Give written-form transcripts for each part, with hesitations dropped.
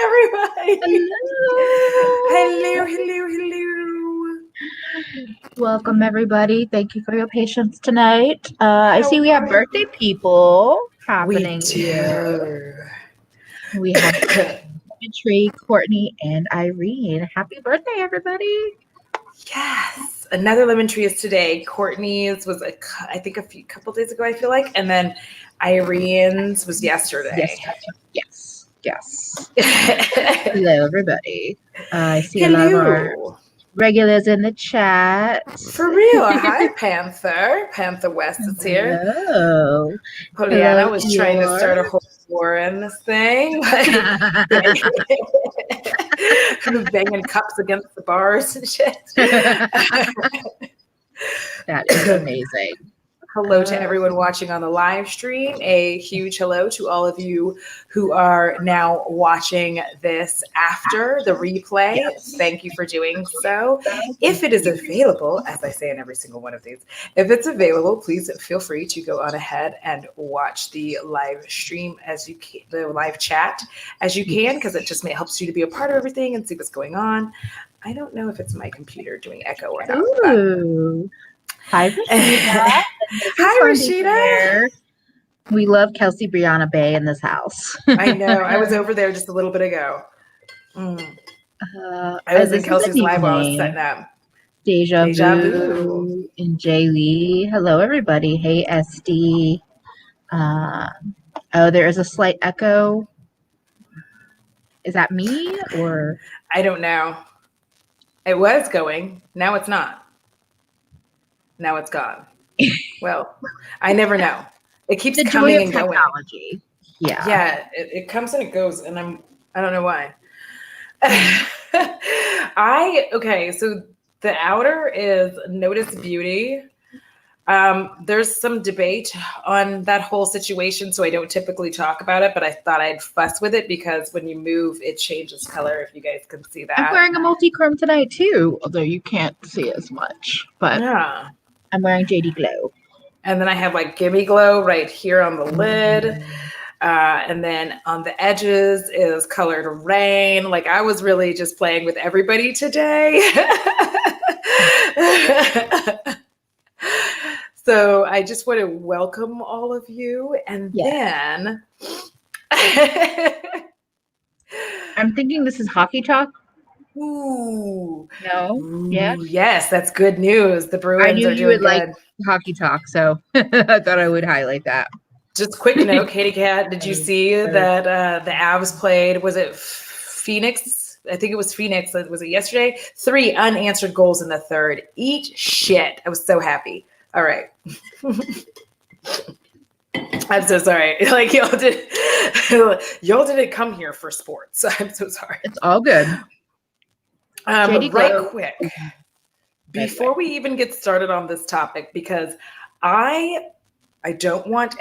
everybody. Hello. Hello. Welcome, everybody. Thank you for your patience tonight. I see we have birthday people happening here. We have Tree, Courtney, and Irene. Happy birthday, everybody. Yes. Another lemon tree is today. Courtney's was, I think, a couple days ago, I feel like. And then Irene's was yesterday. Yes. Hello, everybody. I see a lot of our regulars in the chat. For real. Hi, Panther. Panther West is here. Hello. Poliana was trying to start a whole war in this thing. Banging cups against the bars and shit. That is amazing. Hello to everyone watching on the live stream. A huge hello to all of you who are now watching this after the replay. Yes. Thank you for doing so. If it is available, as I say in every single one of these, if it's available, please feel free to go on ahead and watch the live stream as you can, the live chat as you can, because it just helps you to be a part of everything and see what's going on. I don't know if it's my computer doing echo or not. Ooh. Hi, Rashida. Hi, Rashida. We love Kelsey Brianna Bay in this house. I know. I was over there just a little bit ago. I was in Kelsey's live while I was setting up. Deja Vu and Jay Lee. Hello, everybody. Hey, SD. There is a slight echo. Is that me or? I don't know. It was going. Now it's not. Now it's gone. Well, I never know. It keeps coming and going. Technology. Yeah. Yeah, it comes and it goes, and I don't know why. So the outer is Notice Beauty. There's some debate on that whole situation, so I don't typically talk about it, but I thought I'd fuss with it because when you move, it changes color, if you guys can see that. I'm wearing a multi-chrome tonight too, although you can't see as much, but yeah. I'm wearing JD Glow. And then I have like Gimme Glow right here on the lid. And then on the edges is Colored Rain. Like I was really just playing with everybody today. So I just want to welcome all of you. And then I'm thinking this is hockey talk. Ooh. No. Ooh, yeah. Yes, that's good news. The Bruins I knew are you doing would good. like hockey talk, so I thought I would highlight that. Just quick note, Katie Cat, did you see that the Avs played? Was it Phoenix? I think it was Phoenix. Was it yesterday? 3 unanswered goals in the third. Eat shit. I was so happy. All right. I'm so sorry. Like y'all didn't come here for sports. I'm so sorry. It's all good. Right quick, before we even get started on this topic, because I don't want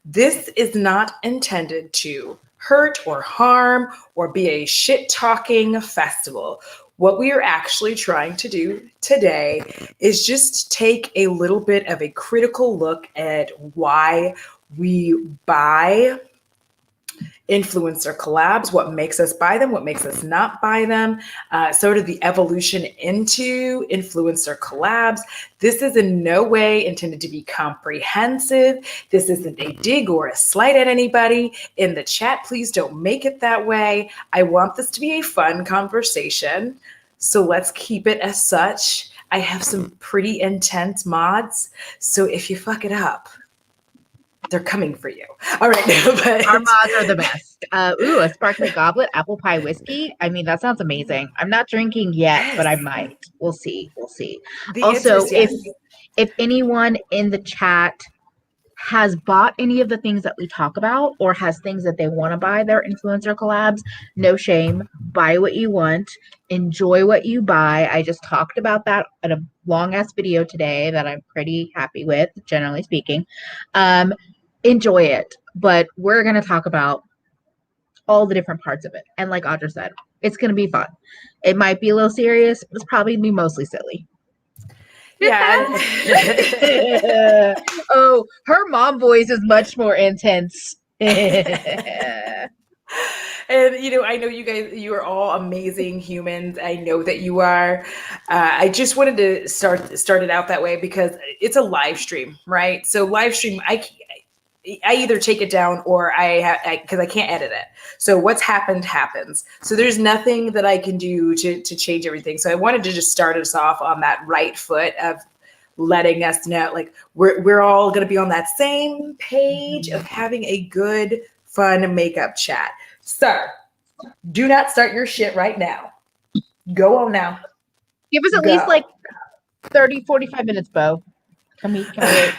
this is not intended to hurt or harm or be a shit-talking festival. What we are actually trying to do today is just take a little bit of a critical look at why we buy influencer collabs, what makes us buy them, what makes us not buy them, sort of the evolution into influencer collabs. This is in no way intended to be comprehensive. This isn't a dig or a slight at anybody. In the chat, please don't make it that way. I want this to be a fun conversation, so let's keep it as such. I have some pretty intense mods, so if you fuck it up, they're coming for you. All right. But our mods are the best. A sparkling goblet, apple pie whiskey. I mean, that sounds amazing. I'm not drinking yet, but I might. We'll see. Also, if anyone in the chat has bought any of the things that we talk about or has things that they want to buy, their influencer collabs, no shame. Buy what you want. Enjoy what you buy. I just talked about that in a long ass video today that I'm pretty happy with, generally speaking. Enjoy it, but we're going to talk about all the different parts of it. And like Audra said, it's going to be fun. It might be a little serious, but it's probably be mostly silly. Yeah. Oh, her mom voice is much more intense. And I know you guys, you are all amazing humans. I know that you are. I just wanted to start it out that way because it's a live stream, right? So live stream, I either take it down or because I can't edit it. So what's happened happens. So there's nothing that I can do to change everything. So I wanted to just start us off on that right foot of letting us know, like we're all going to be on that same page of having a good, fun makeup chat. Sir, do not start your shit right now. Go on now. Give us at least like 30, 45 minutes, Bo. Can we wait?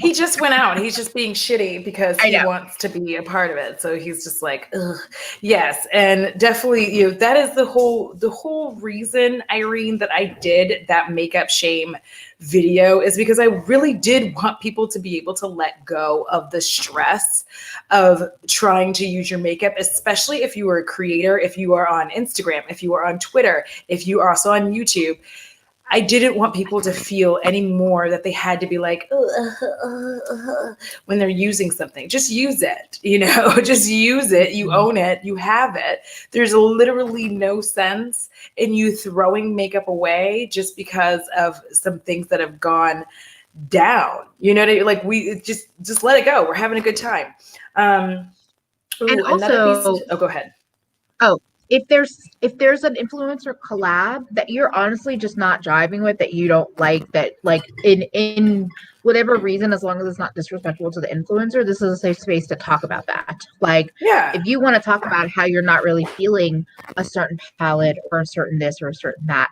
He just went out. He's just being shitty because he wants to be a part of it. So he's just like, ugh. Yes, and definitely, that is the whole reason, Irene, that I did that makeup shame video is because I really did want people to be able to let go of the stress of trying to use your makeup, especially if you are a creator, if you are on Instagram, if you are on Twitter, if you are also on YouTube. I didn't want people to feel anymore that they had to be like, when they're using something. Just use it, just use it. You own it. You have it. There's literally no sense in you throwing makeup away just because of some things that have gone down. Like we just let it go. We're having a good time. And also, go ahead. Oh, if there's an influencer collab that you're honestly just not jiving with, that you don't like, that like in whatever reason, as long as it's not disrespectful to the influencer, this is a safe space to talk about that. Like, if you want to talk about how you're not really feeling a certain palette or a certain this or a certain that,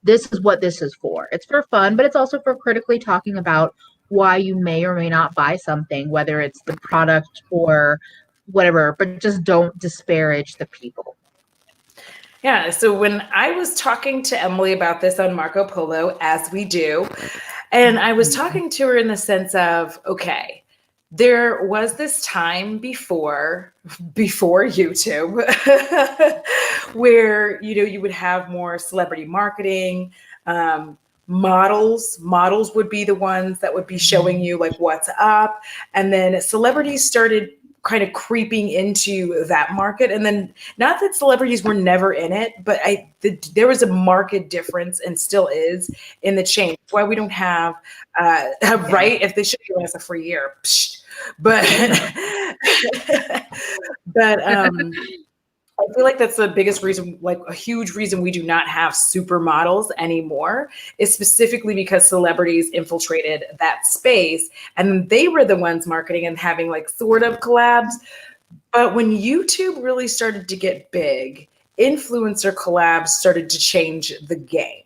this is what this is for. It's for fun, but it's also for critically talking about why you may or may not buy something, whether it's the product or whatever, but just don't disparage the people. Yeah. So when I was talking to Emily about this on Marco Polo, as we do, and I was talking to her in the sense of, okay, there was this time before YouTube where, you would have more celebrity marketing, models would be the ones that would be showing you like what's up. And then celebrities started kind of creeping into that market. And then not that celebrities were never in it, but there was a market difference and still is in the change. That's why we don't have, right? If they should give us a free year, but, I feel like that's the biggest reason, like a huge reason we do not have supermodels anymore, is specifically because celebrities infiltrated that space and they were the ones marketing and having like sort of collabs. But when YouTube really started to get big, influencer collabs started to change the game.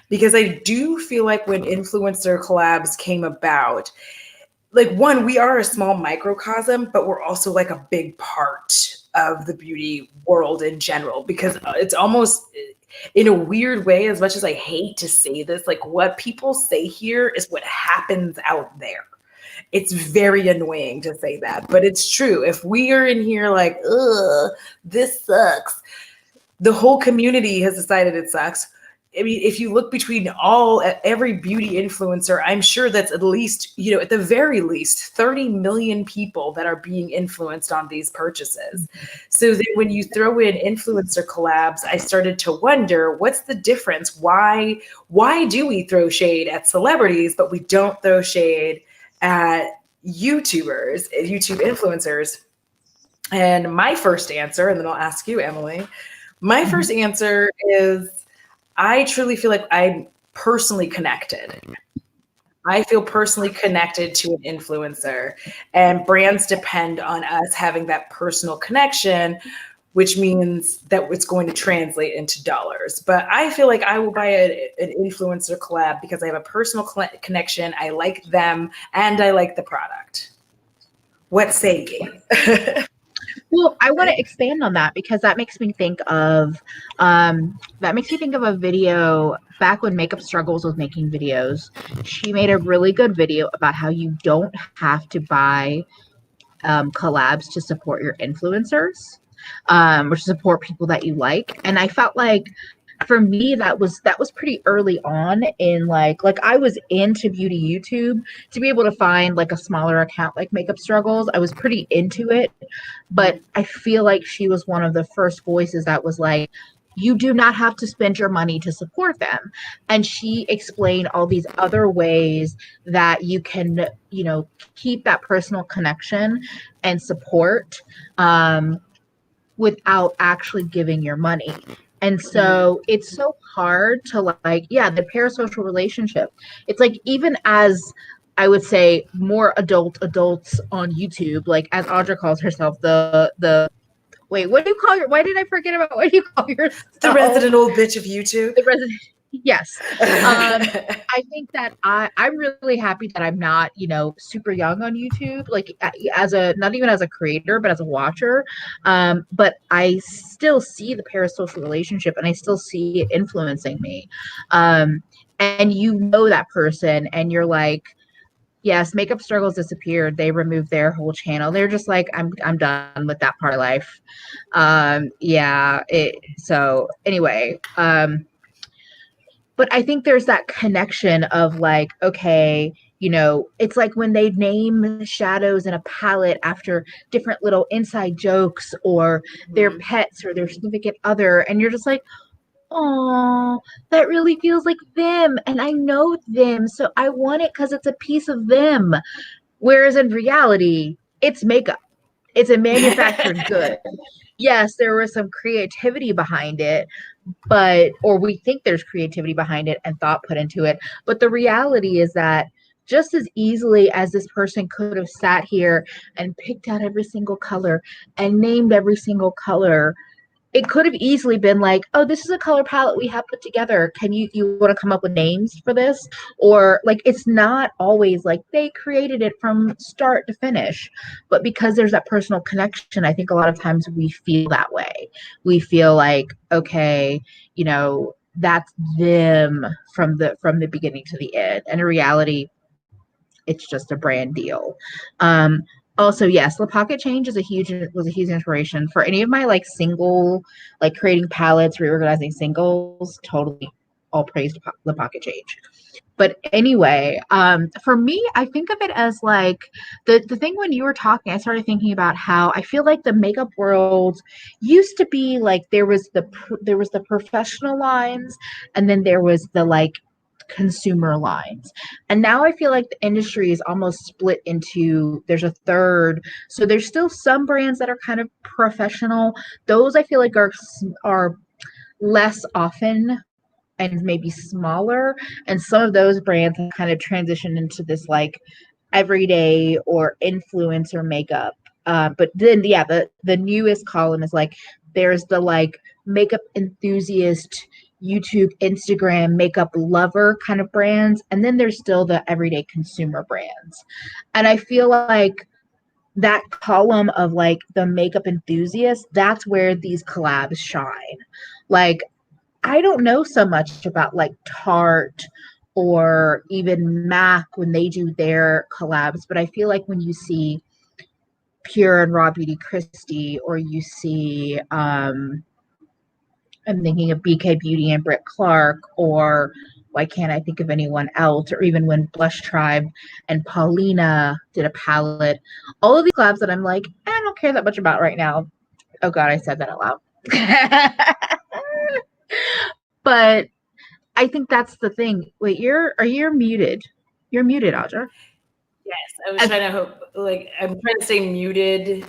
Because I do feel like when influencer collabs came about, like one, we are a small microcosm, but we're also like a big part of the beauty world in general, because it's almost in a weird way, as much as I hate to say this, like what people say here is what happens out there. It's very annoying to say that, but it's true. If we are in here like, ugh, this sucks, the whole community has decided it sucks. I mean, if you look between every beauty influencer, I'm sure that's at least, at the very least 30 million people that are being influenced on these purchases. So that when you throw in influencer collabs, I started to wonder, what's the difference? Why do we throw shade at celebrities, but we don't throw shade at YouTube influencers? And my first answer, and then I'll ask you, Emily, my first answer is, I truly feel like I'm personally connected. I feel personally connected to an influencer, and brands depend on us having that personal connection, which means that it's going to translate into dollars. But I feel like I will buy an influencer collab because I have a personal connection. I like them and I like the product. What say you? Well, I want to expand on that because that makes me think of a video back when Makeup Struggles was making videos. She made a really good video about how you don't have to buy collabs to support your influencers, or to support people that you like. And I felt like for me that was pretty early on in like I was into beauty YouTube. To be able to find like a smaller account like Makeup Struggles, I was pretty into it, but I feel like she was one of the first voices that was like, you do not have to spend your money to support them. And she explained all these other ways that you can, you know, keep that personal connection and support without actually giving your money. And so it's so hard to like, yeah, the parasocial relationship. It's like, even as I would say more adults on YouTube, like as Audra calls herself, the wait, what do you call your, why did I forget about what do you call yourself? The resident old bitch of YouTube. The resident, yes. I think that I'm really happy that I'm not, you know, super young on YouTube, like as a, not even as a creator, but as a watcher. But I still see the parasocial relationship and I still see it influencing me. And you know that person and you're like, yes, Makeup Struggles disappeared. They removed their whole channel. They're just like, I'm done with that part of life. Yeah. So anyway, but I think there's that connection of like, okay, you know, it's like when they name shadows in a palette after different little inside jokes or their pets or their significant other, and you're just like, oh, that really feels like them, and I know them, so I want it because it's a piece of them. Whereas in reality, it's makeup. It's a manufactured good. Yes, there was some creativity behind it, but or we think there's creativity behind it and thought put into it, but the reality is that just as easily as this person could have sat here and picked out every single color and named every single color, it could have easily been like, oh, this is a color palette we have put together, can you want to come up with names for this? Or like, it's not always like they created it from start to finish, but because there's that personal connection, I think a lot of times we feel that way. We feel like, okay, you know, that's them from the beginning to the end, and in reality it's just a brand deal. Um, Also, yes, the pocket change is a huge was a huge inspiration for any of my like single, like creating palettes, reorganizing singles. Totally, all praise to the pocket change. But anyway, for me, I think of it as like the thing when you were talking, I started thinking about how I feel like the makeup world used to be like there was the professional lines, and then there was the like consumer lines. And now I feel like the industry is almost split into there's a third. So there's still some brands that are kind of professional. Those I feel like are less often and maybe smaller. And some of those brands have kind of transitioned into this like everyday or influencer makeup. But then, yeah, the newest column is like there's the like makeup enthusiast, YouTube, Instagram makeup lover kind of brands, and then there's still the everyday consumer brands. And I feel like that column of like the makeup enthusiast, that's where these collabs shine. Like I don't know so much about like Tarte or even MAC when they do their collabs, but I feel like when you see Pure and Raw Beauty Christie, or you see I'm thinking of BK Beauty and Britt Clark, or why can't I think of anyone else? Or even when Blush Tribe and Paulina did a palette, all of these collabs that I'm like, I don't care that much about right now. Oh God, I said that out loud. But I think that's the thing. Wait, you're muted. You're muted, Audra. Yes, I was trying to hope, like, I'm trying to stay muted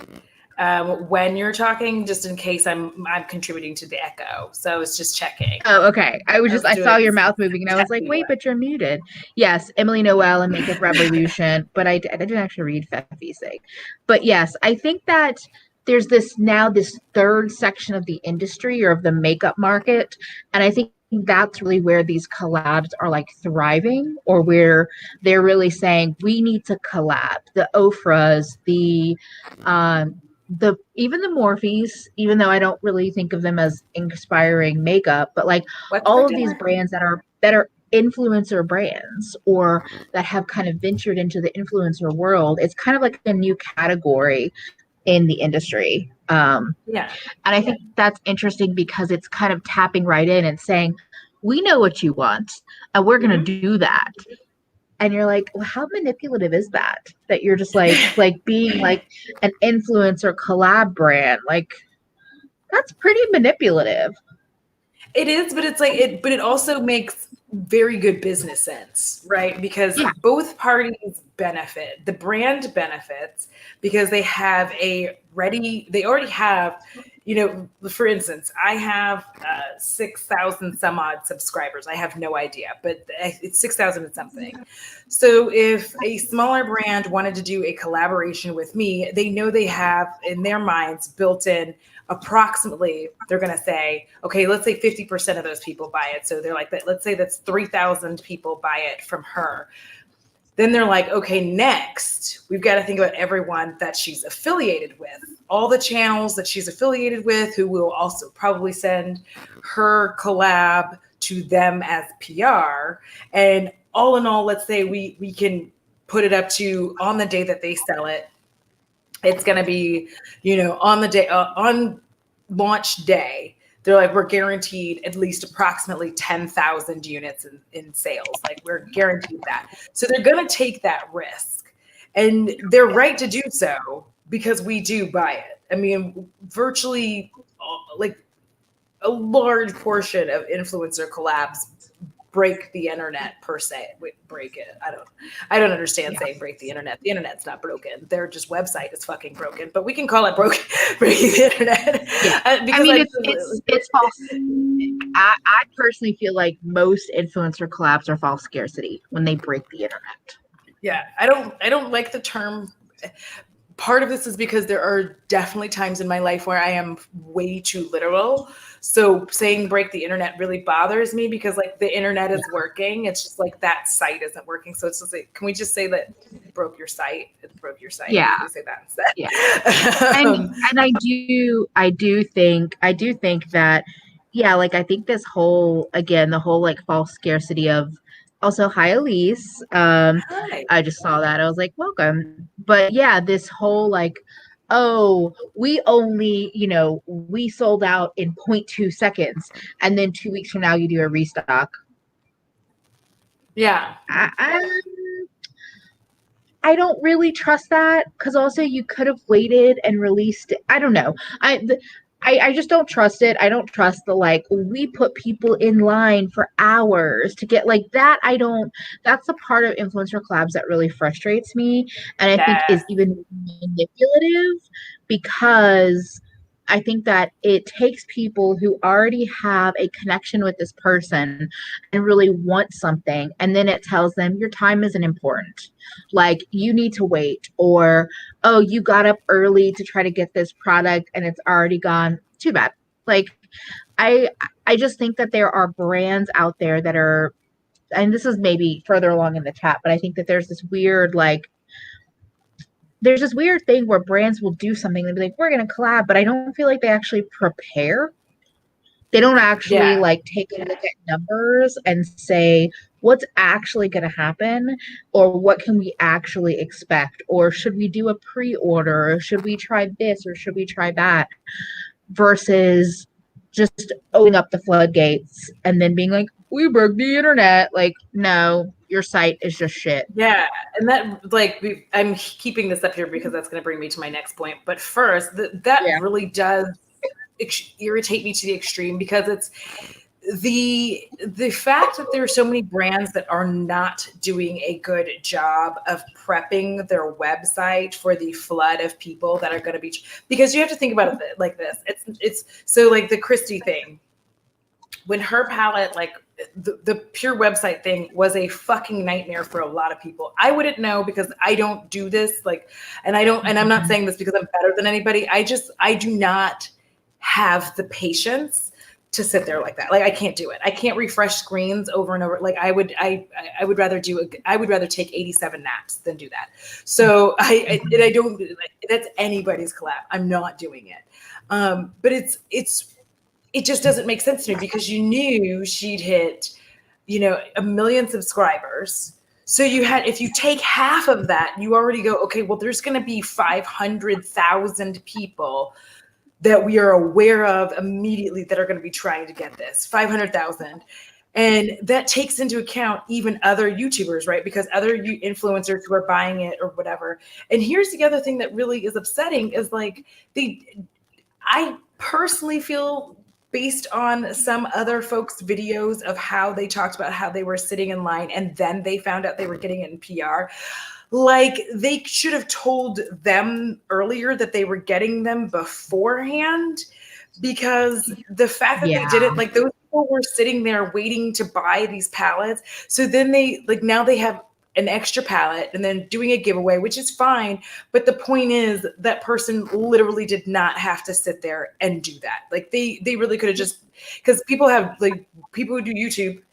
when you're talking, just in case I'm contributing to the echo. So I was just checking. Oh, okay. I saw your mouth moving and I was like, wait, but you're muted. Yes, Emily Noel and Makeup Revolution, but I didn't actually read Feffy's thing. But yes, I think that there's this third section of the industry or of the makeup market, and I think that's really where these collabs are like thriving, or where they're really saying we need to collab. The Ofras, the even the Morphes, even though I don't really think of them as inspiring makeup, but like all of these brands that are influencer brands or that have kind of ventured into the influencer world, it's kind of like a new category in the industry. Yeah. And I think that's interesting because it's kind of tapping right in and saying, we know what you want and we're going to do that. And you're like, well, how manipulative is that? That you're just like being like an influencer collab brand. Like, that's pretty manipulative. It is, but it's like but it also makes very good business sense, right? Because Yeah. both parties benefit. The brand benefits because they have they already have, for instance, I have 6,000 some odd subscribers. I have no idea, but it's 6,000 and something. So if a smaller brand wanted to do a collaboration with me, they know they have in their minds built in approximately, they're going to say, okay, let's say 50% of those people buy it. So they're like, let's say that's 3,000 people buy it from her. Then they're like, okay, next, we've got to think about everyone that she's affiliated with, all the channels that she's affiliated with, who will also probably send her collab to them as PR. And all in all, let's say we can put it up to, on the day that they sell it, it's going to be, on the day, on launch day, they're like, we're guaranteed at least approximately 10,000 units in sales. Like, we're guaranteed that. So they're going to take that risk, and they're right to do so because we do buy it. I mean, virtually like a large portion of influencer collabs break the internet per se. Break it. I don't understand saying break the internet. The internet's not broken. Their just website is fucking broken. But we can call it breaking the internet. Yeah. I mean, it's false. I personally feel like most influencer collabs are false scarcity when they break the internet. Yeah, I don't like the term. Part of this is because there are definitely times in my life where I am way too literal. So saying break the internet really bothers me because like the internet is working. It's just like that site isn't working. So it's just like, can we just say that it broke your site? It broke your site. Yeah. Can we say that instead? Yeah. And I do think that, yeah, like I think this whole, again, the whole like false scarcity of, also, hi Elise. Hi. I just saw that. I was like, welcome. But yeah, this whole like, oh, we only, we sold out in 0.2 seconds. And then 2 weeks from now, you do a restock. Yeah. I don't really trust that because also you could have waited and released it. I don't know. I just don't trust it. I don't trust the like we put people in line for hours to get like that. That's the part of influencer collabs that really frustrates me and I think is even manipulative because I think that it takes people who already have a connection with this person and really want something and then it tells them your time isn't important. Like you need to wait or oh, you got up early to try to get this product and it's already gone. Too bad. Like I just think that there are brands out there that are, and this is maybe further along in the chat, but I think that there's this weird thing where brands will do something and be like, we're going to collab, but I don't feel like they actually prepare. They don't actually like take a look at numbers and say what's actually going to happen or what can we actually expect or should we do a pre-order or should we try this or should we try that versus just opening up the floodgates and then being like we broke the internet. Like no, your site is just shit. Yeah, and that like I'm keeping this up here because that's going to bring me to my next point. But first, that really does irritate me to the extreme because it's the fact that there are so many brands that are not doing a good job of prepping their website for the flood of people that are going to be, because you have to think about it like this. It's so like the Christy thing, when her palette, like the pure website thing was a fucking nightmare for a lot of people. I wouldn't know because I don't do this, like, and I'm not saying this because I'm better than anybody. I do not have the patience to sit there like that. Like I can't do it. I can't refresh screens over and over. Like I would rather take 87 naps than do that. So I don't, that's anybody's collab. I'm not doing it. But it just doesn't make sense to me because you knew she'd hit, 1 million subscribers. So if you take half of that, you already go, okay, well, there's going to be 500,000 people that we are aware of immediately that are going to be trying to get this, 500,000. And that takes into account even other YouTubers, right? Because other influencers who are buying it or whatever. And here's the other thing that really is upsetting is like I personally feel, based on some other folks' videos of how they talked about how they were sitting in line and then they found out they were getting it in PR, like they should have told them earlier that they were getting them beforehand, because the fact that they did it, like those people were sitting there waiting to buy these pallets. So then now they have an extra pallet and then doing a giveaway, which is fine. But the point is that person literally did not have to sit there and do that. Like they really could have just, because people who do YouTube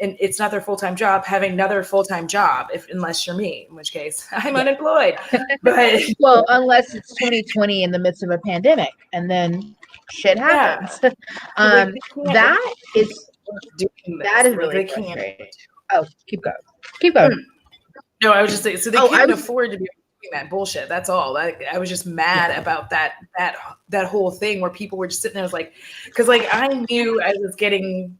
and it's not their full-time job, having another full-time job, unless you're me, in which case I'm unemployed. But well, unless it's 2020 in the midst of a pandemic, and then shit happens. That is really frustrating. Oh, keep going. Keep going. No, I was just saying, so they couldn't afford to be doing that bullshit. That's all. I was just mad about that whole thing where people were just sitting there. I was like, because like I knew I was getting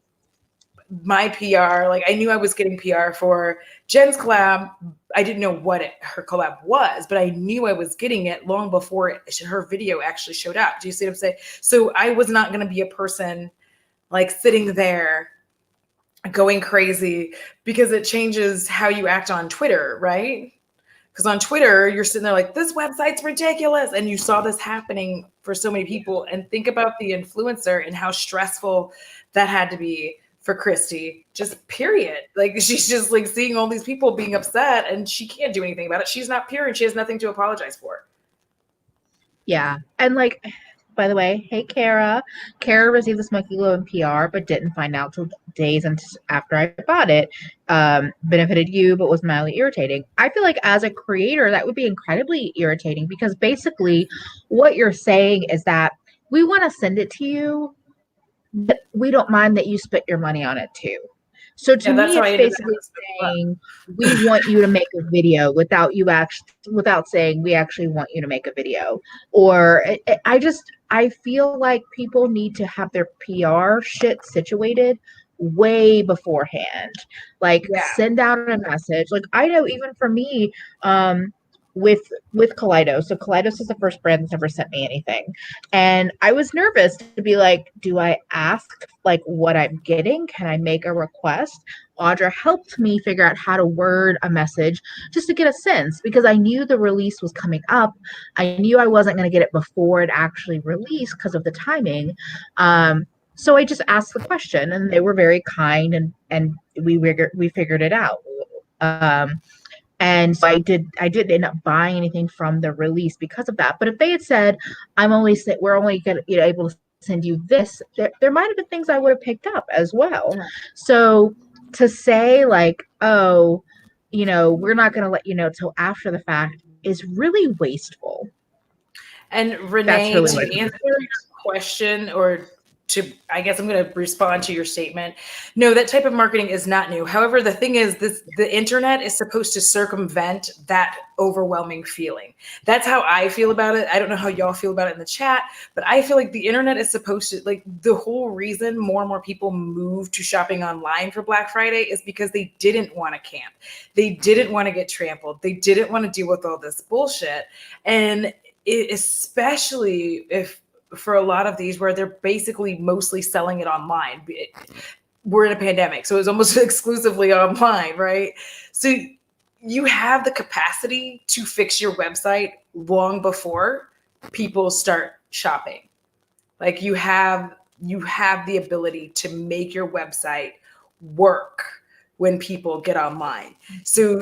my PR. Like I knew I was getting PR for Jen's collab. I didn't know what her collab was, but I knew I was getting it long before her video actually showed up. Do you see what I'm saying? So I was not going to be a person like sitting there going crazy, because it changes how you act on Twitter, right? Because on Twitter, you're sitting there like, this website's ridiculous. And you saw this happening for so many people. And think about the influencer and how stressful that had to be for Christy, just period. Like she's just like seeing all these people being upset and she can't do anything about it. She's not pure and she has nothing to apologize for. Yeah. And like, by the way, hey, Kara. Kara received the Smoky Glow in PR, but didn't find out till days after I bought it. Benefited you, but was mildly irritating. I feel like as a creator, that would be incredibly irritating, because basically what you're saying is that we want to send it to you, but we don't mind that you spent your money on it too. So to me, it's basically saying we want you to make a video without saying we actually want you to make a video. Or I feel like people need to have their PR shit situated way beforehand. Like send out a message. Like I know even for me, with Kaleidos. So Kaleidos is the first brand that's ever sent me anything. And I was nervous to be like, do I ask like what I'm getting? Can I make a request? Audra helped me figure out how to word a message just to get a sense, because I knew the release was coming up. I knew I wasn't going to get it before it actually released because of the timing. So I just asked the question, and they were very kind, and we figured it out. And so I didn't end up buying anything from the release because of that. But if they had said, we're only gonna, able to send you this, there might have been things I would have picked up as well. Yeah. So to say like, oh, we're not going to let you know till after the fact is really wasteful. And Renee, really to answer your question, or I guess I'm going to respond to your statement. No, that type of marketing is not new. However, the thing is, the internet is supposed to circumvent that overwhelming feeling. That's how I feel about it. I don't know how y'all feel about it in the chat, but I feel like the internet is supposed to, like, the whole reason more and more people move to shopping online for Black Friday is because they didn't want to camp. They didn't want to get trampled. They didn't want to deal with all this bullshit. And especially if, for a lot of these where they're basically mostly selling it online. We're in a pandemic, so it's almost exclusively online, right? So you have the capacity to fix your website long before people start shopping. Like you have the ability to make your website work when people get online. So,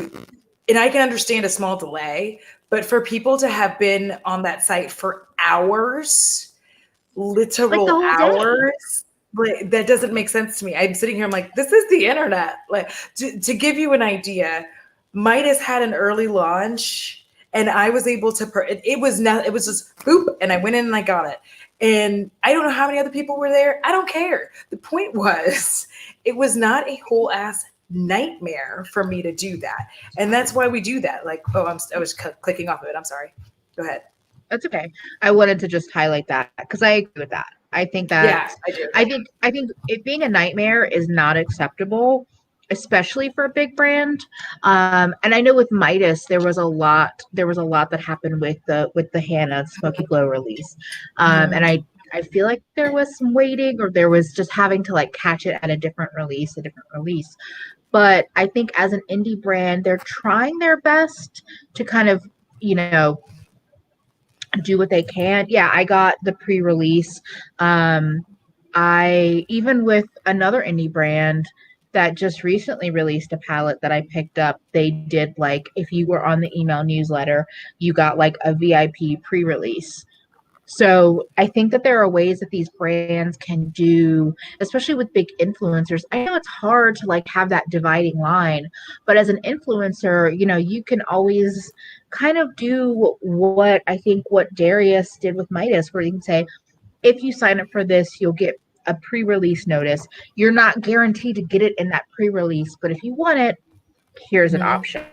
and I can understand a small delay, but for people to have been on that site for hours, literal hours, like, that doesn't make sense to me. I'm sitting here, I'm like, this is the internet. Like, to give you an idea, Midas had an early launch and I was able to, it was just boop, and I went in and I got it. And I don't know how many other people were there. I don't care. The point was, it was not a whole ass nightmare for me to do that. And that's why we do that. Like, oh, I was clicking off of it. I'm sorry. Go ahead. That's okay. I wanted to just highlight that because I agree with that. I think Yeah, that I do. I think it being a nightmare is not acceptable, especially for a big brand. And I know with Midas there was a lot that happened with the Hannah Smoky Glow release. And I feel like there was some waiting or there was just having to like catch it at a different release. But I think as an indie brand, they're trying their best to kind of, you know, do what they can. Yeah, I got the pre-release. I even with another indie brand that just recently released a palette that I picked up, they did like if you were on the email newsletter, you got like a VIP pre-release. So I think that there are ways that these brands can do, especially with big influencers. I know it's hard to like have that dividing line, but as an influencer, you know, you can always kind of do what I think what Darius did with Midas, where you can say, if you sign up for this, you'll get a pre-release notice. You're not guaranteed to get it in that pre-release, but if you want it, here's an option.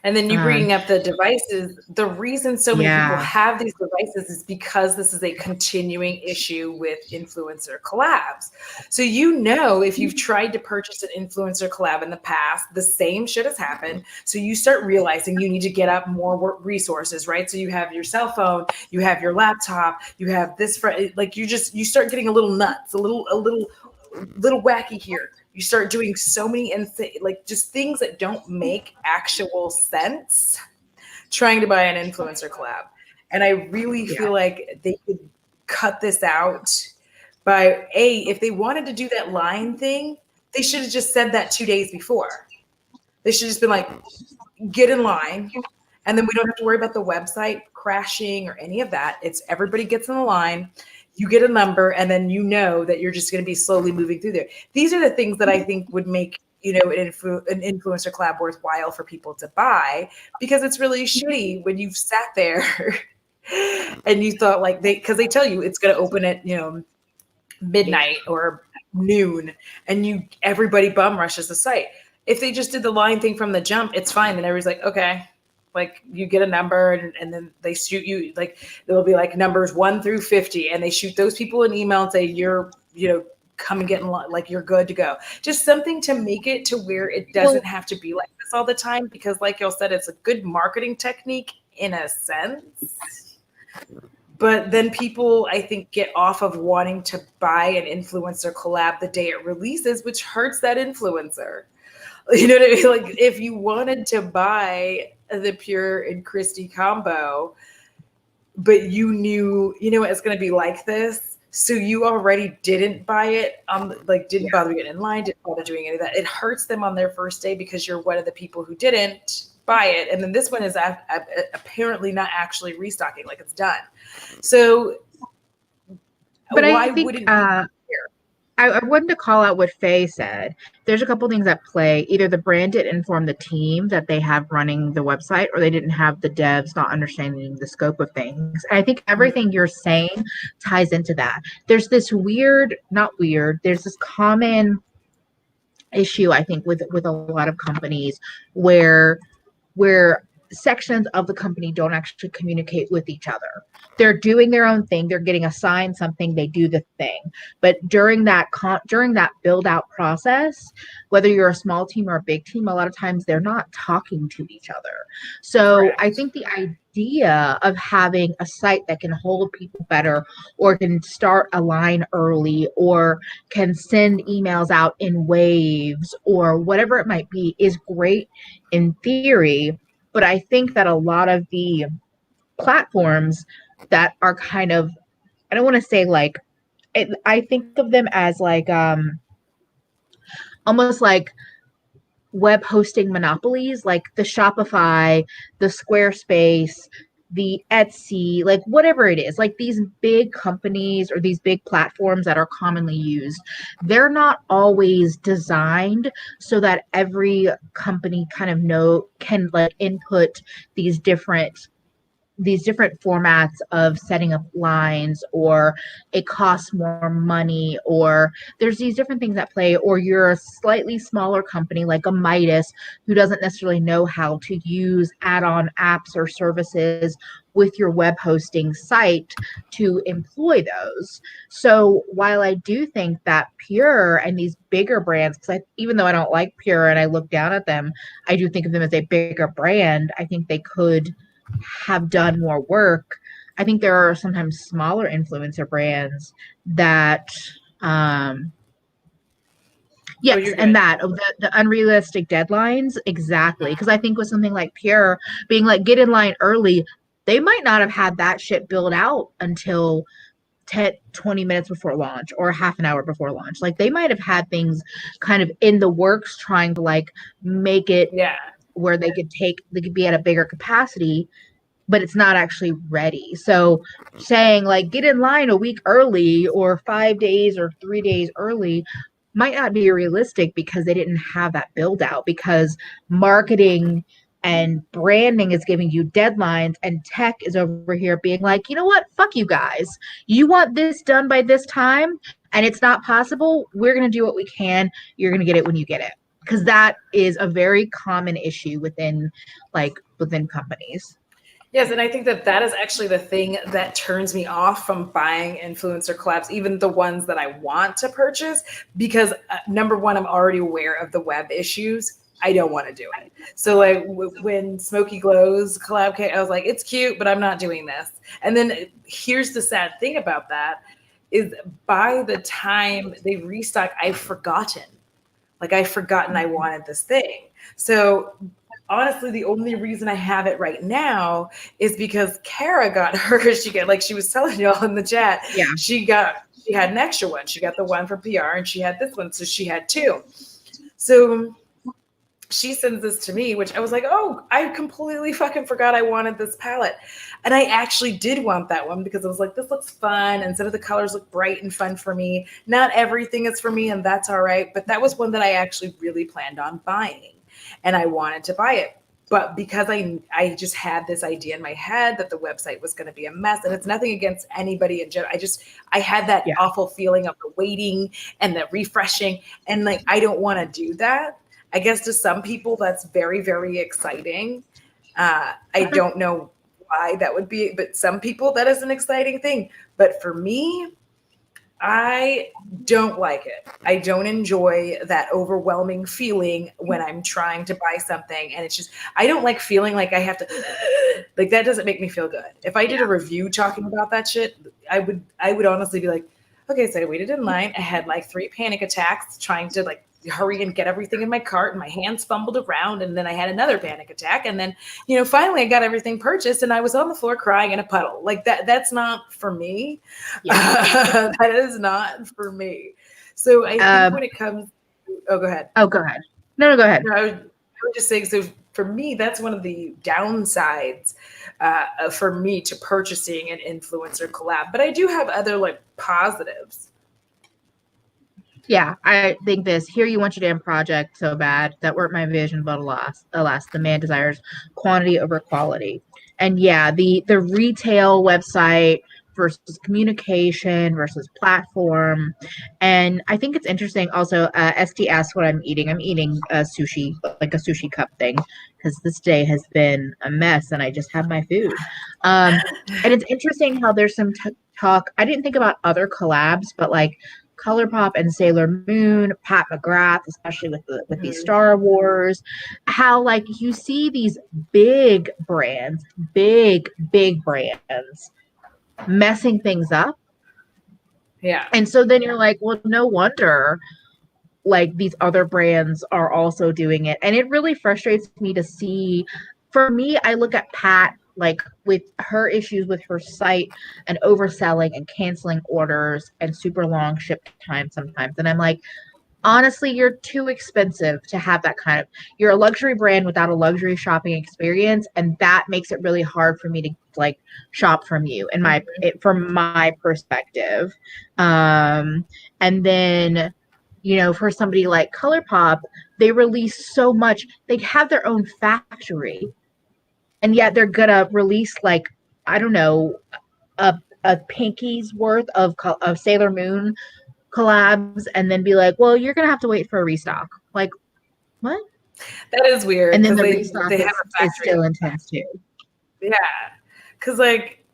And then you bring up the devices. The reason so many people have these devices is because this is a continuing issue with influencer collabs. So, you know, if you've tried to purchase an influencer collab in the past, the same shit has happened. So you start realizing you need to get up more resources, right? So you have your cell phone, you have your laptop, you have this, like you start getting a little nuts, a little wacky here. You start doing so many like just things that don't make actual sense trying to buy an influencer collab. And I really feel like they could cut this out by if they wanted to do that line thing, they should have just said that 2 days before. They should have just been like, get in line. And then we don't have to worry about the website crashing or any of that. It's everybody gets in the line. You get a number, and then you know that you're just going to be slowly moving through there. These are the things that I think would make, you know, an influencer collab worthwhile for people to buy, because it's really shitty when you've sat there and you thought like because they tell you it's going to open at, you know, midnight or noon, and everybody bum rushes the site. If they just did the line thing from the jump, it's fine. And everybody's like, okay. Like you get a number and then they shoot you, like there'll be like numbers 1 through 50, and they shoot those people an email and say, you're, you know, come and get in line, like you're good to go. Just something to make it to where it doesn't have to be like this all the time, because like y'all said, it's a good marketing technique in a sense. But then people, I think, get off of wanting to buy an influencer collab the day it releases, which hurts that influencer. You know what I mean? Like if you wanted to buy the Pure and Christy combo, but you knew, you know, it's going to be like this, so you already didn't buy it, like didn't bother getting in line, didn't bother doing any of that. It hurts them on their first day because you're one of the people who didn't buy it, and then this one is apparently not actually restocking, like it's done. So, but why wouldn't you? I wanted to call out what Faye said. There's a couple things at play. Either the brand didn't inform the team that they have running the website, or they didn't have the devs not understanding the scope of things. And I think everything you're saying ties into that. There's this there's this common issue, I think, with a lot of companies where sections of the company don't actually communicate with each other. They're doing their own thing. They're getting assigned something. They do the thing. But during that build out process, whether you're a small team or a big team, a lot of times they're not talking to each other. So correct. I think the idea of having a site that can hold people better, or can start a line early, or can send emails out in waves, or whatever it might be, is great in theory. But I think that a lot of the platforms that are kind of, I don't want to say like, I think of them as like almost like web hosting monopolies, like the Shopify, the Squarespace, the Etsy, like whatever it is, like these big companies or these big platforms that are commonly used, they're not always designed so that every company kind of can like input these different these different formats of setting up lines, or it costs more money, or there's these different things at play, or you're a slightly smaller company like a Midas who doesn't necessarily know how to use add-on apps or services with your web hosting site to employ those. So while I do think that Pure and these bigger brands, because even though I don't like Pure and I look down at them, I do think of them as a bigger brand. I think they could have done more work. I think there are sometimes smaller influencer brands that yes, and that of the unrealistic deadlines, exactly. Because I think with something like Pure being like get in line early, they might not have had that shit built out until 10, 20 minutes before launch or half an hour before launch. Like they might have had things kind of in the works trying to like make it where they could be at a bigger capacity, but it's not actually ready. So saying like get in line a week early or 5 days or 3 days early might not be realistic because they didn't have that build out, because marketing and branding is giving you deadlines and tech is over here being like, you know what, fuck you guys, you want this done by this time and it's not possible, we're going to do what we can, you're going to get it when you get it, because that is a very common issue within companies. Yes, and I think that that is actually the thing that turns me off from buying influencer collabs, even the ones that I want to purchase, because number one, I'm already aware of the web issues. I don't want to do it. So like when Smoky Glow's collab came, I was like, it's cute, but I'm not doing this. And then here's the sad thing about that is by the time they restock, I've forgotten. Like I've forgotten I wanted this thing. So honestly, the only reason I have it right now is because Kara got hers. She was telling y'all in the chat. Yeah. She had an extra one. She got the one for PR and she had this one. So she had two. So she sends this to me, which I was like, oh, I completely fucking forgot I wanted this palette. And I actually did want that one because I was like, this looks fun. Instead of the colors look bright and fun for me. Not everything is for me, and that's all right. But that was one that I actually really planned on buying. And I wanted to buy it. But because I just had this idea in my head that the website was going to be a mess, and it's nothing against anybody in general. I had that awful feeling of the waiting and the refreshing. And like, I don't want to do that. I guess to some people that's very, very exciting. I don't know why that would be, but some people that is an exciting thing. But for me, I don't like it. I don't enjoy that overwhelming feeling when I'm trying to buy something. And it's just, I don't like feeling like I have to, like that doesn't make me feel good. If I did a review talking about that shit, I would honestly be like, okay, so I waited in line. I had like 3 panic attacks trying to like hurry and get everything in my cart, and my hands fumbled around, and then I had another panic attack, and then finally I got everything purchased and I was on the floor crying in a puddle. Like that's not for me. That is not for me. So I think when it comes go ahead. No, go ahead. I would just say, so for me, that's one of the downsides for me to purchasing an influencer collab, but I do have other like positives. Yeah, I think this here you want your damn project so bad that weren't my vision, but alas, the man desires quantity over quality. And yeah, the retail website versus communication versus platform. And I think it's interesting also, ST asked what I'm eating. I'm eating a sushi, like a sushi cup thing, because this day has been a mess and I just have my food. And it's interesting how there's some talk. I didn't think about other collabs, but like ColourPop and Sailor Moon, Pat McGrath, especially with these Star Wars, how like you see these big brands messing things up. Yeah. And so then you're like, well, no wonder like these other brands are also doing it. And it really frustrates me to see. For me, I look at Pat like with her issues with her site and overselling and canceling orders and super long ship time sometimes. And I'm like, honestly, you're too expensive to have that kind of, you're a luxury brand without a luxury shopping experience. And that makes it really hard for me to like shop from you from my perspective. And then, for somebody like ColourPop, they release so much, they have their own factory. And yet they're gonna release like I don't know, a pinky's worth of Sailor Moon collabs and then be like, well, you're gonna have to wait for a restock. Like, what? That is weird And then because the they restock have a is factory. still intense too. Yeah, because like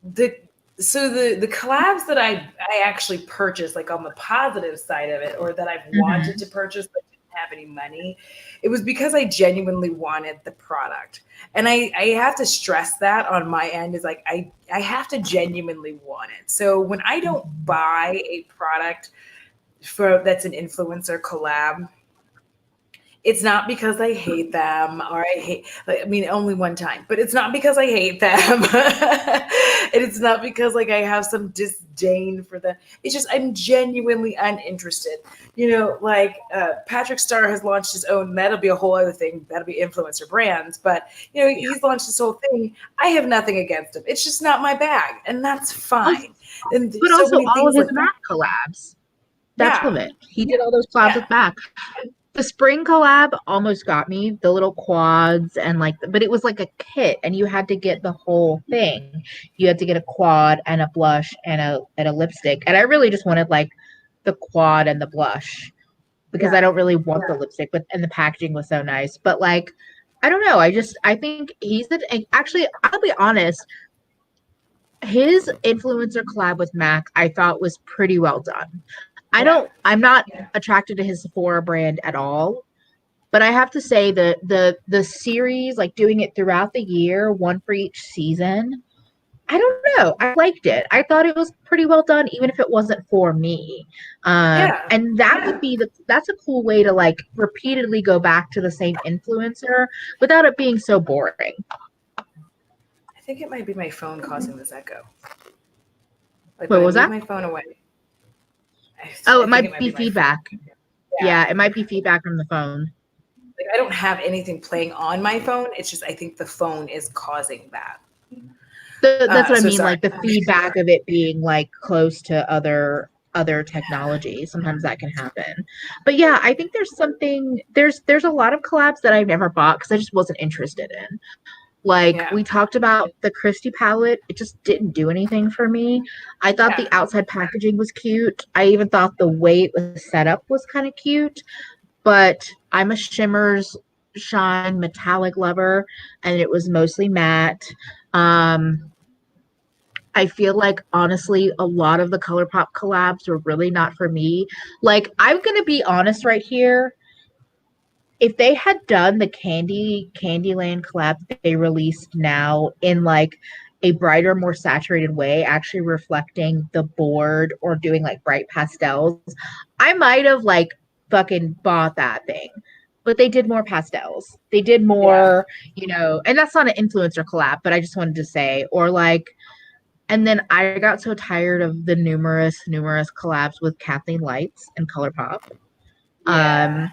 the the collabs that I actually purchased, like on the positive side of it, or that I've wanted to purchase but didn't have any money, it was because I genuinely wanted the product. And I have to stress that on my end is like I have to genuinely want it. So when I don't buy a product for that's an influencer collab, it's not because I hate them or I mean, only one time, but it's not because I hate them. And it's not because like I have some disdain for them. It's just I'm genuinely uninterested. You know, like Patrick Starr has launched his own, that'll be a whole other thing. That'll be influencer brands. But, you know, he's launched this whole thing. I have nothing against him. It's just not my bag. And that's fine. And But there's so also many all of things his like that. Mac collabs. That's Yeah. of it. He did all those collabs with Mac. The spring collab almost got me, the little quads and like, but it was like a kit and you had to get the whole thing. You had to get a quad and a blush and a lipstick. And I really just wanted like the quad and the blush because I don't really want the lipstick, but and the packaging was so nice. But like, I don't know. I think actually, I'll be honest, his influencer collab with Mac, I thought was pretty well done. I'm not attracted to his Sephora brand at all, but I have to say the series, like doing it throughout the year, one for each season, I don't know. I liked it. I thought it was pretty well done, even if it wasn't for me. Yeah. And that would be that's a cool way to like repeatedly go back to the same influencer without it being so boring. I think it might be my phone causing this echo. Like What when I was move that? my phone away, Oh, I it think it might might be be my phone. feedback. Yeah. Yeah, it might be feedback from the phone. Like I don't have anything playing on my phone. It's just I think the phone is causing that. That's what I So mean, sorry. like the feedback of it being like close to other technology. Sometimes that can happen. But yeah, I think there's a lot of collabs that I've never bought because I just wasn't interested in. Like Yeah. we talked about the Christie palette, it just didn't do anything for me. I thought Yeah. the outside packaging was cute. I even thought the way it was set up was kind of cute, but I'm a shimmers shine metallic lover and it was mostly matte. Um I feel like honestly, a lot of the ColourPop collabs were really not for me. Like, I'm gonna be honest right here. If they had done the Candyland collab that they released now in like a brighter, more saturated way, actually reflecting the board or doing like bright pastels, I might have like fucking bought that thing. But they did more pastels. They did Yeah. more, and that's not an influencer collab, but I just wanted to say, or like and then I got so tired of the numerous collabs with Kathleen Lights and ColourPop. Yeah.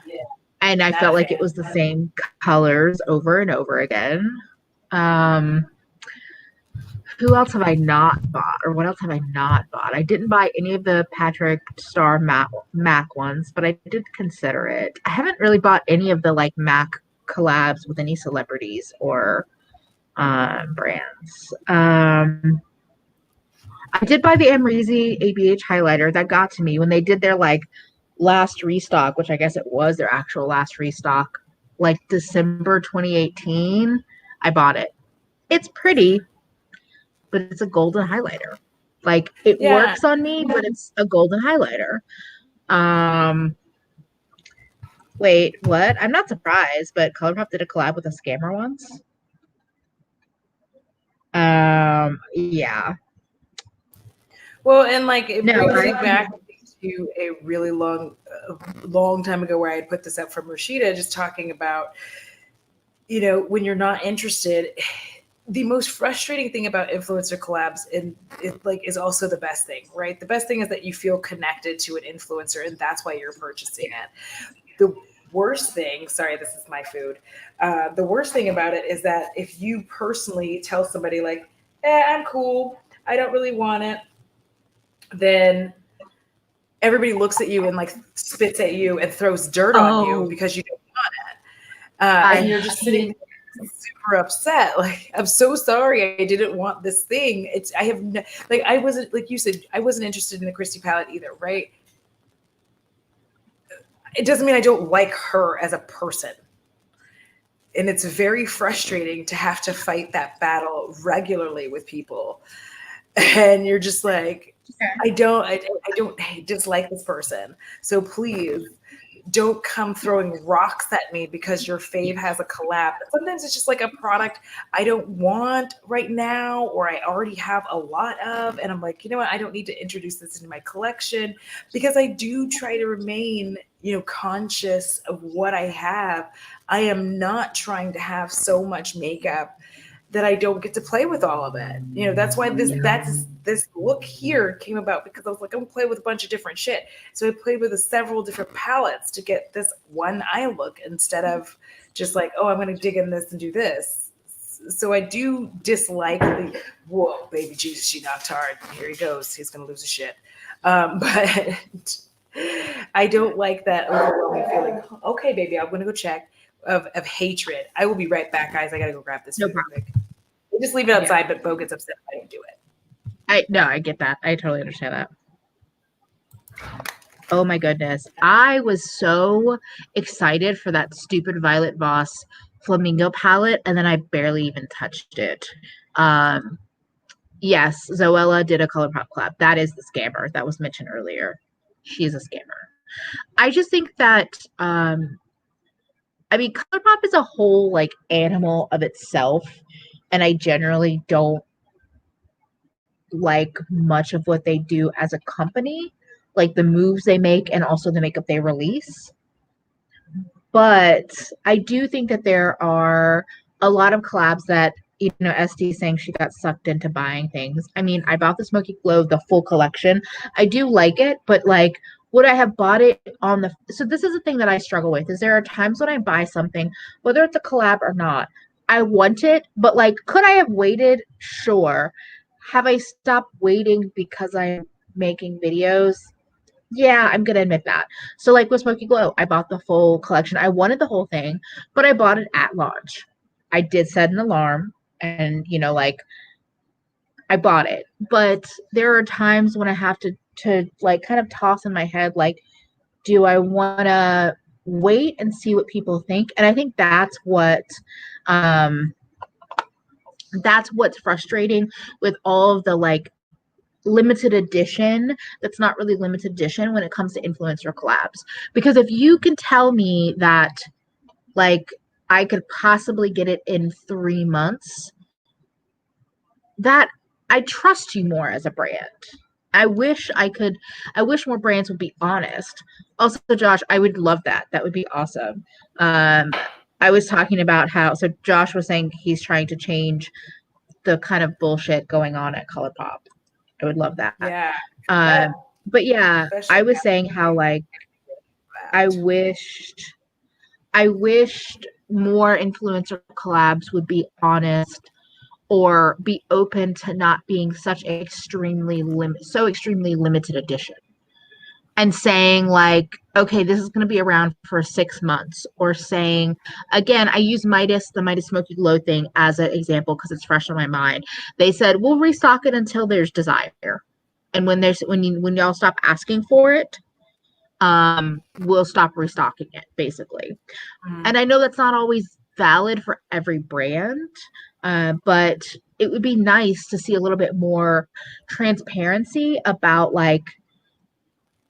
And I Not a felt like it fan. was the same colors over and over again. Um, who else have I not bought, or what else have I not bought? I didn't buy any of the Patrick Star Mac ones, but I did consider it. I haven't really bought any of the like Mac collabs with any celebrities or brands. I did buy the Amrezy ABH highlighter. That got to me when they did their like last restock, which I guess it was their actual last restock, like December 2018. I bought it. It's pretty, but it's a golden highlighter. Like it Yeah. works on me, but it's a golden highlighter. Um, wait, what? I'm not surprised, but ColourPop did a collab with a scammer once. Yeah. Well, and like it No, brings me back to a really long time ago where I had put this up from Rashida, just talking about, you know, when you're not interested, the most frustrating thing about influencer collabs and it like is also the best thing, right? The best thing is that you feel connected to an influencer and that's why you're purchasing it. The worst thing, sorry, this is my food. The worst thing about it is that if you personally tell somebody like, I'm cool, I don't really want it, then everybody looks at you and like spits at you and throws dirt on you oh, because you don't want it. I And you're just sitting hate there. super upset. Like, I'm so sorry. I didn't want this thing. I wasn't, like you said, I wasn't interested in the Christy palette either, right? It doesn't mean I don't like her as a person. And it's very frustrating to have to fight that battle regularly with people. And you're just like, I don't dislike this person. So please don't come throwing rocks at me because your fave has a collab. Sometimes it's just like a product I don't want right now, or I already have a lot of. And I'm like, you know what? I don't need to introduce this into my collection, because I do try to remain, conscious of what I have. I am not trying to have so much makeup that I don't get to play with all of it. That's why this look here came about, because I was like, I'm gonna play with a bunch of different shit. So I played with several different palettes to get this one eye look, instead of just like, oh, I'm gonna dig in this and do this. So I do dislike the, whoa, baby Jesus, she knocked hard. Here he goes. He's gonna lose his shit. But I don't like that overwhelming feeling. Okay, baby, I'm gonna go check. Of hatred. I will be right back, guys. I gotta go grab this food quick. Just leave it outside, but Bo gets upset if I don't do it. I get that. I totally understand that. Oh my goodness. I was so excited for that stupid Violet Voss Flamingo palette, and then I barely even touched it. Yes, Zoella did a ColourPop collab. That is the scammer that was mentioned earlier. She's a scammer. I just think that ColourPop is a whole like animal of itself, and I generally don't like much of what they do as a company, like the moves they make and also the makeup they release. But I do think that there are a lot of collabs that, SD saying she got sucked into buying things. I mean, I bought the Smoky Glow, the full collection. I do like it, but like, would I have bought it on the... So this is the thing that I struggle with, is there are times when I buy something, whether it's a collab or not, I want it, but like, could I have waited? Sure. Have I stopped waiting because I'm making videos? Yeah, I'm gonna admit that. So like with Smoky Glow, I bought the full collection. I wanted the whole thing, but I bought it at launch. I did set an alarm, and like, I bought it. But there are times when I have to like kind of toss in my head, like, do I want to wait and see what people think? And I think that's what's frustrating with all of the like limited edition that's not really limited edition when it comes to influencer collabs. Because if you can tell me that like I could possibly get it in 3 months, that I trust you more as a brand. I wish more brands would be honest. Also, Josh, I would love that. That would be awesome. I was talking about how, so Josh was saying he's trying to change the kind of bullshit going on at ColourPop. I would love that. Yeah. But yeah, I was saying how like I wished more influencer collabs would be honest, or be open to not being such extremely limited edition, and saying like, okay, this is going to be around for 6 months, or saying, again, I use the Midas Smoky Glow thing as an example because it's fresh on my mind. They said we'll restock it until there's desire, and when y'all stop asking for it, we'll stop restocking it, basically. And I know that's not always valid for every brand, but it would be nice to see a little bit more transparency about like,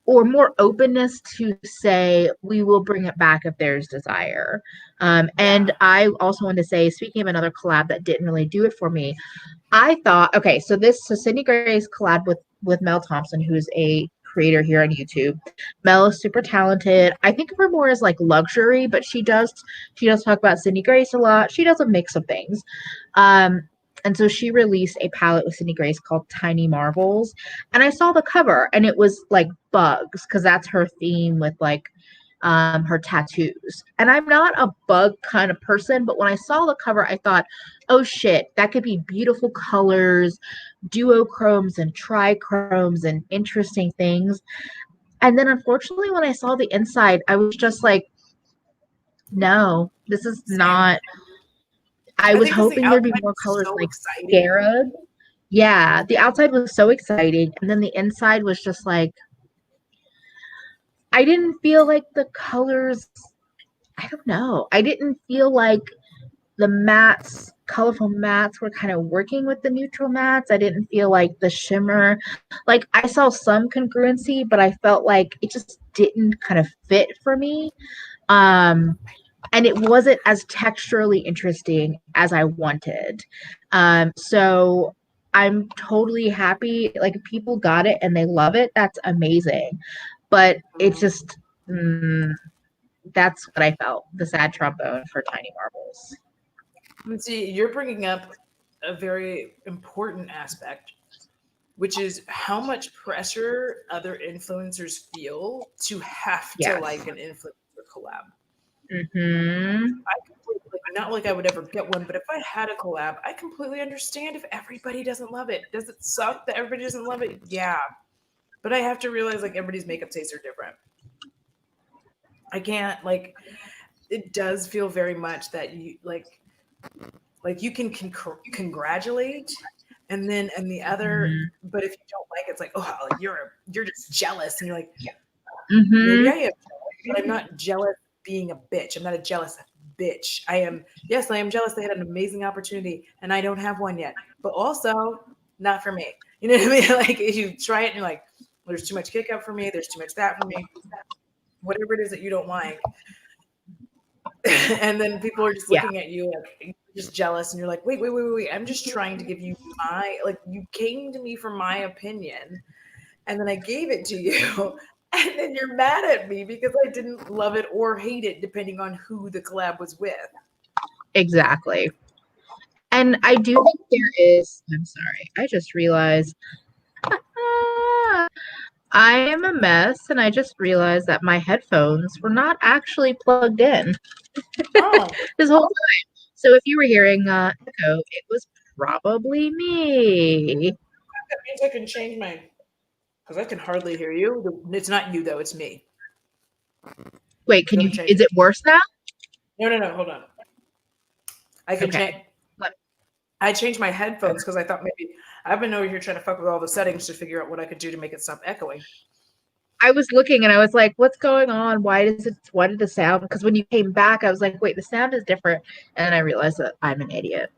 or more openness to say, we will bring it back if there's desire. And I also want to say, speaking of another collab that didn't really do it for me, I thought, okay, so Sydney Gray's collab with Mel Thompson, who's a creator here on YouTube. Mel is super talented. I think of her more as like luxury, but she does talk about Sydney Grace a lot. She does a mix of things. And so she released a palette with Sydney Grace called Tiny Marvels. And I saw the cover, and it was like bugs, because that's her theme with like her tattoos. And I'm not a bug kind of person, but when I saw the cover, I thought, oh shit, that could be beautiful colors, duochromes and trichromes and interesting things. And then unfortunately, when I saw the inside, I was just like, no, this is not I was think because the hoping there'd be outside more was colors so like exciting. scarab. Yeah, the outside was so exciting, and then the inside was just like I didn't feel like the colors. I don't know. I didn't feel like the mattes, colorful mattes, were kind of working with the neutral mattes. I didn't feel like the shimmer. Like I saw some congruency, but I felt like it just didn't kind of fit for me. Um, and it wasn't as texturally interesting as I wanted. So I'm totally happy. Like if people got it and they love it, that's amazing. But it just that's what I felt. The sad trombone for Tiny Marbles. And see, you're bringing up a very important aspect, which is how much pressure other influencers feel to have to Yes. like an influencer collab. Mm-hmm. I completely, like, not like I would ever get one, but if I had a collab, I completely understand if everybody doesn't love it. Does it suck that everybody doesn't love it? Yeah. But I have to realize like everybody's makeup tastes are different. I can't like it does feel very much that you like you can congratulate and then and the other but if you don't like it, it's like oh like you're just jealous and you're like maybe Mm-hmm. I am but I'm not jealous being a bitch. I'm not a jealous bitch. I am yes, I am jealous they had an amazing opportunity and I don't have one yet. But also not for me. You know what I mean? Like if you try it and you're like, there's too much kick up for me, there's too much that for me, whatever it is that you don't like. And then people are just Yeah, looking at you like just jealous and you're like, wait. I'm just trying to give you my like you came to me for my opinion and then I gave it to you. And then you're mad at me because I didn't love it or hate it, depending on who the collab was with. exactly. And I do think there is, I'm sorry, I just realized I am a mess and I just realized that my headphones were not actually plugged in Oh, this whole time. So if you were hearing echo, it was probably me. that means I can change my because I can hardly hear you. It's not you though, it's me. Wait, So let me change is it. it worse now? No, hold on. I can change. Okay. Let- I changed my headphones because I thought maybe I've been over here trying to fuck with all the settings to figure out what I could do to make it stop echoing. I was looking and I was like, what's going on? Why did the sound? Because when you came back, I was like, wait, the sound is different. And I realized that I'm an idiot.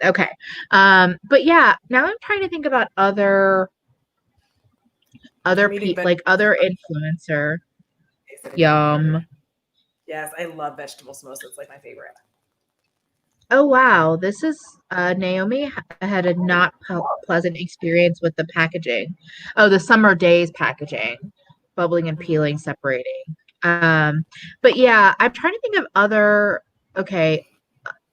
Okay. But yeah, now I'm trying to think about I'm eating like vegetables. other influencer. Sitting right here. Yum. Yes, I love vegetable samosa. It's like my favorite. Oh wow, this is Naomi had a not pleasant experience with the packaging. Oh, the summer days packaging, bubbling and Mm-hmm. peeling, separating. Um, but yeah, I'm trying to think of other. Okay.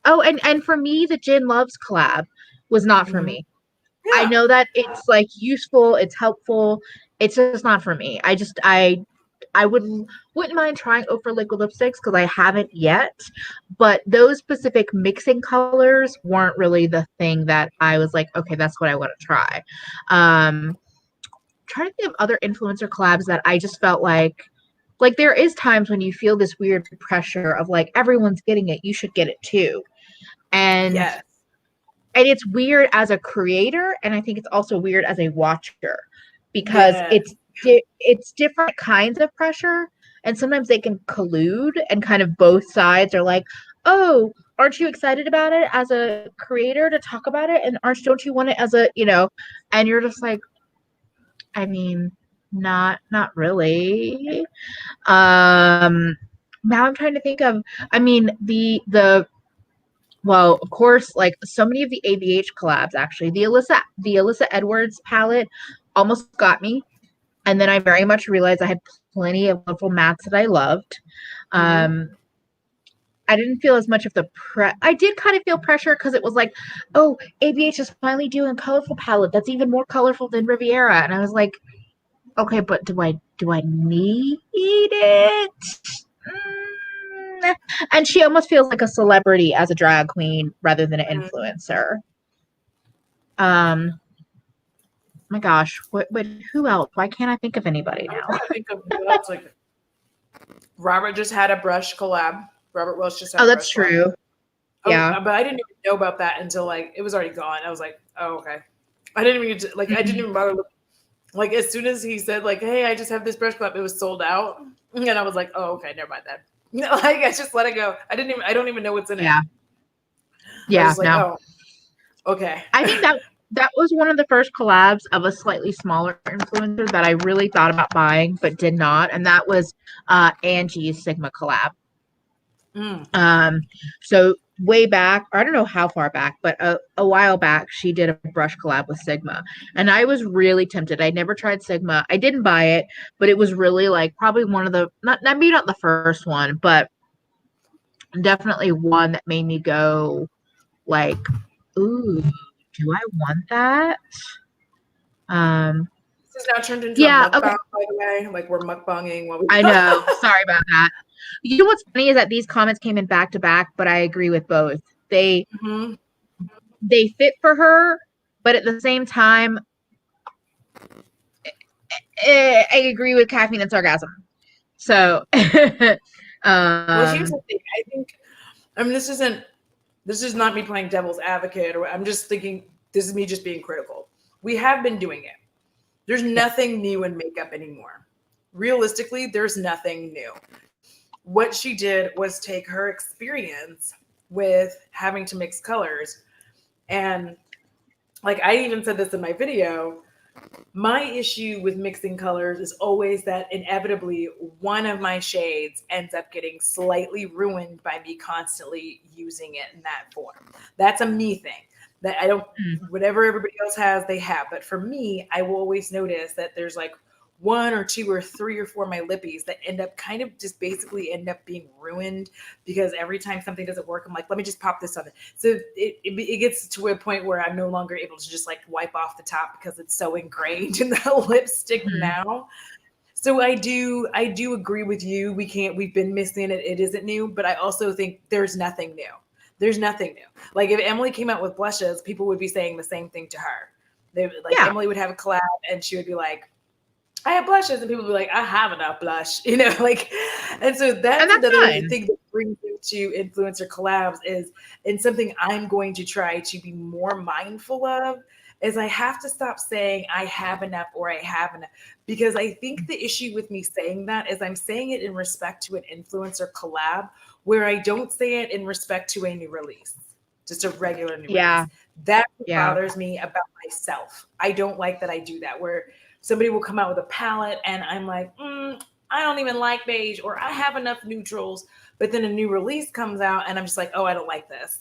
Oh, and for me, the Gin Loves collab was not for Mm-hmm. me. I Yeah. know that it's like useful, it's helpful. It's just not for me. I wouldn't mind trying Oprah liquid lipsticks because I haven't yet, but those specific mixing colors weren't really the thing that I was like, okay, that's what I want to try. Trying to think of other influencer collabs that I just felt like there is times when you feel this weird pressure of like everyone's getting it, you should get it too. And Yes. it's weird as a creator and I think it's also weird as a watcher because Yes. it's different kinds of pressure and sometimes they can collude and kind of both sides are like oh aren't you excited about it as a creator to talk about it and aren't don't you want it as a and you're just like I mean not really now I'm trying to think of I mean the well, of course, like so many of the ABH collabs, actually, the Alyssa Edwards palette almost got me, and then I very much realized I had plenty of colorful mattes that I loved. Mm-hmm. Um, I didn't feel as much of the I did kind of feel pressure because it was like, oh, ABH is finally doing a colorful palette that's even more colorful than Riviera, and I was like, okay, but do I need it? Mm. And she almost feels like a celebrity as a drag queen rather than an influencer. My gosh, what who else? Why can't I think of anybody I'm now? trying to think of who else. Like Robert just had a brush collab. Robert Welsh just had Oh, a that's brush collab. true. Yeah. But I didn't even know about that until like it was already gone. I was like, oh okay. I didn't even like I didn't even bother looking. Like as soon as he said like, hey, I just have this brush club, it was sold out, and I was like, oh okay, never mind that. Like I just let it go. I don't even know what's in it. Yeah. I was Yeah. just like, No. oh okay. I think that was one of the first collabs of a slightly smaller influencer that I really thought about buying but did not, and that was Angie's Sigma collab. Mm. So way back, or I don't know how far back, but a while back, she did a brush collab with Sigma, and I was really tempted. I never tried Sigma. I didn't buy it, but it was really like probably one of the not maybe not the first one, but definitely one that made me go like, ooh, do I want that? Um, This has now turned into a yeah, mukbang, okay. by the way. Like we're mukbanging while we. I know. Sorry about that. You know what's funny is that these comments came in back to back, but I agree with both. Mm-hmm. They fit for her, but at the same time, I agree with caffeine and sarcasm. So, Well, here's um, the thing. I think. I mean, this is not me playing devil's advocate, or I'm just thinking. This is me just being critical. We have been doing it. There's yeah, nothing new in makeup anymore. Realistically, there's nothing new. What she did was take her experience with having to mix colors, and like I even said this in my video, my issue with mixing colors is always that inevitably one of my shades ends up getting slightly ruined by me constantly using it in that form. That's a me thing. That I don't, whatever everybody else has, they have. But for me, I will always notice that there's like one or two or three or four of my lippies that end up kind of just basically end up being ruined because every time something doesn't work, I'm like, let me just pop this on it. So it gets to a point where I'm no longer able to just like wipe off the top because it's so ingrained in the lipstick now. So I do agree with you. We've been missing it. It isn't new, but I also think there's nothing new. There's nothing new. Like if Emily came out with blushes, people would be saying the same thing to her. They like yeah, Emily would have a collab and she would be like, I have blushes, and people be like, I have enough blush, like, and so and that's that's another fine. thing that brings into influencer collabs is, and something I'm going to try to be more mindful of, is I have to stop saying I have enough or I have enough, because I think the issue with me saying that is I'm saying it in respect to an influencer collab, where I don't say it in respect to a new release, just a regular new release. Yeah, That yeah, bothers me about myself. I don't like that I do that, where somebody will come out with a palette and I'm like, I don't even like beige, or I have enough neutrals. But then a new release comes out and I'm just like, oh, I don't like this.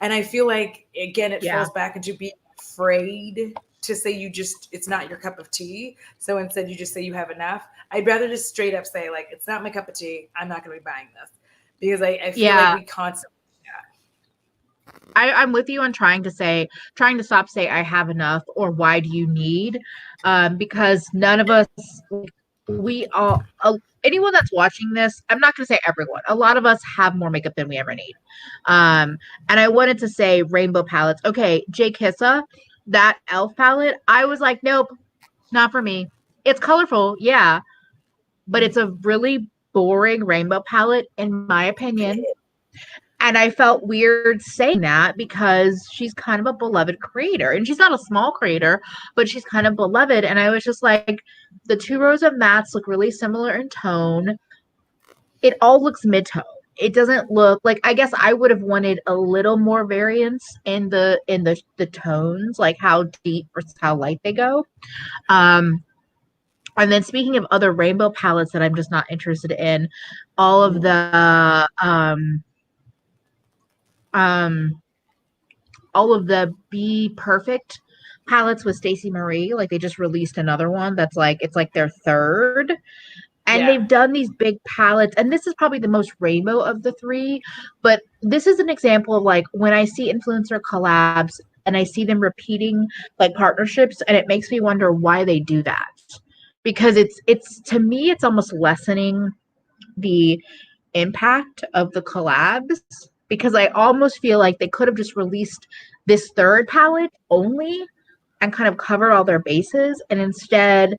And I feel like, again, it yeah, falls back into being afraid to say it's not your cup of tea. So instead, you just say you have enough. I'd rather just straight up say, like, it's not my cup of tea. I'm not going to be buying this. Because I feel like yeah. we constantly, I'm with you on trying to stop say I have enough or why do you need, because none of us, we all, anyone that's watching this, I'm not going to say everyone, a lot of us have more makeup than we ever need. And I wanted to say rainbow palettes. Okay, Jay Kissa, that elf palette, I was like, nope, not for me. It's colorful, yeah, but it's a really boring rainbow palette in my opinion. And I felt weird saying that because she's kind of a beloved creator. And she's not a small creator, but she's kind of beloved. And I was just like, the two rows of mattes look really similar in tone. It all looks mid-tone. It doesn't look like, I guess I would have wanted a little more variance in the tones, like how deep versus how light they go. Um and then speaking of other rainbow palettes that I'm just not interested in, all of the um all of the Be Perfect palettes with Stacey Marie. Like they just released another one that's like it's like their third. And yeah. they've done these big palettes, and this is probably the most rainbow of the three. But this is an example of like when I see influencer collabs and I see them repeating like partnerships, and it makes me wonder why they do that. Because it's to me, it's almost lessening the impact of the collabs because I almost feel like they could have just released this third palette only and kind of covered all their bases. And instead,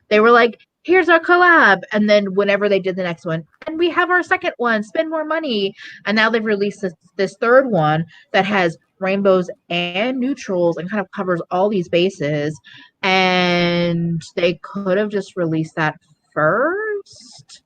they were like, here's our collab. And then whenever they did the next one, and we have our second one, spend more money. And now they've released this third one that has rainbows and neutrals and kind of covers all these bases. And they could have just released that first.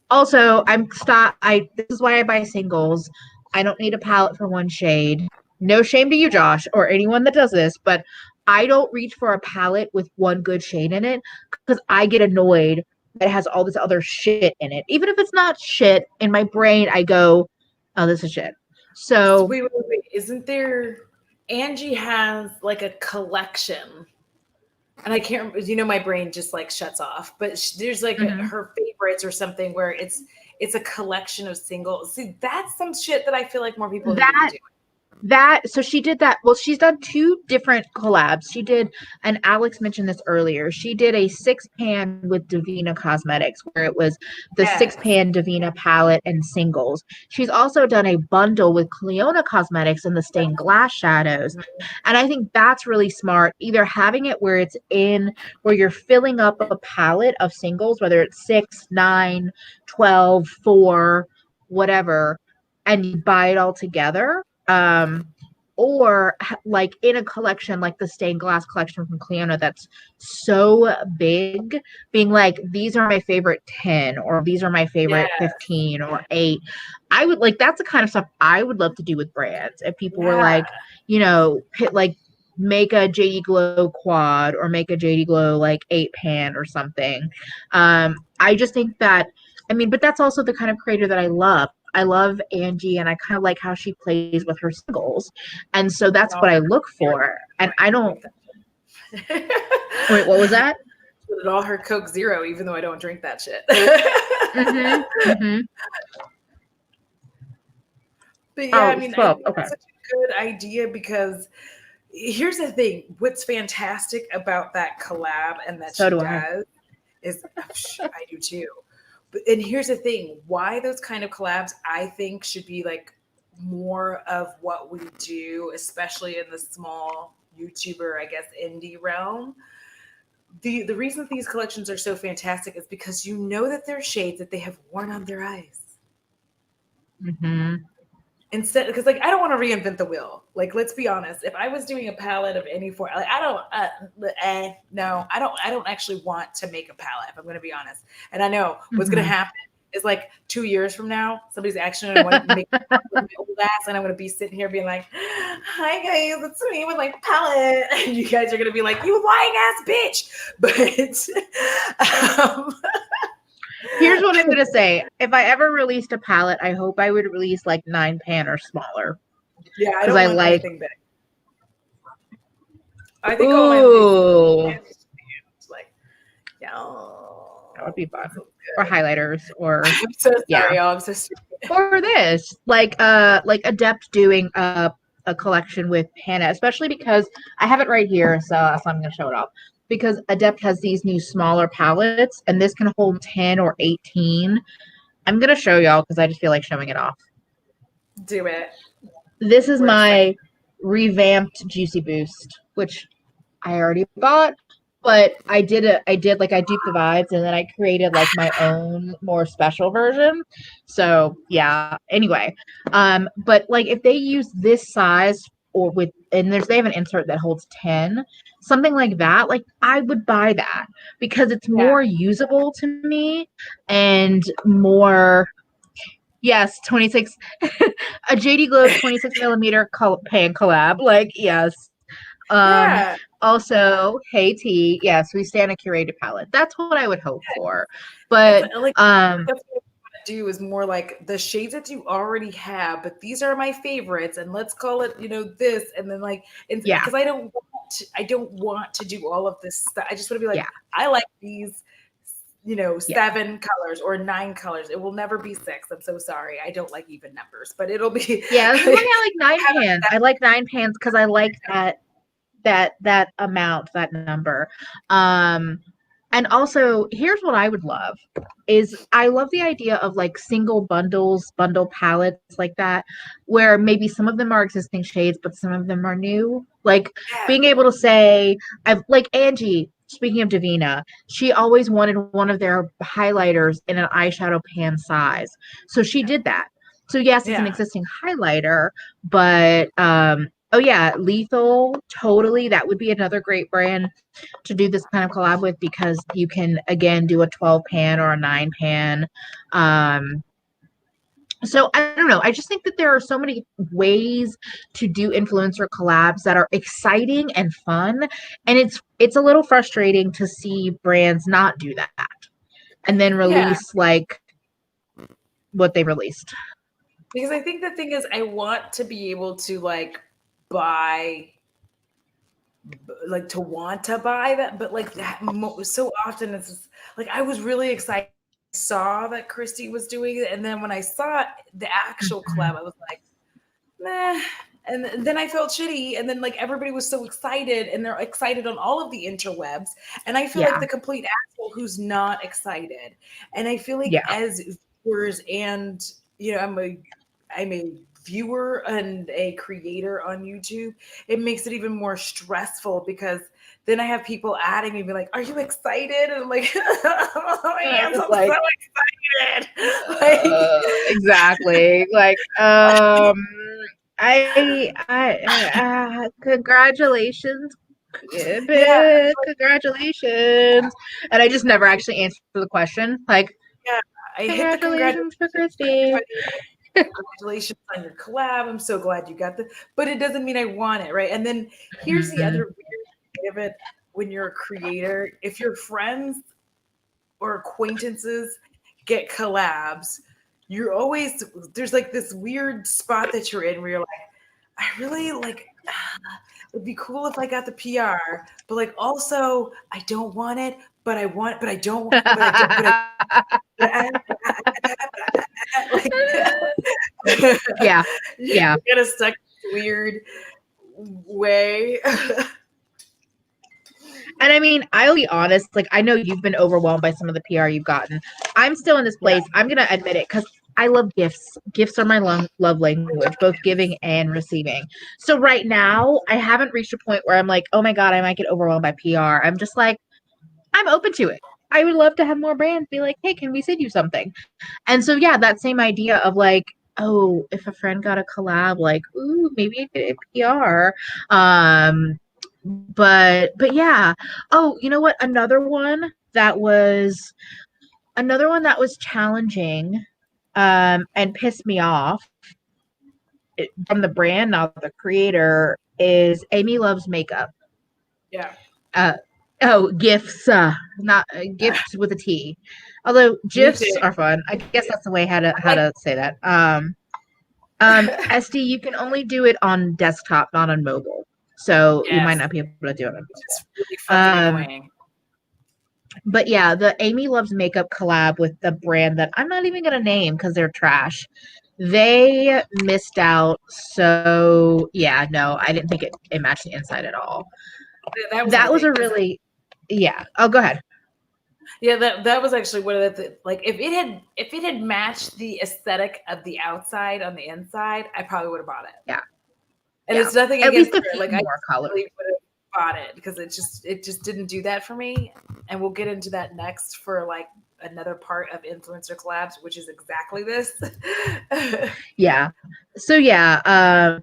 Also, this is why I buy singles. I don't need a palette for one shade. No shame to you, Josh, or anyone that does this, but I don't reach for a palette with one good shade in it because I get annoyed that it has all this other shit in it. Even if it's not shit, in my brain I go, oh, this is shit. So wait. Isn't there, Angie has like a collection, and I can't remember, you know, my brain just like shuts off, but there's like her favorites or something where it's a collection of singles. See, that's some shit that I feel like more people need to be doing. So she did that. Well, she's done two different collabs. She did, and Alex mentioned this earlier. She did a 6-pan with Divina Cosmetics, where it was the 6-pan Divina palette and singles. She's also done a bundle with Cleona Cosmetics and the stained glass shadows. And I think that's really smart. Either having it where where you're filling up a palette of singles, whether it's 6, 9, 12, 4, whatever, and you buy it all together. Or like in a collection like the stained glass collection from Cleona that's so big, being like, these are my favorite 10 or these are my favorite 15 or 8. I would like, that's the kind of stuff I would love to do with brands. If people were like, you know, make a JD Glow quad or make a JD Glow like 8-pan or something. I just think that, I mean, but that's also the kind of creator that I love. I love Angie and I kind of like how she plays with her singles. And so that's what I look for. And I don't. Wait, what was that? Put it all her Coke Zero, even though I don't drink that shit. But yeah, I mean, I think that's such a good idea because here's the thing. What's fantastic about that collab and that she does is, I do too. And here's the thing, why those kind of collabs I think should be like more of what we do, especially in the small YouTuber, I guess, indie realm. The reason these collections are so fantastic is because you know that they're shades that they have worn on their eyes. Instead, because like I don't want to reinvent the wheel. Like, let's be honest. If I was doing a palette of any form, like I don't actually want to make a palette. If I'm going to be honest, and I know what's going to happen is like 2 years from now, somebody's actually going to want to make old ass, and I'm going to be sitting here being like, "Hi guys, it's me with my palette," and you guys are going to be like, "You lying ass bitch," but. Here's what I'm going to say. If I ever released a palette, I hope I would release like 9-pan or smaller. Yeah, I don't want anything big. I think all my like, yeah. That would be fun. Or highlighters or I'm so sorry, y'all. I'm so stupid. Or this. Like Adept doing a collection with Hannah, especially because I have it right here, so I'm gonna show it off. Because Adept has these new smaller palettes, and this can hold 10 or 18. I'm going to show y'all because I just feel like showing it off. Do it. This is my revamped Juicy Boost, which I already bought, but I duped the vibes, and then I created like my own more special version. So yeah, anyway, but like if they use this size they have an insert that holds 10, something like that, like I would buy that because it's more usable to me and more. Yes, 26 a JD Glow 26 millimeter pan collab, like yes. Also, hey T, yes, we stand a curated palette. That's what I would hope for. But like that's what I want to do is more like the shades that you already have, but these are my favorites, and let's call it, you know, this, and then like, because I don't want to do all of this stuff. I just want to be like, I like these, you know, 7 colors or 9 colors. It will never be 6. I'm so sorry. I don't like even numbers, but it'll be. Yeah, this is why I like 9 pans. I like 9 pans because I like that amount, that number. And also, here's what I would love is I love the idea of like single bundle palettes like that, where maybe some of them are existing shades, but some of them are new. Like being able to say, I've like Angie, speaking of Davina, she always wanted one of their highlighters in an eyeshadow pan size. So she did that. So yes, it's an Yeah. existing highlighter, but oh yeah, Lethal, totally. That would be another great brand to do this kind of collab with, because you can again do a 12 pan or a 9 pan. So I don't know. I just think that there are so many ways to do influencer collabs that are exciting and fun, and it's a little frustrating to see brands not do that and then Yeah. release like what they released. Because I think the thing is, I want to be able to like buy, like to want to buy that, but like that so often it's just, like I was really excited, saw that Christy was doing it, and then when I saw the actual collab, I was like, meh. And then I felt shitty, and then like everybody was so excited, and they're excited on all of the interwebs, and I feel like Yeah, the complete asshole who's not excited. And I feel like yeah. as viewers, and I'm a viewer and a creator on YouTube, it makes it even more stressful because then I have people adding me, be like, "Are you excited?" And I'm like, "Oh, And I'm yes, just I'm like, so excited!" exactly. Like, congratulations, Yeah, congratulations. And I just never actually answer the question. Like, yeah. I hit the congratulations for congratulations Christy. button. Congratulations on your collab. I'm so glad you got the, but it doesn't mean I want it, right? And then here's the other Mhm. weird side of it: when you're a creator, if your friends or acquaintances get collabs, you're always, there's like this weird spot that you're in where you're like, I really like, it'd be cool if I got the PR, but like also I don't want it, but I want, but I don't, but I don't, but I, but like, Yeah, you yeah. get stuck in this weird way. And I mean, I'll be honest, like I know you've been overwhelmed by some of the PR you've gotten. I'm still in this Yeah. place. I'm gonna admit it because I love gifts. Gifts are my love language, both giving and receiving. So right now, I haven't reached a point where I'm like, oh my God, I might get overwhelmed by PR. I'm just like, I'm open to it. I would love to have more brands be like, hey, can we send you something? And so yeah, that same idea of like, oh, if a friend got a collab, like, ooh, maybe I get a PR. But yeah. Oh, you know what? Another one that was challenging and pissed me off from the brand, not the creator, is Amy Loves Makeup. Yeah. Uh gifts, not gifts with a T. Although Me too. GIFs are fun. I guess that's the way how Like, to say that. SD, you can only do it on desktop, not on mobile. So you might yes, not be able to do it on which is really fucking mobile. annoying. But yeah, the Amy Loves Makeup collab with the brand that I'm not even gonna name because they're trash. They missed out. So yeah, no, I didn't think it matched the inside at all. That was my That was thing a because really, yeah. Oh, go ahead. yeah, that was actually one of the like if it had matched the aesthetic of the outside on the inside, I probably would have bought it. Yeah, And yeah. it's nothing At least against a her. few Like I more colors. really would have bought it because it just didn't do that for me. And we'll get into that next for like another part of influencer collabs, which is exactly this. Yeah. So yeah,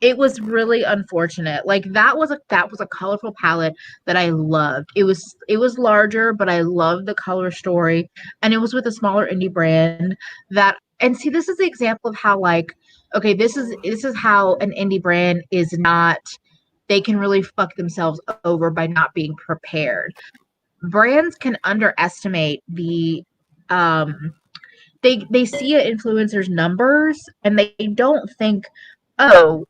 it was really unfortunate. Like that was a colorful palette that I loved. It was larger, but I loved the color story, and it was with a smaller indie brand that. And see, this is the example of how like, okay, this is how an indie brand is not. They can really fuck themselves over by not being prepared. Brands can underestimate the um they see an influencer's numbers and they don't think, oh,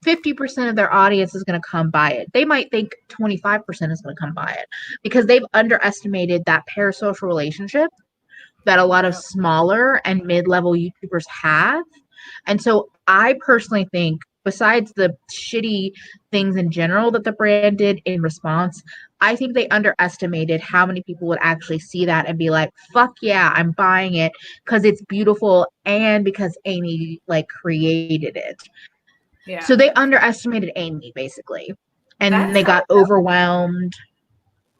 50% of their audience is going to come buy it. They might think 25% is going to come buy it because they've underestimated that parasocial relationship that a lot of Yeah. smaller and mid-level YouTubers have. And so I personally think, besides the shitty things in general that the brand did in response, I think they underestimated how many people would actually see that and be like, fuck yeah, I'm buying it because it's beautiful and because Amy like created it. Yeah. So they underestimated Amy basically. And That's they how got overwhelmed.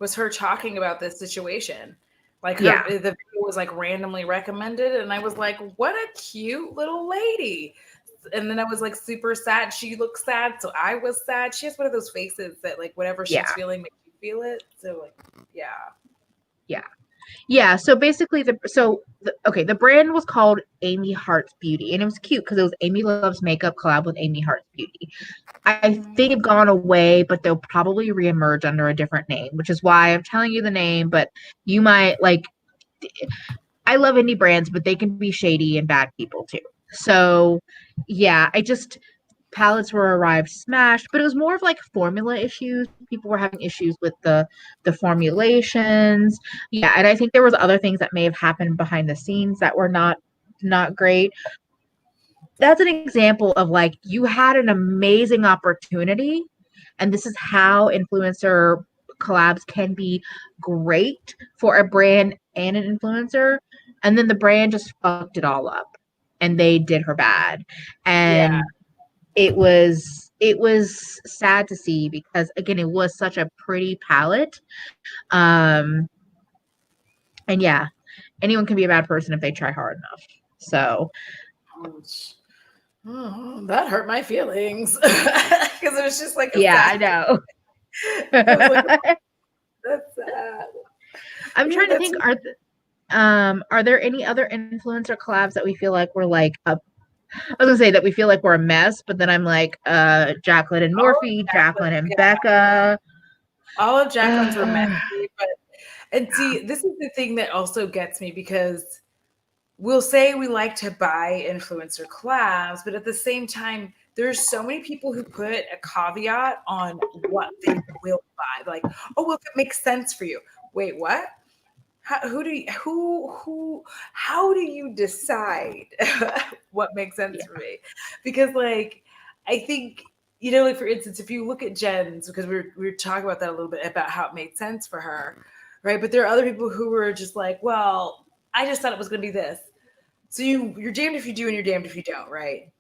was her talking about this situation. Like Yeah. the video was like randomly recommended, and I was like, what a cute little lady. And then I was like super sad. She looked sad, so I was sad. She has one of those faces that like whatever she's Yeah. feeling makes you feel it. So like, yeah. Yeah. Yeah, so basically the brand was called Amy Hart's Beauty, and it was cute because it was Amy Loves Makeup collab with Amy Hart's Beauty. I think it's gone away, but they'll probably reemerge under a different name, which is why I'm telling you the name, but you might like I love indie brands, but they can be shady and bad people too. So yeah, I just palettes were arrived smashed, but it was more of like formula issues. People were having issues with the formulations. Yeah, and I think there was other things that may have happened behind the scenes that were not great. That's an example of like you had an amazing opportunity, and this is how influencer collabs can be great for a brand and an influencer, and then the brand just fucked it all up and they did her bad. Yeah. And it was sad to see because again it was such a pretty palette. um and yeah, anyone can be a bad person if they try hard enough. So Oh, that hurt my feelings because it was just like a yeah, sad. I know. I was like, that's sad. I'm Yeah, trying to think, are there any other influencer collabs that we feel like we're like a I was gonna say that we feel like we're a mess, but then I'm like, Jacqueline and Morphe, Jacqueline and yeah, Becca. all of Jacqueline's were Uh, messy, but and see, this is the thing that also gets me because we'll say we like to buy influencer collabs, but at the same time, there's so many people who put a caveat on what they will buy. Like, oh, well, if it makes sense for you. Wait, what? How do you decide what makes sense yeah, for me? Because like I think, you know, like for instance, if you look at Jen's, because we were talking about that a little bit about how it made sense for her, right? But there are other people who were just like, well, I just thought it was going to be this. So you're damned if you do and you're damned if you don't, right?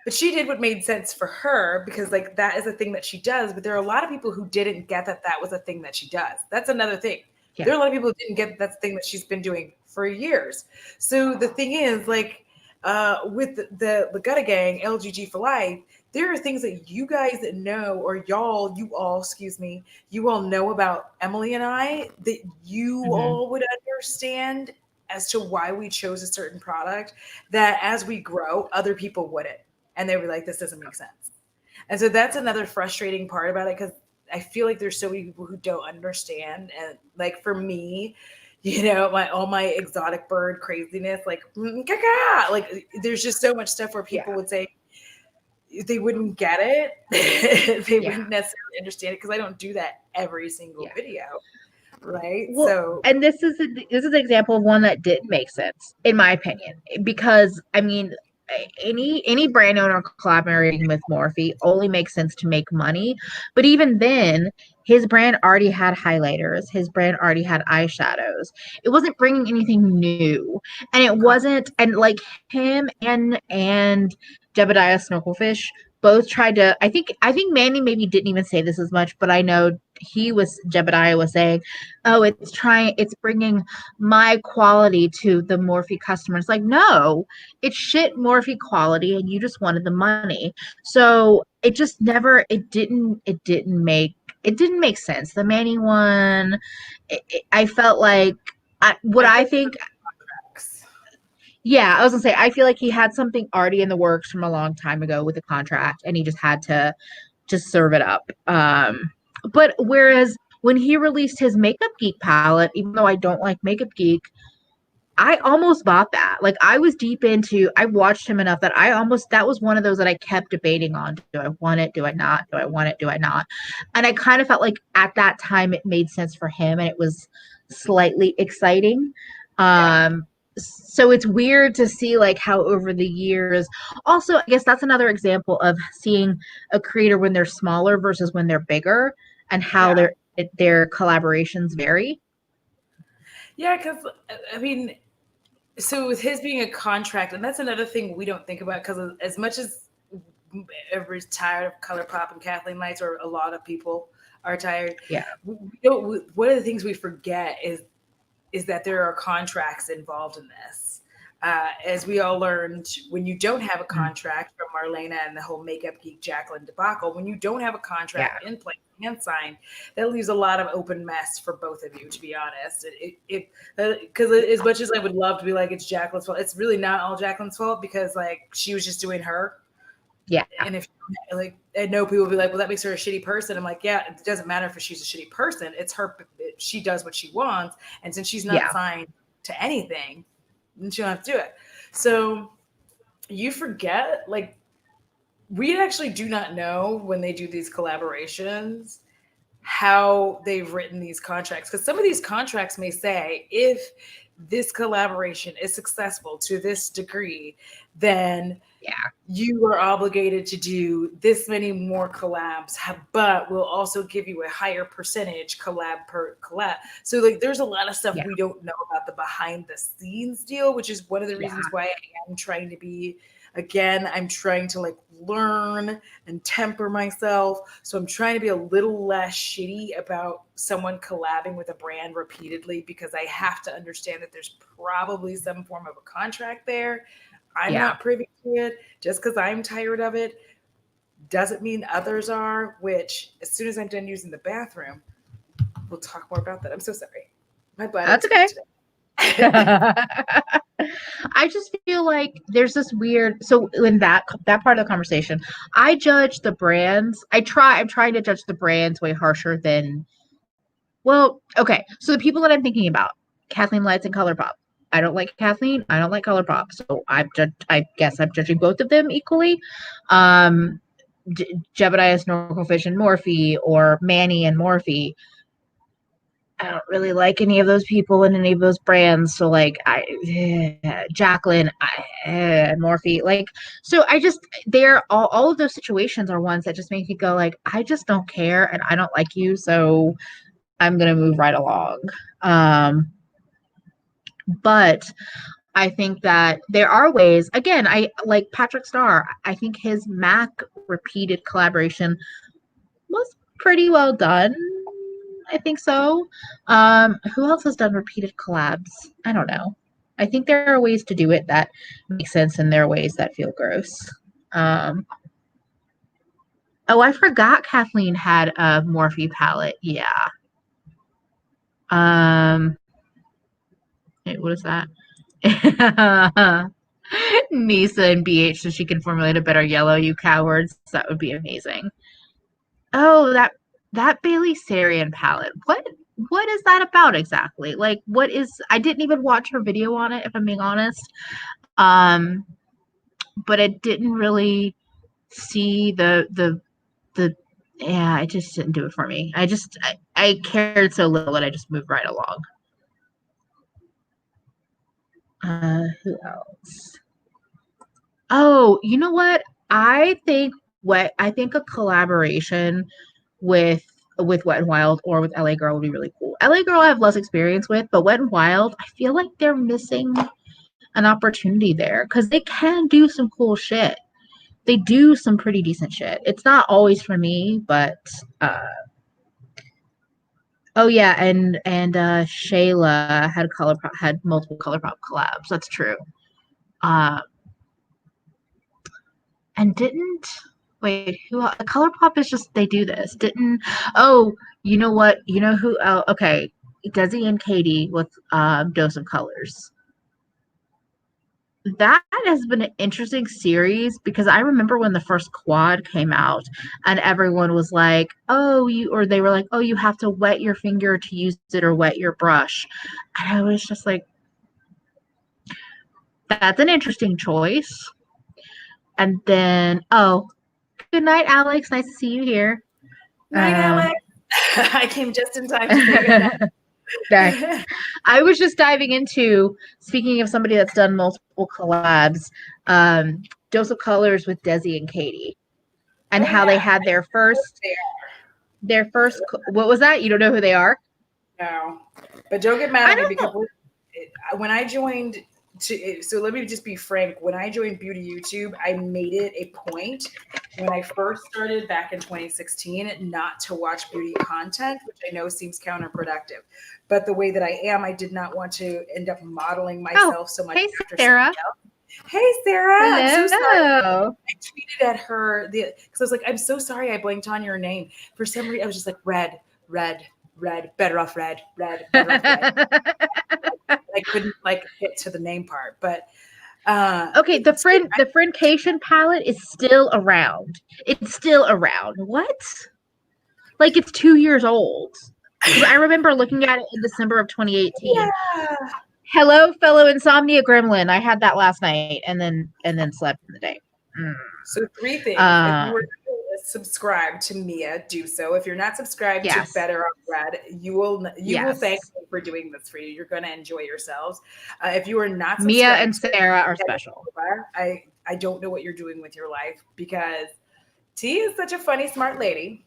But she did what made sense for her because like that is a thing that she does. But there are a lot of people who didn't get that that was a thing that she does. That's another thing. yeah, There are a lot of people who didn't get that's the thing that she's been doing for years. So the thing is, like, with the Gutta Gang, LGG for life, there are things that you guys know, or excuse me, you all know about Emily and I that you hmm all would understand as to why we chose a certain product that as we grow, other people wouldn't. And they were like, this doesn't make sense. And so that's another frustrating part about it because I feel like there's so many people who don't understand. And like for me, you know, my all my exotic bird craziness, like like there's just so much stuff where people yeah, would say they wouldn't get it. They yeah, wouldn't necessarily understand it because I don't do that every single yeah. video. Right. Well, So and this is an example of one that didn't make sense, in my opinion, because I mean, any brand owner collaborating with Morphe only makes sense to make money. But even then, his brand already had highlighters, his brand already had eyeshadows. It wasn't bringing anything new, and it wasn't, and like him and Jebediah Snorkelfish both tried to. I think Manny maybe didn't even say this as much, but I know Jebediah was saying, oh, it's bringing my quality to the Morphe customers. Like, no, it's shit Morphe quality and you just wanted the money. So it just never, it didn't make sense. The Manny one, I felt like, what I I think think, yeah, I was gonna say, I feel like he had something already in the works from a long time ago with a contract and he just had to just serve it up. But whereas when he released his Makeup Geek palette, even though I don't like Makeup Geek, I almost bought that. Like I watched him enough that that was one of those that I kept debating on. Do I want it? Do I not? Do I want it? Do I not? And I kind of felt like at that time it made sense for him and it was slightly exciting. yeah. So it's weird to see like how over the years, also I guess that's another example of seeing a creator when they're smaller versus when they're bigger and how Yeah. their collaborations vary. Yeah, because I mean, so with his being a contract, and that's another thing we don't think about because as much as everybody's tired of Color Pop and Kathleen Lights, or a lot of people are tired. Yeah. One of the things we forget is that there are contracts involved in this. As we all learned, when you don't have a contract from Marlena and the whole makeup geek Jacqueline debacle, when you don't have a contract in place and signed, that leaves a lot of open mess for both of you, to be honest. Because as much as I would love to be like, it's Jacqueline's fault, it's really not all Jacqueline's fault, because like she was just doing her. Yeah. And if like, I know people will be like, well, that makes her a shitty person. I'm like, yeah, it doesn't matter if she's a shitty person. It's her. She does what she wants. And since she's not signed to anything, then she don't have to do it. So you forget, like, we actually do not know when they do these collaborations how they've written these contracts. Because some of these contracts may say, if this collaboration is successful to this degree, then you are obligated to do this many more collabs, but we'll also give you a higher percentage collab per collab. So like, there's a lot of stuff we don't know about the behind the scenes deal, which is one of the reasons why I am trying to be, again, I'm trying to like learn and temper myself. So I'm trying to be a little less shitty about someone collabing with a brand repeatedly, because I have to understand that there's probably some form of a contract there. I'm not privy to it. Just because I'm tired of it doesn't mean others are, which as soon as I'm done using the bathroom, we'll talk more about that. I'm so sorry. My bladder. That's okay. I just feel like there's this weird, so in that part of the conversation, I judge the brands. I'm trying to judge the brands way harsher than, well, okay. So the people that I'm thinking about, Kathleen Lights and ColourPop. I don't like Kathleen. I don't like ColourPop. So I guess I'm judging both of them equally. Jebediah Snorkelfish and Morphe, or Manny and Morphe. I don't really like any of those people in any of those brands. So like Jacqueline and Morphe, like, so I just, they're all of those situations are ones that just make me go like, I just don't care and I don't like you. So I'm going to move right along. But I think that there are ways, again, I like Patrick Starr. I think his MAC repeated collaboration was pretty well done. I think so. Who else has done repeated collabs? I don't know. I think there are ways to do it that make sense, and there are ways that feel gross. Oh, I forgot Kathleen had a Morphe palette. Yeah. Wait, what is that? Nisa and BH, so she can formulate a better yellow, you cowards. That would be amazing. Oh, that Bailey Sarian palette. What is that about exactly? Like, what is, I didn't even watch her video on it, if I'm being honest. But I didn't really see the yeah, it just didn't do it for me. I cared so little and I just moved right along. Who else? Oh, you know what? I think a collaboration with Wet n Wild or with LA Girl would be really cool. LA Girl I have less experience with, but Wet n Wild, I feel like they're missing an opportunity there because they can do some cool shit. They do some pretty decent shit. It's not always for me, but oh yeah, and Shayla had multiple ColourPop collabs. That's true. And didn't wait, who ColourPop is just, they do this. Didn't, oh, you know what? You know who, oh, okay. Desi and Katie with Dose of Colors. That has been an interesting series because I remember when the first quad came out and everyone was like, oh, they were like, oh, you have to wet your finger to use it or wet your brush. And I was just like, that's an interesting choice. And then, oh, good night, Alex. Nice to see you here. Night, Alex. I came just in time to say good night. I was just diving into, speaking of somebody that's done multiple collabs, Dose of Colors with Desi and Katie, and how they had their first, what was that? You don't know who they are? No, but don't get mad at me because when I joined, so let me just be frank. When I joined Beauty YouTube, I made it a point when I first started back in 2016 not to watch beauty content, which I know seems counterproductive. But the way that I am, I did not want to end up modeling myself so much hey, after Sarah. somebody else. Hey, Sarah. Hello. I'm so sorry. I tweeted at her because I was like, I'm so sorry I blanked on your name. For some reason, I was just like, red, better off red, better off red. I couldn't get to the name part, but okay, the friendcation palette is still around. It's still around. What? Like it's 2 years old. Because I remember looking at it in December of 2018. Yeah. Hello, fellow insomnia gremlin. I had that last night and then slept in the day. So 3 things. If you were subscribed to Mia, do so. If you're not subscribed to Better Off Red, you will thank me for doing this for you. You're going to enjoy yourselves. If you are not subscribed, Mia and Sarah are special. I don't know what you're doing with your life because T is such a funny, smart lady.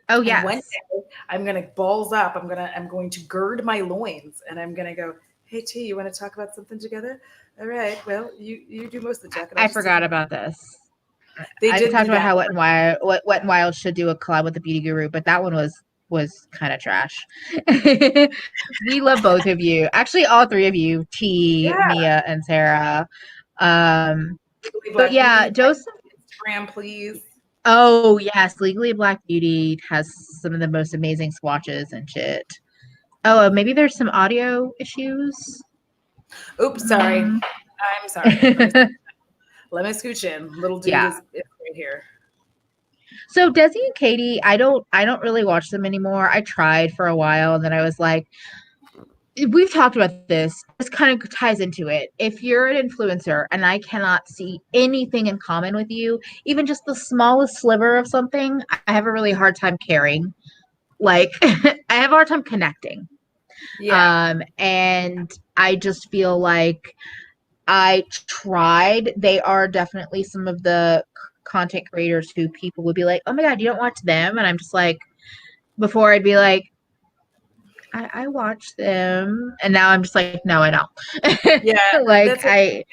Oh yes. One day I'm going to balls up. I'm going to gird my loins and I'm going to go, hey T, you want to talk about something together? All right. Well, you do most of the talking. I forgot about this. They did talk about how Wet and Wild should do a collab with the Beauty Guru, but that one was kind of trash. We love both of you. Actually, all 3 of you, T, Mia, and Sarah. But yeah, Joseph. Instagram, please. Oh yes, Legally Black Beauty has some of the most amazing swatches and shit. Oh, maybe there's some audio issues. Oops, sorry. I'm sorry. Let me scooch in. Little dude is right here. So Desi and Katie, I don't really watch them anymore. I tried for a while and then I was like, we've talked about this. This kind of ties into it. If you're an influencer and I cannot see anything in common with you, even just the smallest sliver of something, I have a really hard time caring. Like I have a hard time connecting. Yeah. And I just feel like I tried. They are definitely some of the content creators who people would be like, oh my God, you don't watch them? And I'm just like, before I'd be like, I watch them. And now I'm just like, no, I don't. Yeah.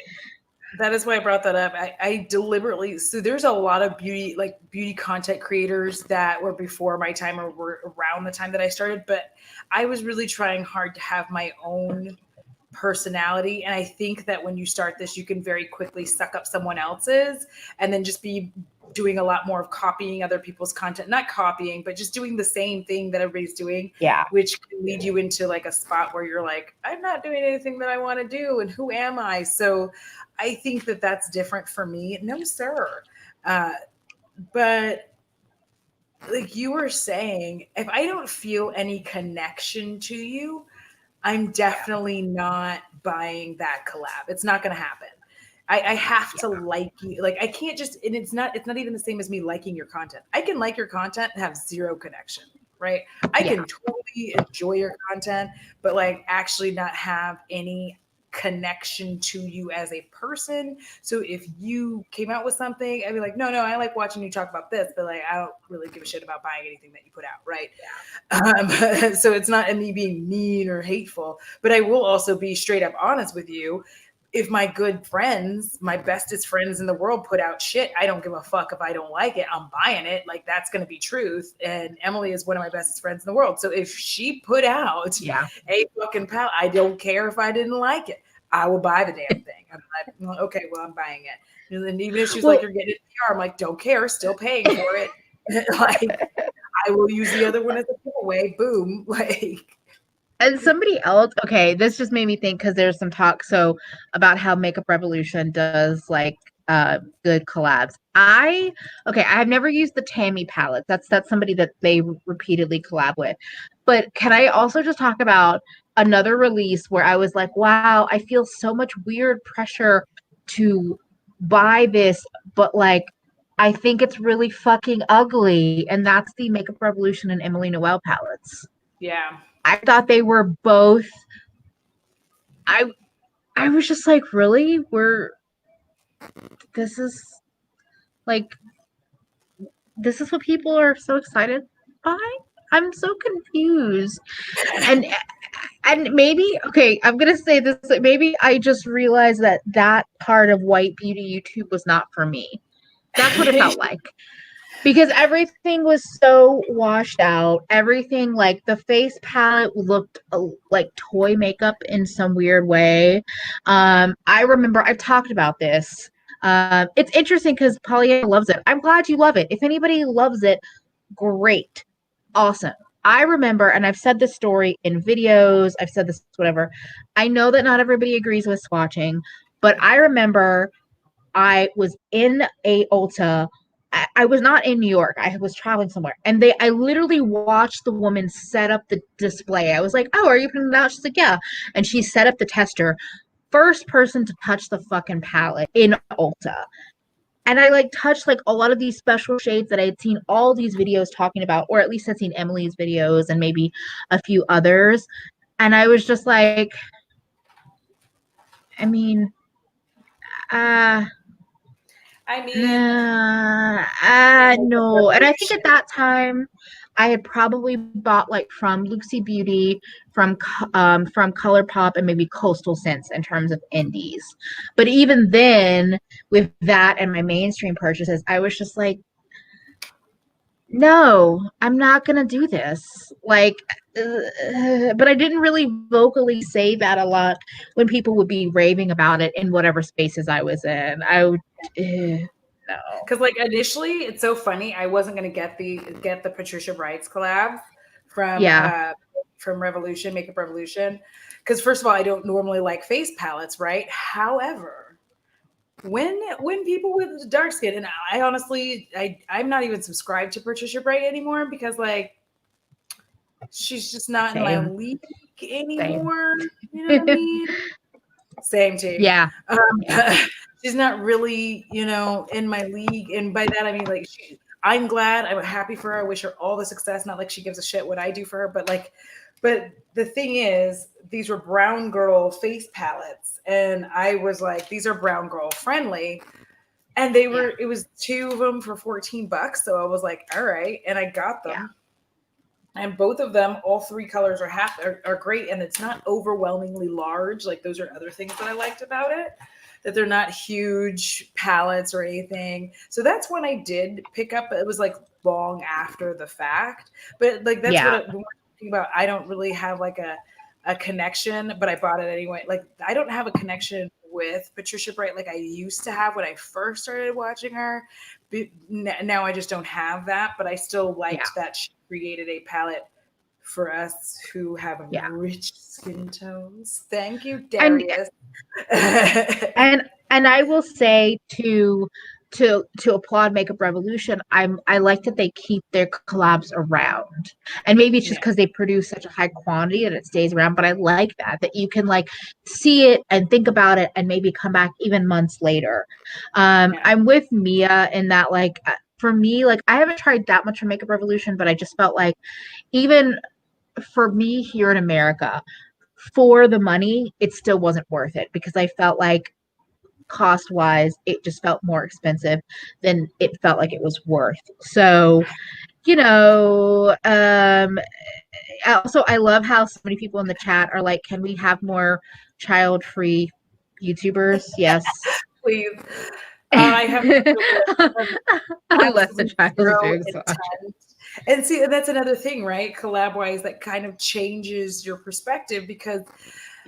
That is why I brought that up. I deliberately, so there's a lot of beauty content creators that were before my time or were around the time that I started, but I was really trying hard to have my own personality. And I think that when you start this, you can very quickly suck up someone else's and then just be doing a lot more of copying other people's content, not copying, but just doing the same thing that everybody's doing, which can lead you into like a spot where you're like, I'm not doing anything that I want to do. And who am I? So I think that that's different for me. No, sir. But like you were saying, if I don't feel any connection to you, I'm definitely not buying that collab. It's not going to happen. I have to like you. Like I can't just, and it's not even the same as me liking your content. I can like your content and have zero connection, right? I can totally enjoy your content, but like actually not have any connection to you as a person. So if you came out with something, I'd be like, no, I like watching you talk about this, but like I don't really give a shit about buying anything that you put out, right? So it's not me being mean or hateful, but I will also be straight up honest with you. If my good friends, my bestest friends in the world put out shit, I don't give a fuck if I don't like it. I'm buying it. Like that's going to be truth. And Emily is one of my bestest friends in the world. So if she put out a fucking palette, I don't care if I didn't like it. I will buy the damn thing. I'm like, well, okay, well, I'm buying it. And even if she's like, you're getting it PR, I'm like, don't care, still paying for it. Like, I will use the other one as a giveaway. Boom. Like, and somebody else, okay, this just made me think because there's some talk about how Makeup Revolution does like good collabs. I've never used the Tammy palettes. That's somebody that they repeatedly collab with. But can I also just talk about another release where I was like, wow, I feel so much weird pressure to buy this, but like I think it's really fucking ugly. And that's the Makeup Revolution and Emily Noel palettes. Yeah. I thought they were both. I was just like, really? This is what people are so excited by? I'm so confused. And maybe, okay, I'm going to say this, maybe I just realized that part of white beauty YouTube was not for me. That's what it felt like. Because everything was so washed out. Everything, like the face palette looked like toy makeup in some weird way. I remember I've talked about this. It's interesting because Pollyanna loves it. I'm glad you love it. If anybody loves it, great. Awesome. I remember, and I've said this story in videos, I've said this, whatever. I know that not everybody agrees with swatching, but I remember I was in a Ulta. I was not in New York. I was traveling somewhere. And I literally watched the woman set up the display. I was like, oh, are you putting it out? She's like, yeah. And she set up the tester. First person to touch the fucking palette in Ulta. And I like touched like a lot of these special shades that I had seen all these videos talking about, or at least I'd seen Emily's videos and maybe a few others. And I was just like, I mean, uh, I mean, no. And I think at that time, I had probably bought like from Luxie Beauty, from ColourPop, and maybe Coastal Scents in terms of indies. But even then, with that and my mainstream purchases, I was just like, no, I'm not gonna do this. Like, but I didn't really vocally say that a lot when people would be raving about it in whatever spaces I was in. I would. No. Because like initially, it's so funny. I wasn't gonna get the Patricia Brights collab from Revolution, Makeup Revolution. Because first of all, I don't normally like face palettes, right? However, when people with dark skin, and I honestly, I'm not even subscribed to Patricia Bright anymore because like she's just not in my league anymore. Same. You know what I mean? Same team. Yeah. She's not really, in my league. And by that, I mean, like, I'm glad. I'm happy for her. I wish her all the success. Not like she gives a shit what I do for her, but the thing is, these were brown girl face palettes. And I was like, these are brown girl friendly. And it was 2 of them for $14. So I was like, all right. And I got them. Yeah. And both of them, all 3 colors are great. And it's not overwhelmingly large. Like those are other things that I liked about it, that they're not huge palettes or anything. So that's when I did pick up. It was like long after the fact, but like, that's what when we're talking about. I don't really have like a connection, but I bought it anyway. Like I don't have a connection with Patricia Bright like I used to have when I first started watching her. Now I just don't have that, but I still liked that she created a palette for us who have rich skin tones. Thank you, Darius. And I will say to applaud Makeup Revolution, I like that they keep their collabs around. And maybe it's just because they produce such a high quantity that it stays around, but I like that you can like see it and think about it and maybe come back even months later. I'm with Mia in that, like, for me, like, I haven't tried that much from Makeup Revolution, but I just felt like even for me here in America, for the money, it still wasn't worth it because I felt like cost wise, it just felt more expensive than it felt like it was worth. So, also I love how so many people in the chat are like, can we have more child-free YouTubers? Yes. Please. I have unless the child is doing so. And see, that's another thing, right? Collab wise, that kind of changes your perspective because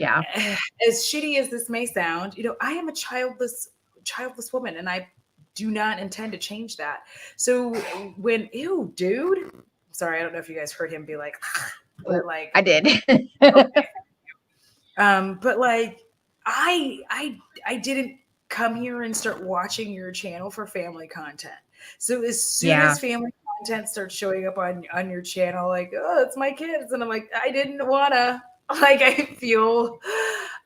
as shitty as this may sound, I am a childless woman and I do not intend to change that. So when, ew, dude, sorry, I don't know if you guys heard him be like, but like, I did. Okay. But like, I didn't come here and start watching your channel for family content. So as soon as family content starts showing up on your channel, like, oh, it's my kids, and I'm like, I didn't wanna. Like, I feel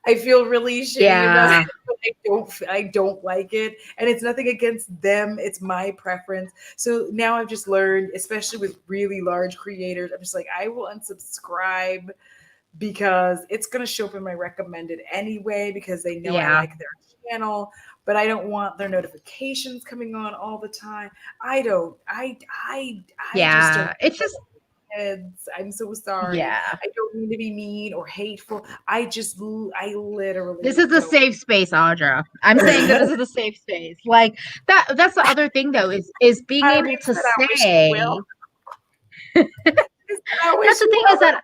really shitty about it. I don't like it, and it's nothing against them. It's my preference. So now I've just learned, especially with really large creators, I'm just like, I will unsubscribe because it's going to show up in my recommended anyway because they know I like their channel, but I don't want their notifications coming on all the time. I just don't. It's just kids. I'm so sorry. Yeah. I don't mean to be mean or hateful. I literally This is the don't. safe space, Audra. I'm saying that this is the safe space. Like that's the other thing though, is being able Irene to said, I wish you will. say I that's wish the you thing is will. that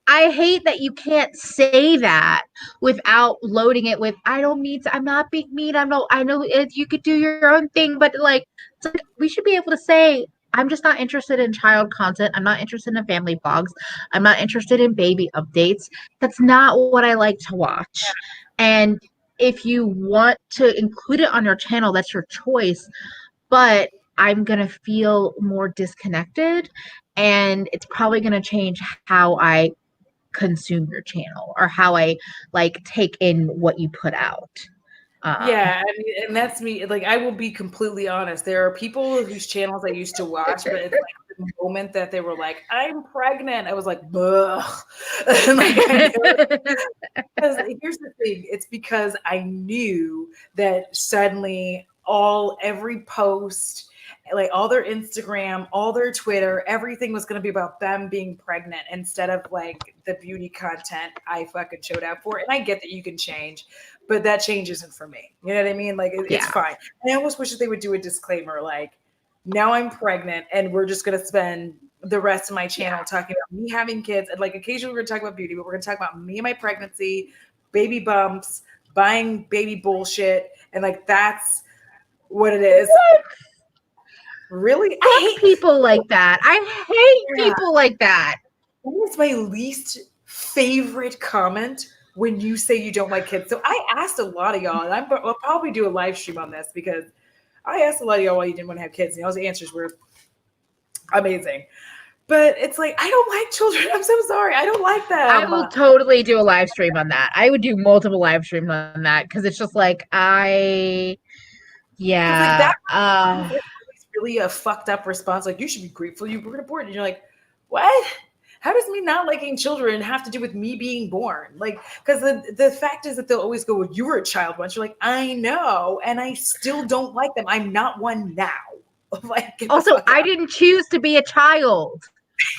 I hate that you can't say that without loading it with I don't mean to, I'm not being mean. I know you could do your own thing, but like it's like we should be able to say I'm just not interested in child content. I'm not interested in family vlogs. I'm not interested in baby updates. That's not what I like to watch. And if you want to include it on your channel, that's your choice. But I'm going to feel more disconnected and it's probably going to change how I consume your channel or how I like take in what you put out. Yeah, I mean, and that's me. Like, I will be completely honest. There are people whose channels I used to watch, but it's like the moment that they were like, "I'm pregnant," I was like, "Ugh." And like, I know. Because here's the thing, it's because I knew that suddenly every post, like all their Instagram, all their Twitter, everything was going to be about them being pregnant instead of like the beauty content I fucking showed up for. And I get that you can change, but that change isn't for me. You know what I mean? Like it's Yeah. fine. I almost wish that they would do a disclaimer like, now I'm pregnant and we're just going to spend the rest of my channel talking about me having kids. And like occasionally we're going to talk about beauty, but we're going to talk about me and my pregnancy, baby bumps, buying baby bullshit. And like, that's what it is. What? Really? Fuck people like that. I hate people like that. That is my least favorite comment when you say you don't like kids. So I asked a lot of y'all, and I'll probably do a live stream on this because I asked a lot of y'all why you didn't want to have kids, and y'all's answers were amazing. But it's like, I don't like children. I'm so sorry. I don't like them. I will totally do a live stream on that. I would do multiple live streams on that because it's just like Like uh it's really a fucked up response. Like, you should be grateful you were born. And you're like, what? How does me not liking children have to do with me being born? Like, because the fact is that they'll always go, well, you were a child once. You're like, I know, and I still don't like them. I'm not one now. Like, also I didn't choose to be a child.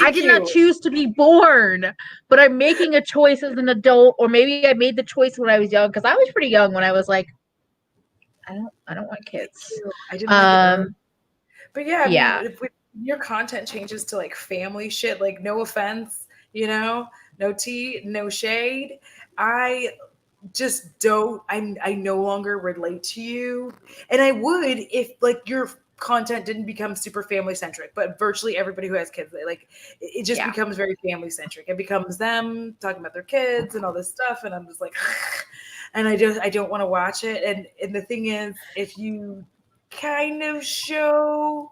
I did not choose to be born, but I'm making a choice as an adult, or maybe I made the choice when I was young because I was pretty young when I was like, I don't want kids. I didn't like it. But yeah, I yeah. mean, if your content changes to like family shit, like no offense, no tea, no shade. I just don't. I no longer relate to you, and I would if like your content didn't become super family centric. But virtually everybody who has kids, like it just becomes very family centric. It becomes them talking about their kids and all this stuff, and I'm just like, and I don't want to watch it. And the thing is, if you kind of show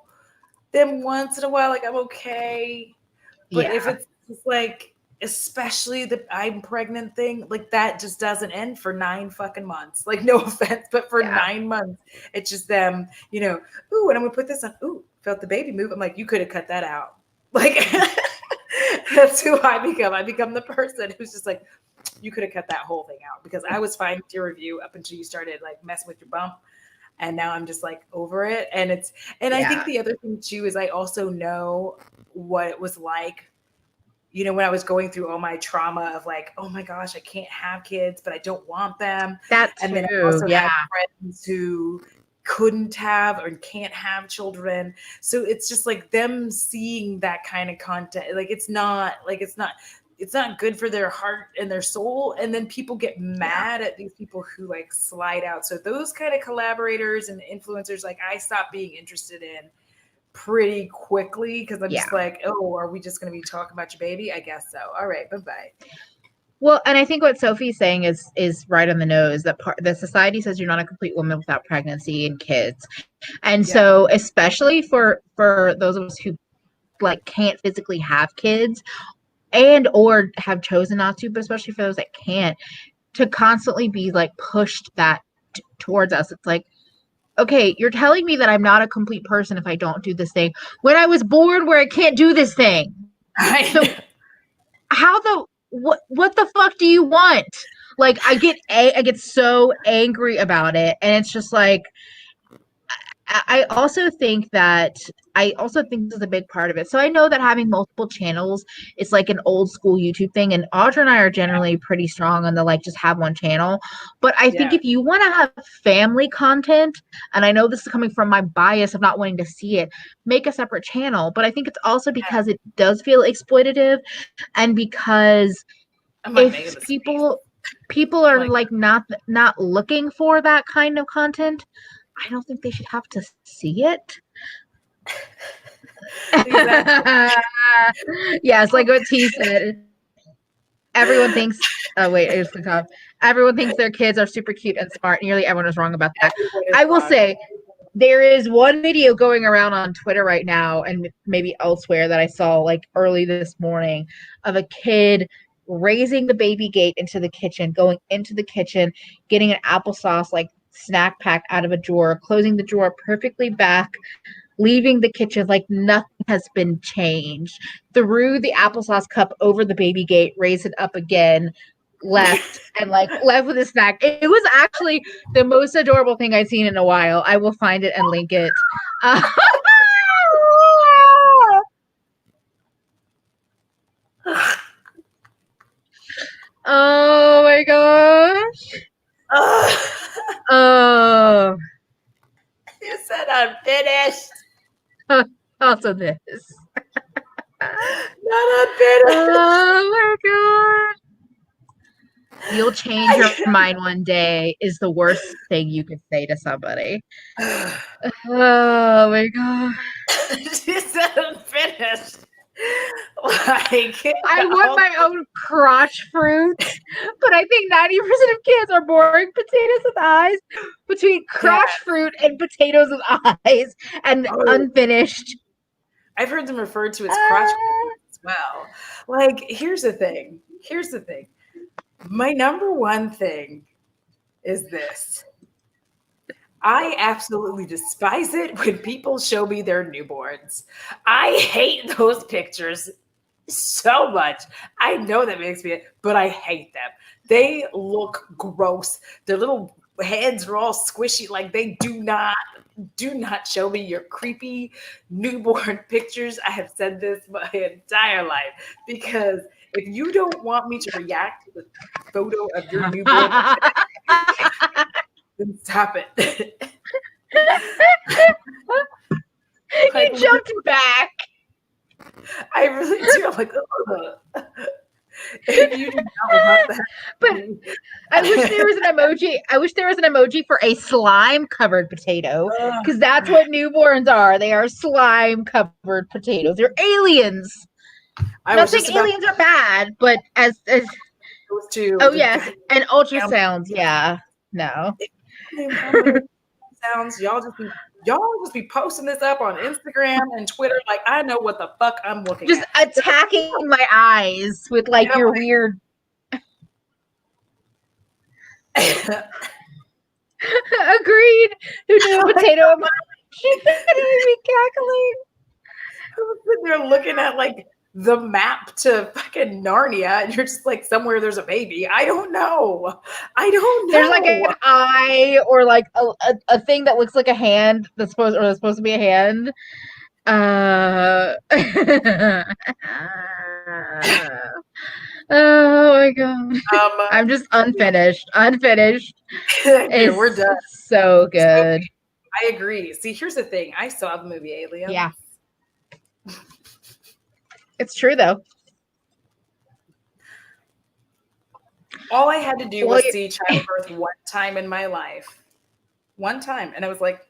them once in a while, like I'm okay. But if it's just like, especially the I'm pregnant thing, like that just doesn't end for 9 fucking months. Like, no offense, but for 9 months, it's just them, ooh, and I'm gonna put this on, ooh, felt the baby move. I'm like, you could have cut that out. Like, that's who I become. I become the person who's just like, you could have cut that whole thing out because I was fine with your review up until you started like messing with your bump. And now I'm just like over it. And I think the other thing too is I also know what it was like, when I was going through all my trauma of like, oh my gosh, I can't have kids, but I don't want them. And then I also had friends who couldn't have or can't have children. So it's just like them seeing that kind of content. Like it's not good for their heart and their soul. And then people get mad at these people who like slide out. So those kind of collaborators and influencers, like I stopped being interested in pretty quickly because I'm just like, oh, are we just going to be talking about your baby? I guess so. All right, bye-bye. Well, and I think what Sophie's saying is right on the nose, that the society says you're not a complete woman without pregnancy and kids. And so especially for those of us who like can't physically have kids and or have chosen not to, but especially for those that can't, to constantly be like pushed that towards us. It's like, okay, you're telling me that I'm not a complete person if I don't do this thing when I was born where I can't do this thing. So what the fuck do you want? Like I get so angry about it, and it's just like I also think this is a big part of it. So I know that having multiple channels is like an old school YouTube thing, and Audra and I are generally pretty strong on the like just have one channel. But I think if you want to have family content, and I know this is coming from my bias of not wanting to see it, make a separate channel. But I think it's also because it does feel exploitative, and because if people are like not looking for that kind of content, I don't think they should have to see it. Exactly. Yes, like what T said. Everyone thinks it's the top. Everyone thinks their kids are super cute and smart. Nearly everyone is wrong about that. I will say there is one video going around on Twitter right now and maybe elsewhere that I saw like early this morning of a kid raising the baby gate into the kitchen, going into the kitchen, getting an applesauce like snack pack out of a drawer, closing the drawer perfectly back, leaving the kitchen like nothing has been changed, threw the applesauce cup over the baby gate, raised it up again, left with a snack. It was actually the most adorable thing I've seen in a while. I will find it and link it. Oh my gosh. Oh. You said unfinished. Also this. Not unfinished. Oh my god. You'll change your mind one day is the worst thing you could say to somebody. Oh my god. She said unfinished. Like I want my own crotch fruit, but I think 90% of kids are boring potatoes with eyes between crotch fruit and potatoes with eyes and unfinished. I've heard them referred to as crotch as well. Like, here's the thing. My number one thing is this. I absolutely despise it when people show me their newborns. I hate those pictures so much. I know that makes me, but I hate them. They look gross. Their little heads are all squishy. Like they do not show me your creepy newborn pictures. I have said this my entire life because if you don't want me to react to the photo of your newborn, then stop it. You jumped back. I really do. I'm like, if you do not want that. But I wish there was an emoji. I wish there was an emoji for a slime covered potato because that's what newborns are. They are slime covered potatoes. They're aliens. I'm not saying aliens are bad, but as those two. Oh yes, and ultrasounds. Yeah, no. Sounds. Y'all just be posting this up on Instagram and Twitter. Like I know what the fuck I'm looking just at. Just attacking my eyes with like your weird. Agreed. Who knew a potato? She's gonna be cackling. I was sitting there looking at like the map to fucking Narnia, and you're just like somewhere there's a baby. I don't know. There's like an eye or like a thing that looks like a hand that's supposed to be a hand. Oh my god. I'm just unfinished. Yeah, we're done. So good. I agree. See, here's the thing. I saw the movie Aliens. Yeah. It's true though. All I had to do was see childbirth one time in my life. One time. And I was like,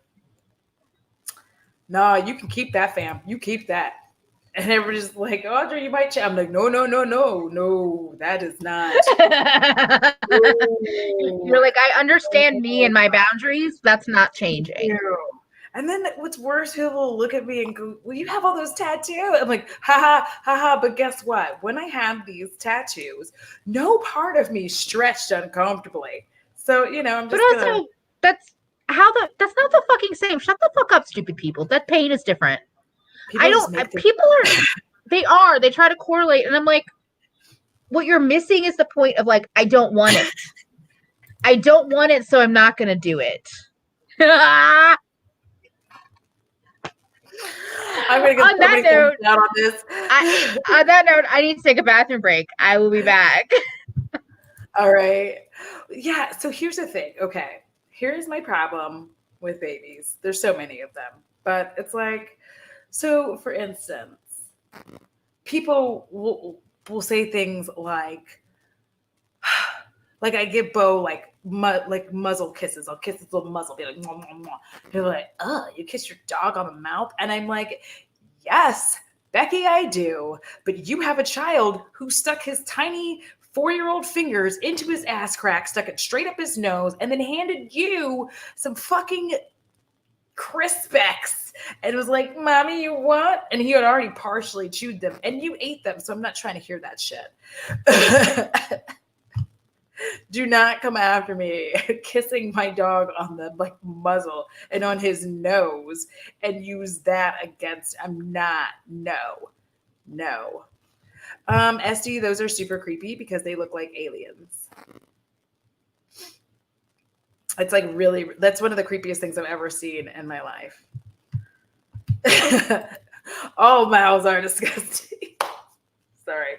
nah, you can keep that, fam. You keep that. And everybody's like, Audrey, you might I'm like, no, that is not. You're like, I understand me and my boundaries. That's not changing. And then what's worse, people will look at me and go, well, you have all those tattoos. I'm like, ha ha. But guess what? When I have these tattoos, no part of me stretched uncomfortably. So, I'm just that's not the fucking same. Shut the fuck up, stupid people. That pain is different. They try to correlate. And I'm like, what you're missing is the point of like, I don't want it. I don't want it, so I'm not going to do it. I'm gonna get On so that many note, thumbs down on this. on that note, I need to take a bathroom break. I will be back. All right. Yeah. So here's the thing. Okay. Here's my problem with babies. There's so many of them, but it's like, so for instance, people will say things like I give Bo like muzzle kisses. I'll kiss his little muzzle, be like, mwah, mwah, mwah. They're like, oh, you kiss your dog on the mouth? And I'm like, yes, Becky, I do. But you have a child who stuck his tiny 4-year-old fingers into his ass crack, stuck it straight up his nose, and then handed you some fucking Crispecks and was like, Mommy, you want? And he had already partially chewed them and you ate them. So I'm not trying to hear that shit. Do not come after me kissing my dog on the like muzzle and on his nose and use that against. I'm not. No. SD, those are super creepy because they look like aliens. It's like really, that's one of the creepiest things I've ever seen in my life. All mouths are disgusting. Sorry.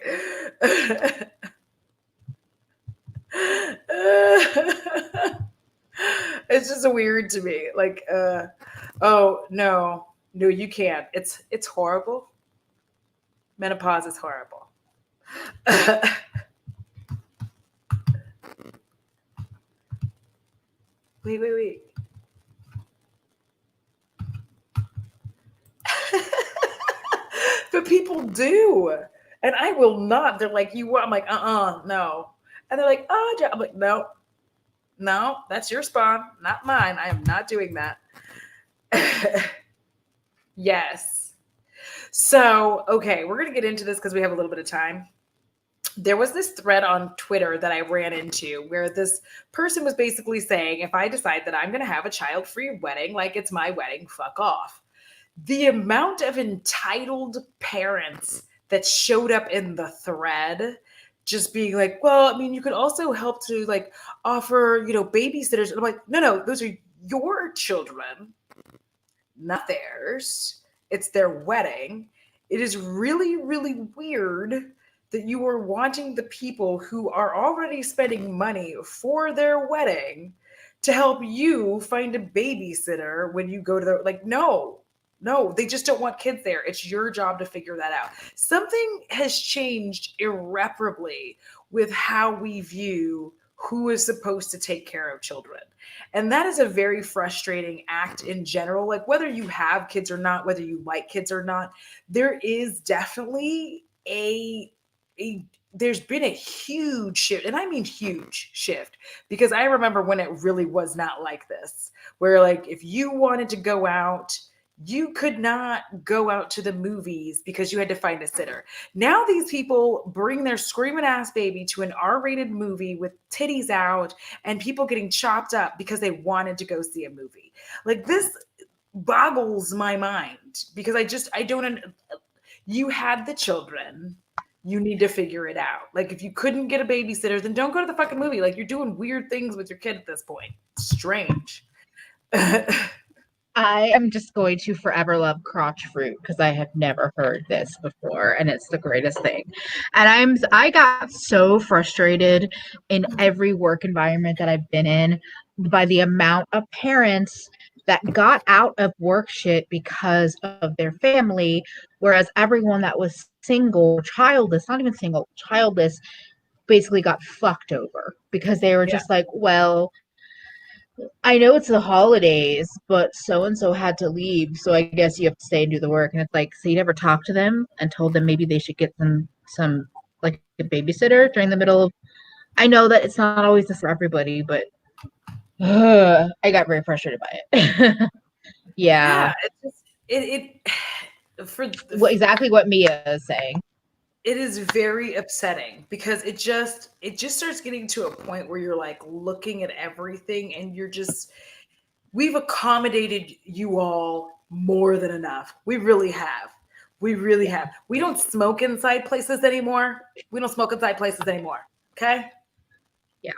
It's just weird to me. Like, oh no, you can't. It's horrible. Menopause is horrible. Wait. But people do. And I will not. They're like, you what? I'm like, no. And they're like, oh, I'm like, no, that's your spawn, not mine. I am not doing that. Yes. So, okay, we're going to get into this because we have a little bit of time. There was this thread on Twitter that I ran into where this person was basically saying, if I decide that I'm going to have a child-free wedding, like it's my wedding, fuck off. The amount of entitled parents that showed up in the thread just being like, well, I mean, you could also help to like offer, babysitters. And I'm like, no, those are your children, not theirs. It's their wedding. It is really, really weird that you are wanting the people who are already spending money for their wedding to help you find a babysitter when you go to the, like, no, they just don't want kids there. It's your job to figure that out. Something has changed irreparably with how we view who is supposed to take care of children. And that is a very frustrating act in general. Like whether you have kids or not, whether you like kids or not, there is definitely there's been a huge shift, and I mean huge shift, because I remember when it really was not like this, where like if you wanted to go out, you could not go out to the movies because you had to find a sitter. Now these people bring their screaming ass baby to an R-rated movie with titties out and people getting chopped up because they wanted to go see a movie. Like this boggles my mind because I don't, you had the children. You need to figure it out. Like if you couldn't get a babysitter, then don't go to the fucking movie. Like you're doing weird things with your kid at this point. Strange. I am just going to forever love crotch fruit because I have never heard this before, and it's the greatest thing. And I got so frustrated in every work environment that I've been in by the amount of parents that got out of work shit because of their family, whereas everyone that was single, childless, not even single, childless, basically got fucked over because they were just like, well, I know it's the holidays, but so and so had to leave, so I guess you have to stay and do the work. And it's like, so you never talked to them and told them maybe they should get some like a babysitter during the middle of. I know that it's not always this for everybody, but I got very frustrated by it. Yeah, It's just for exactly what Mia is saying. It is very upsetting because it just starts getting to a point where you're like looking at everything and we've accommodated you all more than enough. We really have. We don't smoke inside places anymore. Okay? Yeah.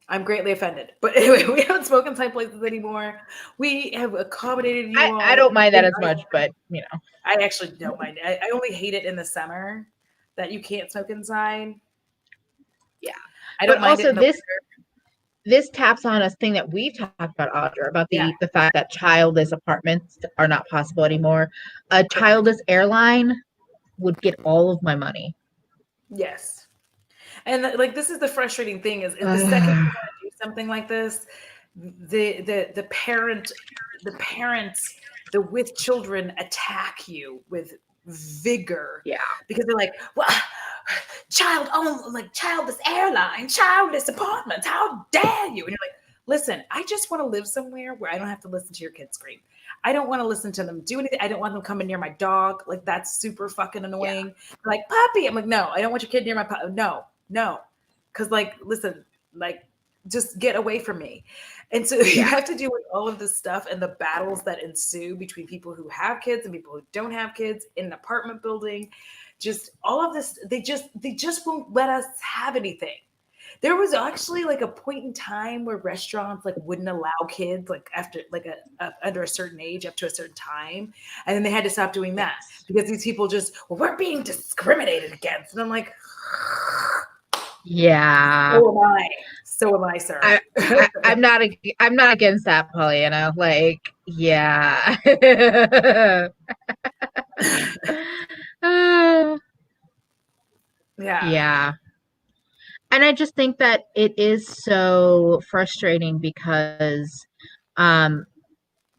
I'm greatly offended. But anyway, we don't smoke inside places anymore. We have accommodated you I all. don't mind that as much, but you know. I actually don't mind. I only hate it in the summer that you can't smoke inside. Yeah. I But don't mind it also in the winter. this taps on a thing that we've talked about, Audra, about Yeah, the fact that childless apartments are not possible anymore. A childless airline would get all of my money. yes. And like this is the frustrating thing is the second you want to do something like this, the parents the with children attack you with vigor Yeah. because they're like, well, childless airline, childless apartments, how dare you? And you're like, listen, I just want to live somewhere where I don't have to listen to your kids scream. I don't want to listen to them do anything. I don't want them coming near my dog. Like that's super fucking Yeah. annoying. Like puppy, I'm like, no, I don't want your kid near my puppy. No, because like, listen, like, just get away from me. And so you have to deal with all of this stuff and the battles that ensue between people who have kids and people who don't have kids in an apartment building. Just all of this, they just won't let us have anything. There was actually like a point in time where restaurants like wouldn't allow kids like after like under a certain age up to a certain time, and then they had to stop doing that Yes. because these people just, well, we're being discriminated against, and I'm like, Yeah. so am I, sir. I'm not against that, Pollyanna. Like, yeah. Yeah, Yeah. And I just think that it is so frustrating because um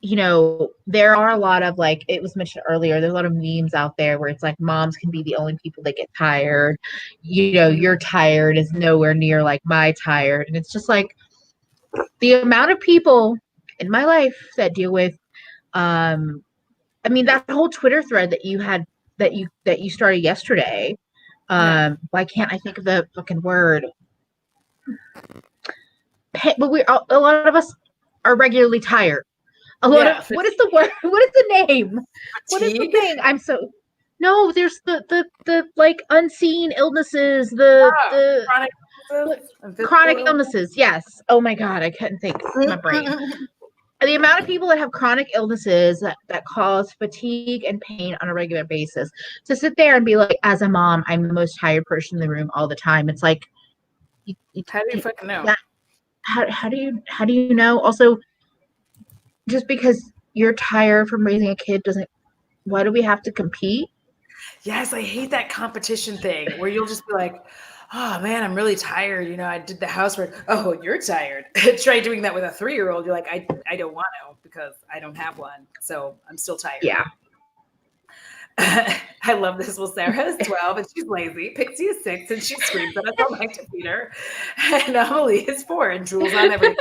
you know, there are a lot of like it was mentioned earlier, there's a lot of memes out there where it's like moms can be the only people that get tired. You know, your tired is nowhere near like my tired. And it's just like the amount of people in my life that deal with I mean that whole Twitter thread that you had that you started yesterday. yeah, Why can't I think of the fucking word? But we a lot of us are regularly tired. A lot of yeah. what is the word? What is the name? What is the Fatigue. thing? I'm so no. There's the like unseen illnesses. Ah, The chronic what, illnesses and physical chronic illness. illnesses. Yes. Oh my god, I couldn't think. My brain. The amount of people that have chronic illnesses that cause fatigue and pain on a regular basis. To sit there and be like, as a mom, I'm the most tired person in the room all the time. It's like, How do you fucking know? that. How do you know? Also, just because you're tired from raising a kid doesn't. Why do we have to compete? Yes, I hate that competition thing where you'll just be like, oh man, I'm really tired. You know, I did the housework. Oh, you're tired. Try doing that with a 3-year-old. You're like, I don't want to because I don't have one. So I'm still tired. Yeah. I love this. Well, Sarah is 12 and she's lazy. Pixie is 6 and she screams at us all night to feed her. And Emily is 4 and drools on everything.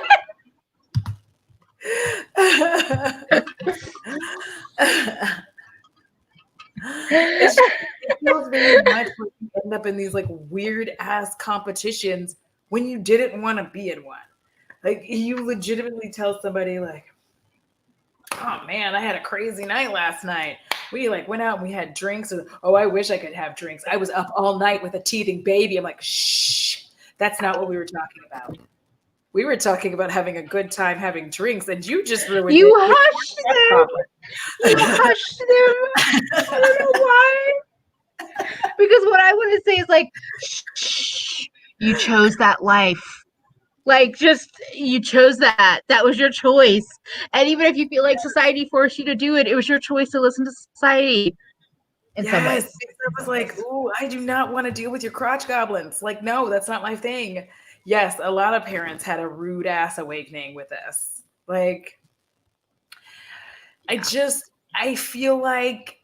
It feels very much like you end up in these like weird ass competitions when you didn't want to be in one. Like you legitimately tell somebody like, "Oh man, I had a crazy night last night. We like went out and we had drinks. And, oh, I wish I could have drinks. I was up all night with a teething baby." I'm like, "Shh, that's not what we were talking about. We were talking about having a good time having drinks, and you just ruined You it with hushed your them. You hushed them. I don't know why. Because what I want to say is like, shh, you chose that life. Like, just you chose that. That was your choice. And even if you feel like society forced you to do it, it was your choice to listen to society. In some Yes, ways. because I was like, "Ooh, I do not want to deal with your crotch goblins." Like, no, that's not my thing. Yes, a lot of parents had a rude ass awakening with this. Like, Yeah. I feel like,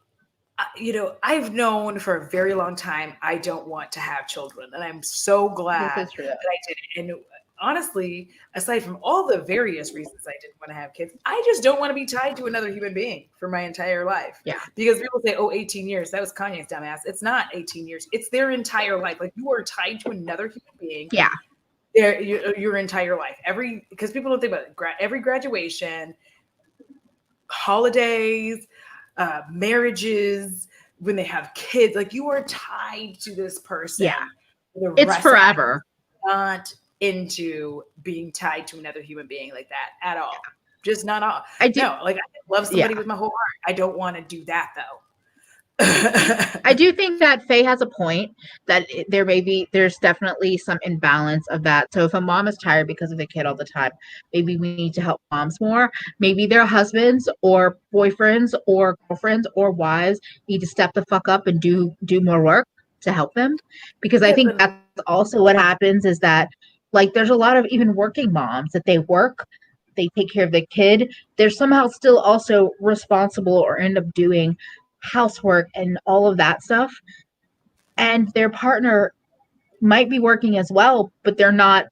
I've known for a very long time I don't want to have children, and I'm so glad This is true. that I did it. And honestly, aside from all the various reasons I didn't want to have kids, I just don't want to be tied to another human being for my entire life. Yeah. Because people say, "Oh, 18 years." That was Kanye's dumbass. It's not 18 years. It's their entire life. Like you are tied to another human being. Yeah. Your entire life. Because people don't think about it. Every graduation, holidays, marriages, when they have kids, like you are tied to this person Yeah. for the It's rest of forever. not into being tied to another human being like that at all. Just not all. I do. No, like I love somebody with my whole heart. I don't want to do that though. I do think that Faye has a point that there's definitely some imbalance of that. So if a mom is tired because of the kid all the time, maybe we need to help moms more. Maybe their husbands or boyfriends or girlfriends or wives need to step the fuck up and do more work to help them. Because I think that's also what happens is that, like, there's a lot of even working moms that they work, they take care of the kid, they're somehow still also responsible or end up doing housework and all of that stuff, and their partner might be working as well, but they're not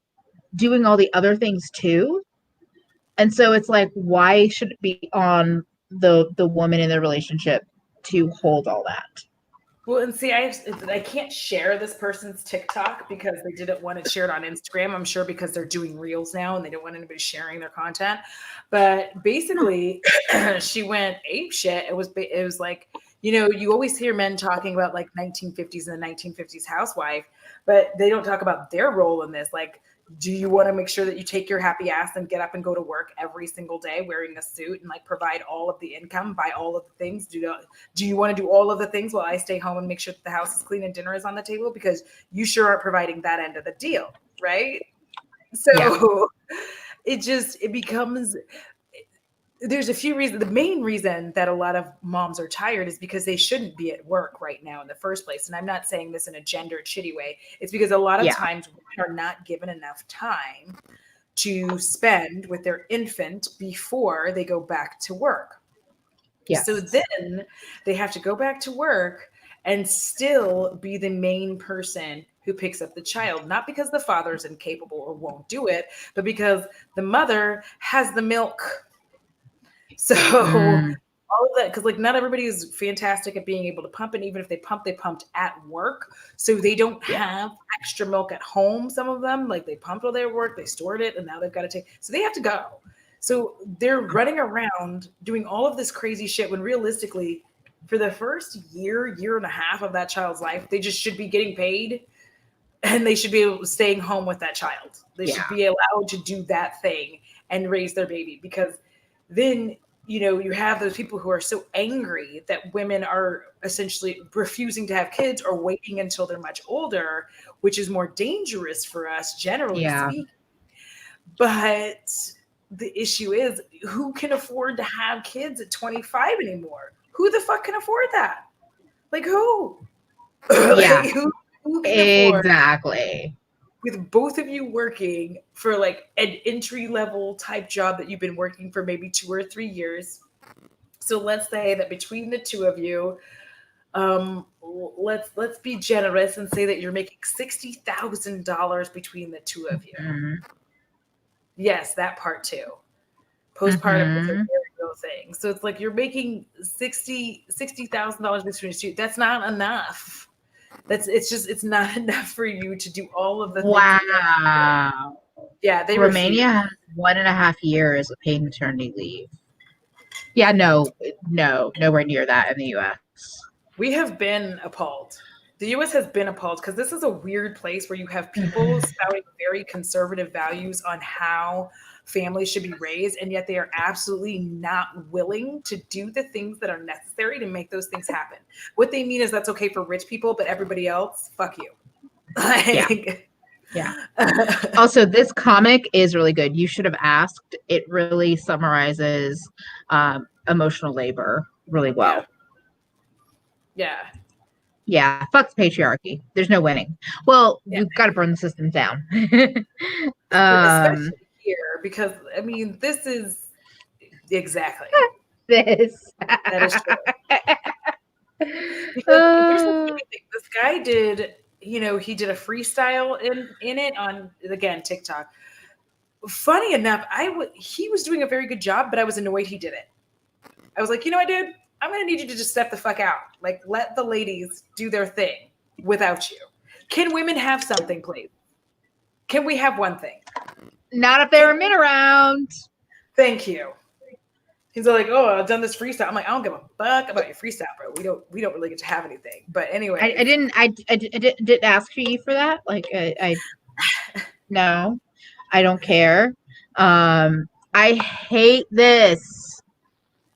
doing all the other things too. And so it's like, why should it be on the woman in the relationship to hold all that? Well, and see, I can't share this person's TikTok because they didn't want to share it on Instagram. I'm sure because they're doing reels now and they don't want anybody sharing their content. But basically, she went ape shit. It was like, you always hear men talking about like 1950s and the 1950s housewife, but they don't talk about their role in this. Like, do you want to make sure that you take your happy ass and get up and go to work every single day wearing a suit and like provide all of the income, buy all of the things? Do you want to do all of the things while I stay home and make sure that the house is clean and dinner is on the table? Because you sure aren't providing that end of the deal, right? So it becomes, there's a few reasons. The main reason that a lot of moms are tired is because they shouldn't be at work right now in the first place. And I'm not saying this in a gendered shitty way. It's because a lot of times women are not given enough time to spend with their infant before they go back to work. Yes. So then they have to go back to work and still be the main person who picks up the child, not because the father's incapable or won't do it, but because the mother has the milk. So all of that, because like not everybody is fantastic at being able to pump, and even if they pumped at work, so they don't have extra milk at home. Some of them, like they pumped while they were at work, they stored it, and now they've got to take, so they have to go. So they're running around doing all of this crazy shit when realistically, for the first year and a half of that child's life, they just should be getting paid, and they should be staying home with that child. They should be allowed to do that thing and raise their baby, because then you have those people who are so angry that women are essentially refusing to have kids or waiting until they're much older, which is more dangerous for us generally speaking. But the issue is, who can afford to have kids at 25 anymore? Who the fuck can afford that? Like who? Yeah, like, who can afford, exactly. with both of you working for like an entry level type job that you've been working for maybe 2 or 3 years. So let's say that between the two of you, let's be generous and say that you're making $60,000 between the two of you. Mm-hmm. Yes, that part too. Postpartum is a very real thing. So it's like you're making $60,000 between the two. That's not enough. It's not enough for you to do all of the things. Wow. Yeah, Romania has 1.5 years of paid maternity leave. Yeah, no, nowhere near that in the U.S. We have been appalled. The U.S. has been appalled because this is a weird place where you have people spouting very conservative values on how families should be raised, and yet they are absolutely not willing to do the things that are necessary to make those things happen. What they mean is that's okay for rich people, but everybody else, fuck you. Yeah. Also, this comic is really good. You should have asked. It really summarizes emotional labor really well. Yeah. Fuck patriarchy. There's no winning. Well, we've got to burn the system down. Especially here, because I mean, this is exactly this. That is true. Because here's the funny thing. This guy did, he did a freestyle in it on, again, TikTok. Funny enough, he was doing a very good job, but I was annoyed he did it. I was like, dude, I'm going to need you to just step the fuck out. Like, let the ladies do their thing without you. Can women have something, please? Can we have one thing? Not if there are men around. Thank you. He's like, oh, I've done this freestyle. I'm like, I don't give a fuck about your freestyle, bro. We don't really get to have anything. But anyway, I didn't ask you for that. Like, I No, I don't care. I hate this.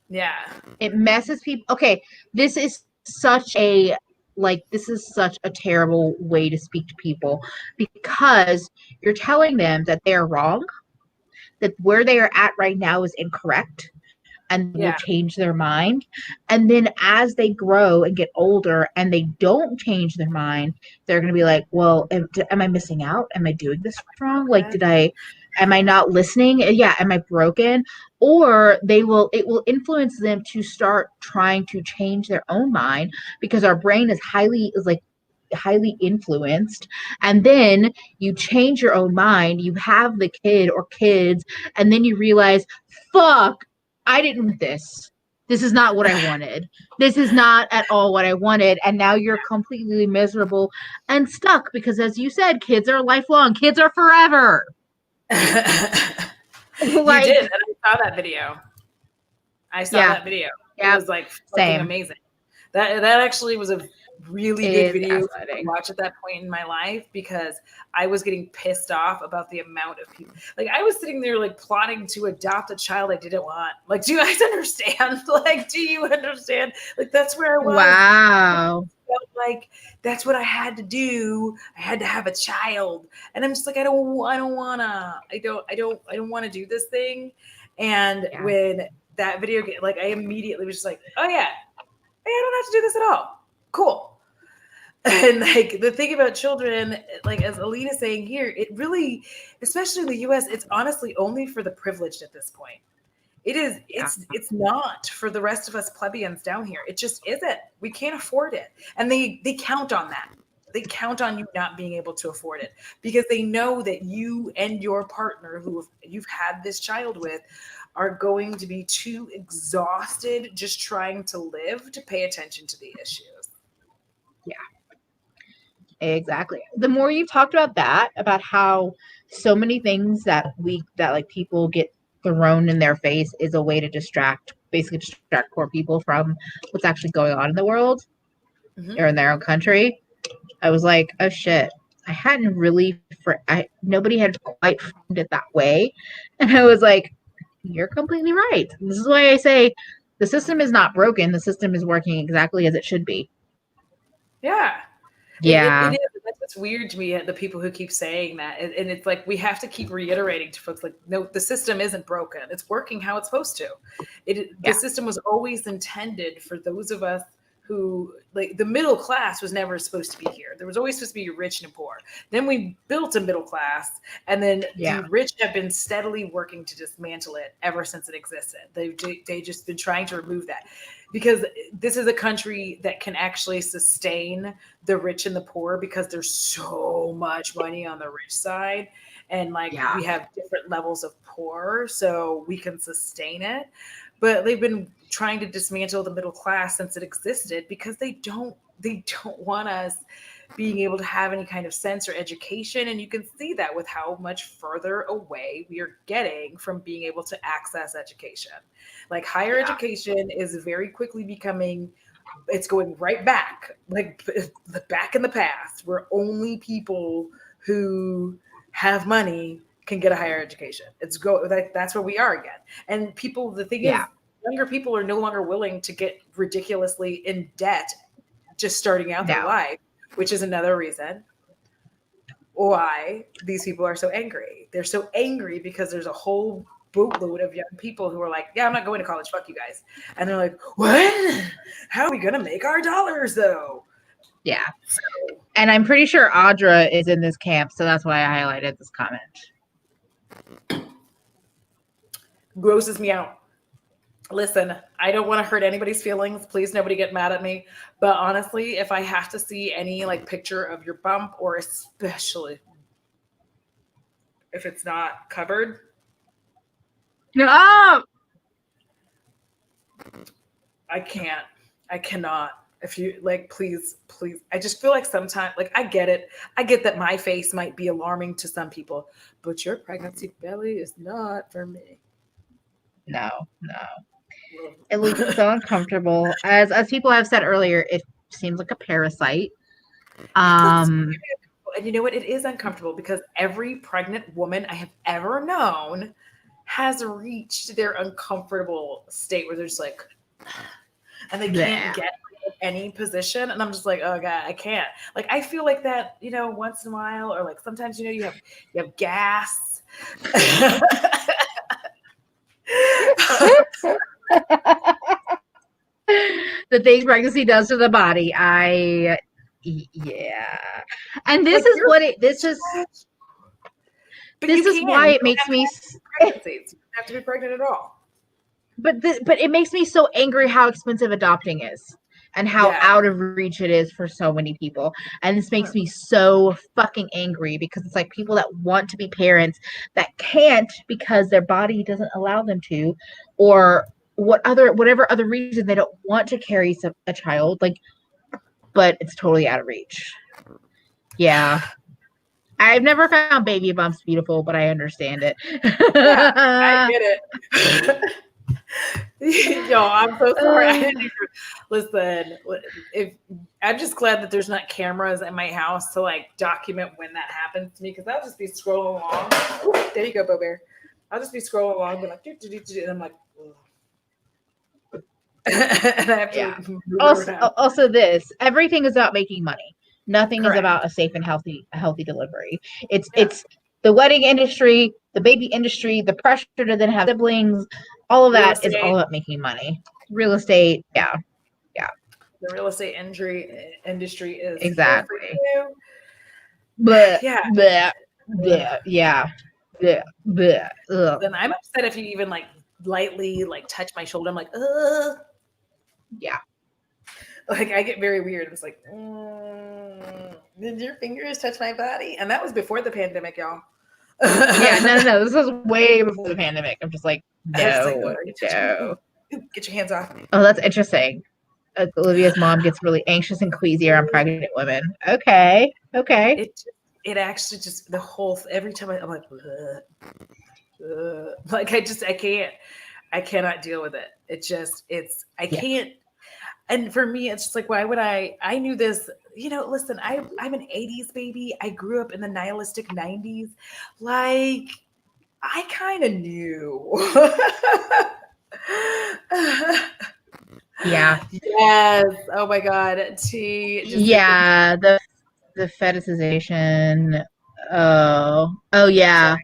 Yeah. It messes people. Okay, this is this is such a terrible way to speak to people because you're telling them that they're wrong, that where they are at right now is incorrect, and will Yeah. change their mind. And then as they grow and get older and they don't change their mind, they're going to be like, well, am I missing out? Am I doing this wrong? Like, am I not listening? Yeah. Am I broken? Or it will influence them to start trying to change their own mind because our brain highly influenced. And then you change your own mind, you have the kid or kids, and then you realize, fuck, I didn't want this. This is not what I wanted. This is not at all what I wanted. And now you're completely miserable and stuck because, as you said, kids are lifelong, kids are forever. You did, and I saw that video. It was like fucking amazing. That actually was a really good video to watch at that point in my life because I was getting pissed off about the amount of people. Like I was sitting there like plotting to adopt a child I didn't want. Like, do you guys understand? Like, do you understand? Like that's where I was. Wow. Like that's what I had to do. I had to have a child, and I'm just like, I don't want to do this thing. And when that video, like, I immediately was just like, oh yeah, I don't have to do this at all. Cool. And like the thing about children, like as Alina's saying here, it really, especially in the US, it's honestly only for the privileged at this point. It's not for the rest of us plebeians down here. It just isn't. We can't afford it. And they count on that. They count on you not being able to afford it because they know that you and your partner who you've had this child with are going to be too exhausted just trying to live to pay attention to the issues. Yeah. Exactly. The more you've talked about that, about how so many things that like people get thrown in their face is a way to basically distract poor people from what's actually going on in the world or in their own country. I was like, oh shit. I hadn't really nobody had quite framed it that way. And I was like, you're completely right. This is why I say the system is not broken. The system is working exactly as it should be. Yeah. Yeah. It is. It's weird to me, the people who keep saying that. And it's like, we have to keep reiterating to folks, like, no, the system isn't broken. It's working how it's supposed to. The system was always intended for those of us who, like, the middle class was never supposed to be here. There was always supposed to be rich and poor. Then we built a middle class, and then the rich have been steadily working to dismantle it ever since it existed. They've just been trying to remove that because this is a country that can actually sustain the rich and the poor because there's so much money on the rich side. And like we have different levels of poor, so we can sustain it. But they've been trying to dismantle the middle class since it existed because they don't want us being able to have any kind of sense or education. And you can see that with how much further away we are getting from being able to access education. Like higher education is very quickly becoming, it's going right back, like back in the past, where only people who have money can get a higher education. That's where we are again. And people, the thing is, younger people are no longer willing to get ridiculously in debt just starting out their life, which is another reason why these people are so angry. They're so angry because there's a whole boatload of young people who are like, yeah, I'm not going to college. Fuck you guys. And they're like, what? How are we going to make our dollars though? Yeah. And I'm pretty sure Audra is in this camp. So that's why I highlighted this comment. Grosses me out. Listen, I don't want to hurt anybody's feelings. Please, nobody get mad at me. But honestly, if I have to see any like picture of your bump, or especially if it's not covered, no, I can't. I cannot. If you like, please. I just feel like sometimes, like, I get it. I get that my face might be alarming to some people, but your pregnancy belly is not for me. No. It looks so uncomfortable. As people have said earlier, it seems like a parasite. And And you know what? It is uncomfortable because every pregnant woman I have ever known has reached their uncomfortable state where they're just like, and they can't get any position. And I'm just like, oh God, I can't. Like, I feel like that, once in a while, or like sometimes, you have gas. The things pregnancy does to the body. Yeah. And this is what this is. But this is why it makes me. Pregnancies. You don't have to be pregnant at all. But it makes me so angry how expensive adopting is and how out of reach it is for so many people. And this makes me so fucking angry because it's like people that want to be parents that can't because their body doesn't allow them to, or whatever other reason they don't want to carry a child, like, but it's totally out of reach. Yeah. I've never found baby bumps beautiful, but I understand it. Yeah, I get it. Yo, I'm so sorry. I didn't even listen. If I'm just glad that there's not cameras in my house to like document when that happens to me, because I'll just be scrolling along. Ooh, there you go, Bo Bear. I'll just be scrolling along, be like, and I'm like, and I have to also this everything is about making money. Nothing is about a safe and healthy delivery. It's the wedding industry, the baby industry, the pressure to then have siblings, all of that is all about making money. Real estate, yeah. The real estate industry is exactly. But yeah. Then I'm upset if you even like lightly like touch my shoulder. I'm like, ugh. Yeah. Like I get very weird. It's like, did your fingers touch my body? And that was before the pandemic, y'all. Yeah, no. This was way before the pandemic. I'm just like, no. Get your hands off me. Oh, that's interesting. Olivia's mom gets really anxious and queasy around pregnant women. Okay. It actually just every time I'm like, like I cannot deal with it. I can't. And for me, it's just like, why would I knew this, listen, I'm an 80s baby. I grew up in the nihilistic 90s. Like, I kind of knew. Yeah. Yes. Oh my God. Yeah. The fetishization. Oh yeah.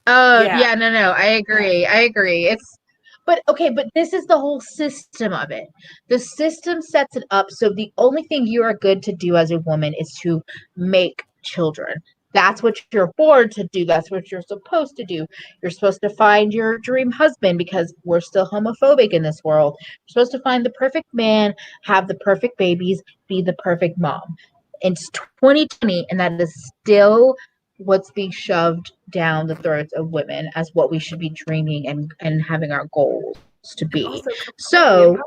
Yeah. No. I agree. But this is the whole system of it. The system sets it up so the only thing you are good to do as a woman is to make children. That's what you're born to do. That's what you're supposed to do. You're supposed to find your dream husband because we're still homophobic in this world. You're supposed to find the perfect man, have the perfect babies, be the perfect mom. It's 2020, and that is still what's being shoved down the throats of women as what we should be dreaming and having our goals to be. So,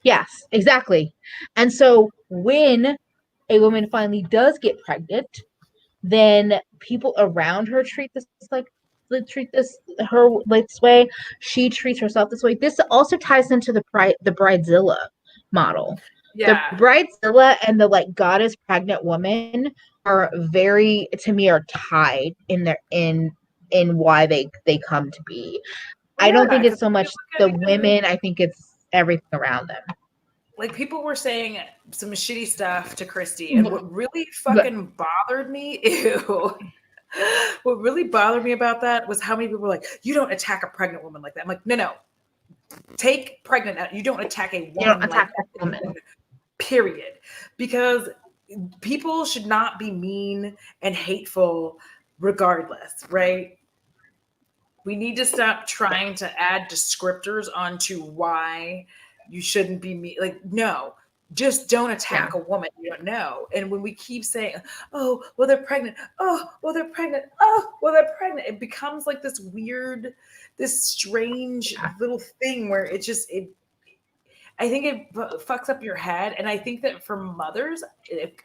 yes, exactly. And so when a woman finally does get pregnant, then people around her treat this way. She treats herself this way. This also ties into the bridezilla model. Yeah. The bridezilla and the like goddess pregnant woman are very, to me, are tied in why they come to be. I don't think it's so much the women. I think it's everything around them. Like people were saying some shitty stuff to Christy, and what really fucking bothered me, what really bothered me about that was how many people were like, "You don't attack a pregnant woman like that." I'm like, no, take pregnant out. You don't attack a woman. You don't attack that woman. Period. Because people should not be mean and hateful, regardless, right? We need to stop trying to add descriptors onto why you shouldn't be mean. Like, no, just don't attack a woman you don't know. And when we keep saying, oh, well, they're pregnant. Oh, well, they're pregnant. Oh, well, they're pregnant. It becomes like this weird, this strange little thing where I think it fucks up your head. And I think that for mothers,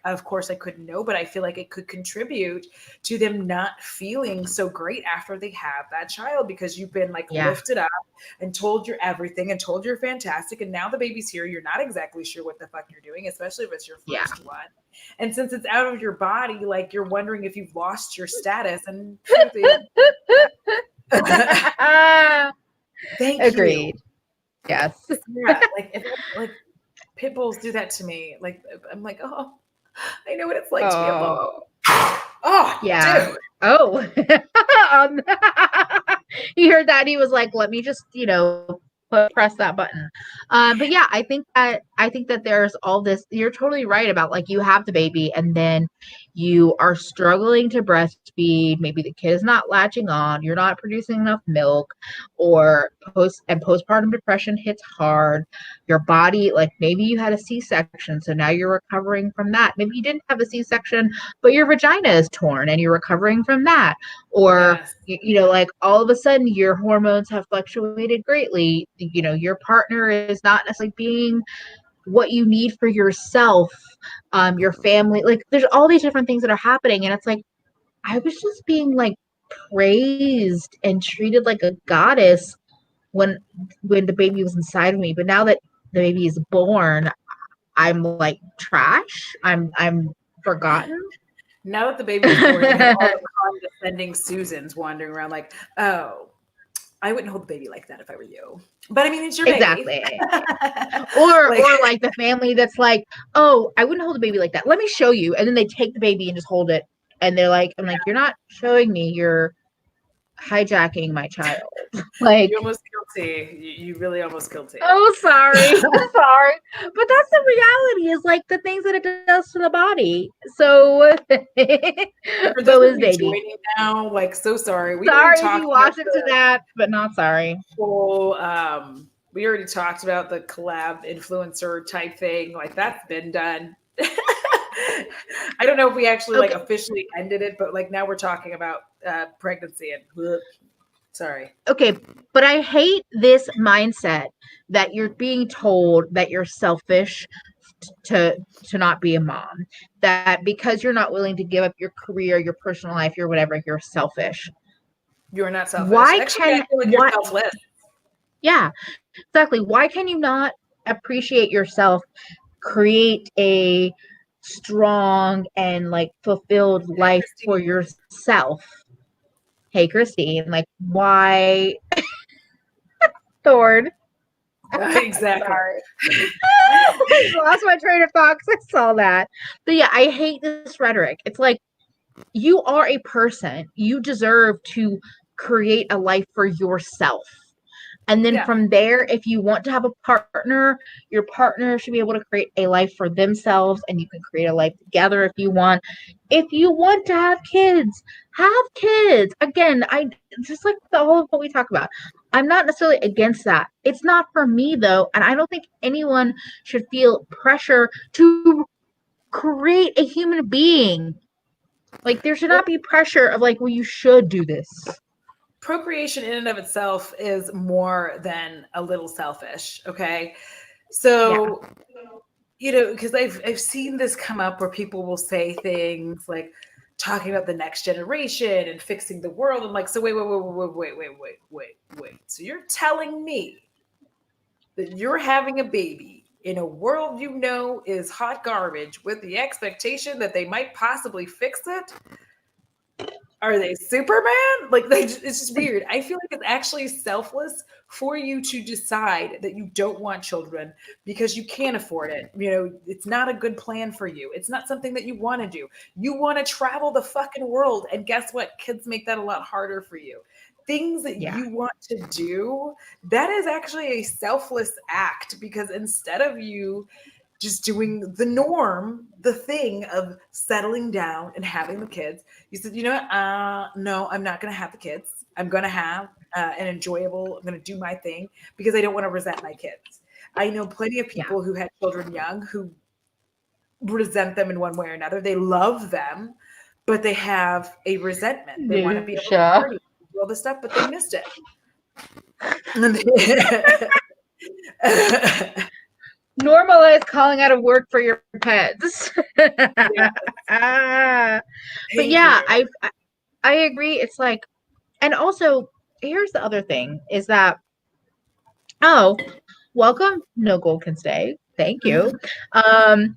of course, I couldn't know, but I feel like it could contribute to them not feeling so great after they have that child, because you've been like lifted up and told you're everything and told you're fantastic. And now the baby's here. You're not exactly sure what the fuck you're doing, especially if it's your first one. And since it's out of your body, like you're wondering if you've lost your status. And Agreed. You. Yes. Yeah, like pit bulls do that to me. Like I'm like, oh, I know what it's like to be a mom. Oh, yeah. Dude. Oh, he heard that. He was like, let me just, press that button. But yeah, I think that there's all this, you're totally right about, like, you have the baby and then you are struggling to breastfeed. Maybe the kid is not latching on, you're not producing enough milk, or postpartum depression hits hard. Your body, like, maybe you had a C-section, so now you're recovering from that. Maybe you didn't have a C-section, but your vagina is torn and you're recovering from that. Or, like, all of a sudden your hormones have fluctuated greatly. Your partner is not necessarily being what you need for yourself, your family. Like, there's all these different things that are happening. And it's like, I was just being, like, praised and treated like a goddess when the baby was inside of me. But now that the baby is born, I'm like trash. I'm forgotten. Now that the baby's born, you have all the condescending Susans wandering around like, oh, I wouldn't hold the baby like that if I were you. But I mean, it's your baby. Exactly. or like the family that's like, oh, I wouldn't hold the baby like that. Let me show you. And then they take the baby and just hold it. And they're like, I'm like, you're not showing me, you're hijacking my child. Like, you're almost guilty. You really almost guilty. Oh, sorry. I'm sorry. But that's the reality, is like the things that it does to the body. So for those of you joining now, like, so sorry. We sorry if you watched it to that, but not sorry. Whole, we already talked about the collab influencer type thing. Like, that's been done. I don't know if we actually like officially ended it, but like now we're talking about pregnancy and sorry. Okay, but I hate this mindset that you're being told that you're selfish to not be a mom. That because you're not willing to give up your career, your personal life, your whatever, you're selfish. You're not selfish. Why Actually, I feel like you're selfless. Yeah, exactly. Why can you not appreciate yourself, create a strong and like fulfilled life for yourself? Hey, Christine, like, why? Thorn. Exactly. I lost my train of thought because I saw that. But yeah, I hate this rhetoric. It's like, you are a person. You deserve to create a life for yourself. And then from there, if you want to have a partner, your partner should be able to create a life for themselves, and you can create a life together if you want. If you want to have kids, have kids. Again, I just like all of what we talk about. I'm not necessarily against that. It's not for me, though, and I don't think anyone should feel pressure to create a human being. Like, there should not be pressure of like, well, you should do this. Procreation in and of itself is more than a little selfish. Okay. So, because I've seen this come up where people will say things like talking about the next generation and fixing the world. I'm like, so wait. So you're telling me that you're having a baby in a world is hot garbage with the expectation that they might possibly fix it? Are they Superman? Like, it's just weird. I feel like it's actually selfless for you to decide that you don't want children because you can't afford it. It's not a good plan for you. It's not something that you want to do. You want to travel the fucking world. And guess what? Kids make that a lot harder for you. Things that you want to do, that is actually a selfless act, because instead of you just doing the norm, the thing of settling down and having the kids, you said, you know what? No, I'm not going to have the kids. I'm going to have I'm going to do my thing because I don't want to resent my kids. I know plenty of people who had children young who resent them in one way or another. They love them, but they have a resentment. They want to be able to party, do all this stuff, but they missed it. like calling out of work for your pets. Yeah. But Thank yeah, you. I agree. It's like, and also here's the other thing is that, oh, welcome. No gold can stay. Thank you. Um,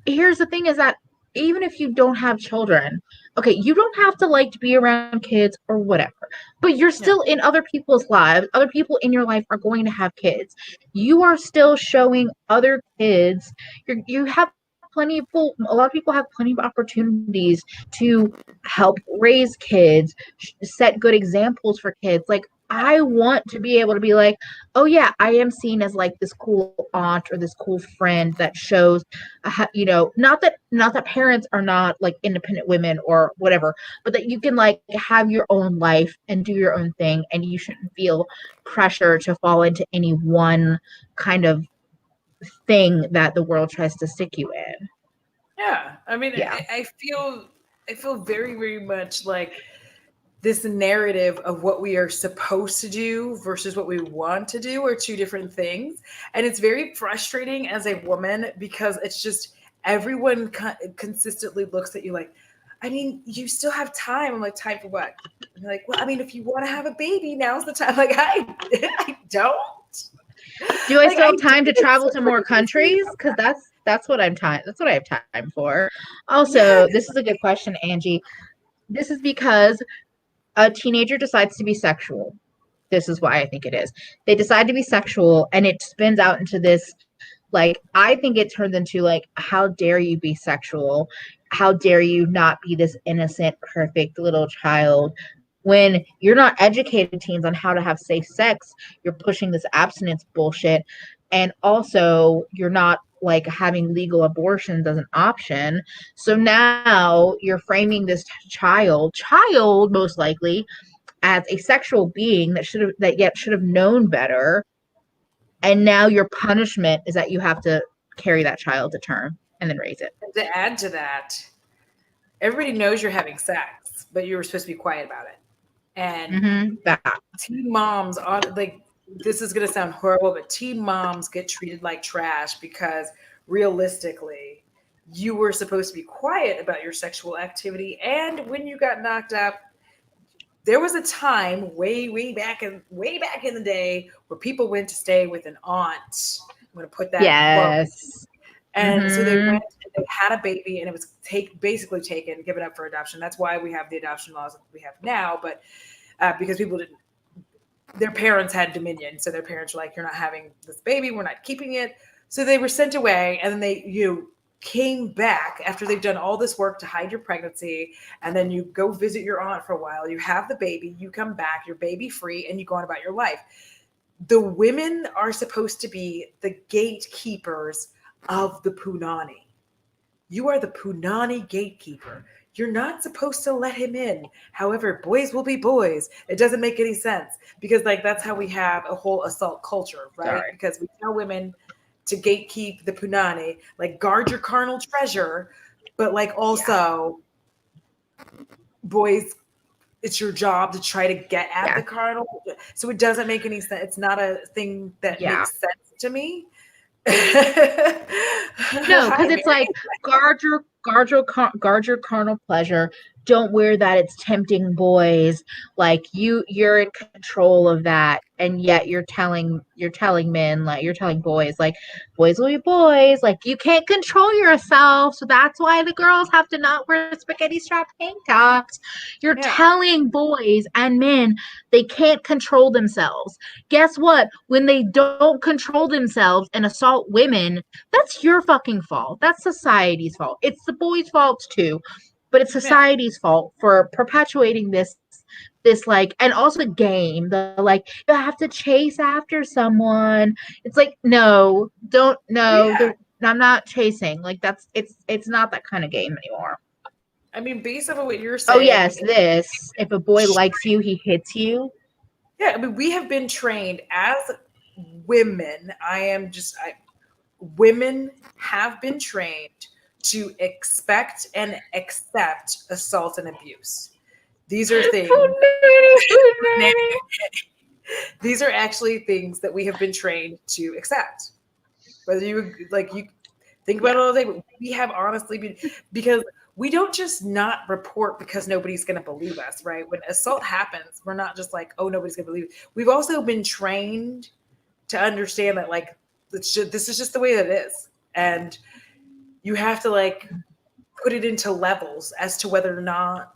Here's the thing is that even if you don't have children, okay, you don't have to like to be around kids or whatever, but you're Yeah. still in other people's lives. Other people in your life are going to have kids. You are still showing other kids. You have plenty of people, a lot of people have plenty of opportunities to help raise kids, set good examples for kids. Like, I want to be able to be like, oh yeah, I am seen as like this cool aunt or this cool friend that shows, not that parents are not like independent women or whatever, but that you can like have your own life and do your own thing, and you shouldn't feel pressure to fall into any one kind of thing that the world tries to stick you in. Yeah. I mean, Yeah. I feel very, very much like this narrative of what we are supposed to do versus what we want to do are two different things. And it's very frustrating as a woman because it's just everyone consistently looks at you like, I mean, you still have time. I'm like, time for what? And you're like, well, I mean, if you want to have a baby, now's the time. Like, I don't. Do I Like, still I have time to don't travel to more celebrate this countries? about Because that. that's what that's what I have time for. Yeah, Also, this is a good question, Angie. This is because a teenager decides to be sexual. This is why I think it is. They decide to be sexual, and it spins out into this, like, I think it turns into like, how dare you be sexual? How dare you not be this innocent, perfect little child? When you're not educated teens on how to have safe sex, you're pushing this abstinence bullshit. And also, you're not like having legal abortions as an option. So now you're framing this child most likely, as a sexual being that should have known better, and now your punishment is that you have to carry that child to term and then raise it. and to add to that, everybody knows you're having sex, but you were supposed to be quiet about it. And That. teen moms on like this is gonna sound horrible, but teen moms get treated like trash because realistically, you were supposed to be quiet about your sexual activity. And when you got knocked up, there was a time way back in the day where people went to stay with an aunt. I'm gonna put that in quote. Yes. And so they Mm-hmm. went and they had a baby and it was basically taken, given up for adoption. That's why we have the adoption laws that we have now. But because people didn't, their parents had dominion. So their parents were like, you're not having this baby, we're not keeping it. So they were sent away and then came back after they've done all this work to hide your pregnancy. And then you go visit your aunt for a while, you have the baby, you come back, you're baby free, and you go on about your life. The women are supposed to be the gatekeepers of the punani. You are the punani gatekeeper. You're not supposed to let him in. However, boys will be boys. It doesn't make any sense because, like, that's how we have a whole assault culture, right? Sorry. Because we tell women to gatekeep the punani, like, guard your carnal treasure, but, like, Yeah. also, boys, it's your job to try to get at Yeah. the carnal. So it doesn't make any sense. It's not a thing that Yeah. makes sense to me. No, Hi, because it's like, Mary. guard your carnal pleasure. Don't wear that; it's tempting boys. Like, you're in control of that, and yet you're telling men, like, you're telling boys, like, boys will be boys. Like, you can't control yourself, so that's why the girls have to not wear spaghetti strap tank tops. You're Yeah. telling boys and men they can't control themselves. Guess what? When they don't control themselves and assault women, that's your fucking fault. That's society's fault. It's the boys' fault too, but it's Yeah. society's fault for perpetuating this like, and also game, the like, you have to chase after someone. It's like, no, don't, no, Yeah. I'm not chasing. Like, it's not that kind of game anymore. I mean, based on what you're Oh saying, yes, this, if a boy likes you, he hits you. yeah, I mean, we have been trained as women. Women have been trained to expect and accept assault and abuse. These are things, these are actually things that we have been trained to accept. Whether you like, you Think about it all day. We have honestly been, because we don't just not report because nobody's going to believe us, right? When assault happens, we're not just like, oh, nobody's going to believe it. We've also been trained to understand that, like, this is just the way that it is. And you have to, like, put it into levels as to whether or not,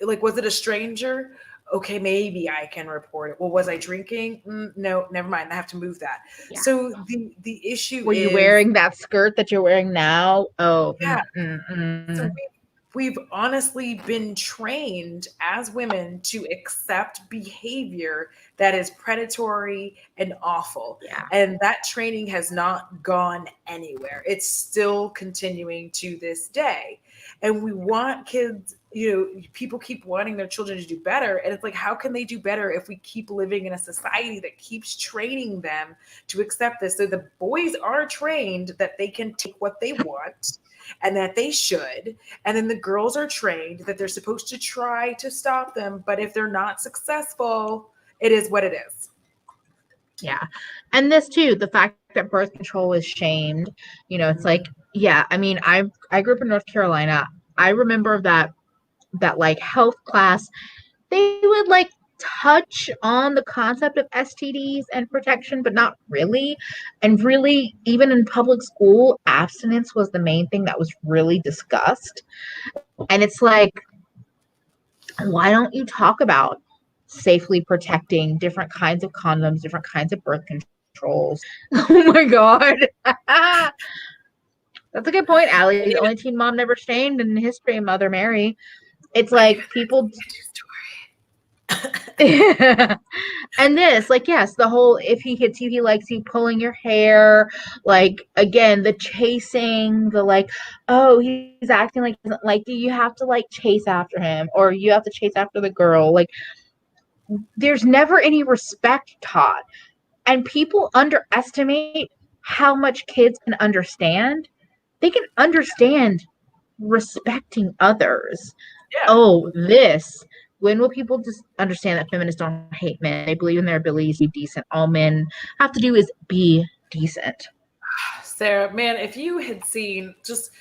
like, was it a stranger? Okay, maybe I can report it. Well, was I drinking? No, never mind. I have to move that. Yeah. So the issue Were is, you wearing that skirt that you're wearing now? Oh, yeah. So we've honestly been trained as women to accept behavior that is predatory and awful. Yeah. And that training has not gone anywhere. It's still continuing to this day. And we want kids, people keep wanting their children to do better. And it's like, how can they do better if we keep living in a society that keeps training them to accept this? So the boys are trained that they can take what they want and that they should. And then the girls are trained that they're supposed to try to stop them. But if they're not successful, it is what it is. Yeah. And this too, the fact that birth control is shamed, it's like, yeah, I mean, I grew up in North Carolina. I remember that like health class, they would like touch on the concept of STDs and protection, but not really. And really, even in public school, abstinence was the main thing that was really discussed. And it's like, why don't you talk about safely protecting different kinds of condoms, different kinds of birth controls? Oh my God. That's a good point, Allie. The only teen mom never shamed in history, Mother Mary. It's like people. And this, like, yes, the whole if he hits you, he likes you, pulling your hair, like, again, the chasing, the like, oh, he's acting like he doesn't like you. You have to like chase after him, or you have to chase after the girl. Like, there's never any respect taught. And people underestimate how much kids can understand. They can understand respecting others. Yeah. Oh, when will people just understand that feminists don't hate men? They believe in their abilities to be decent. All men have to do is be decent. Sarah, man, if you had seen, just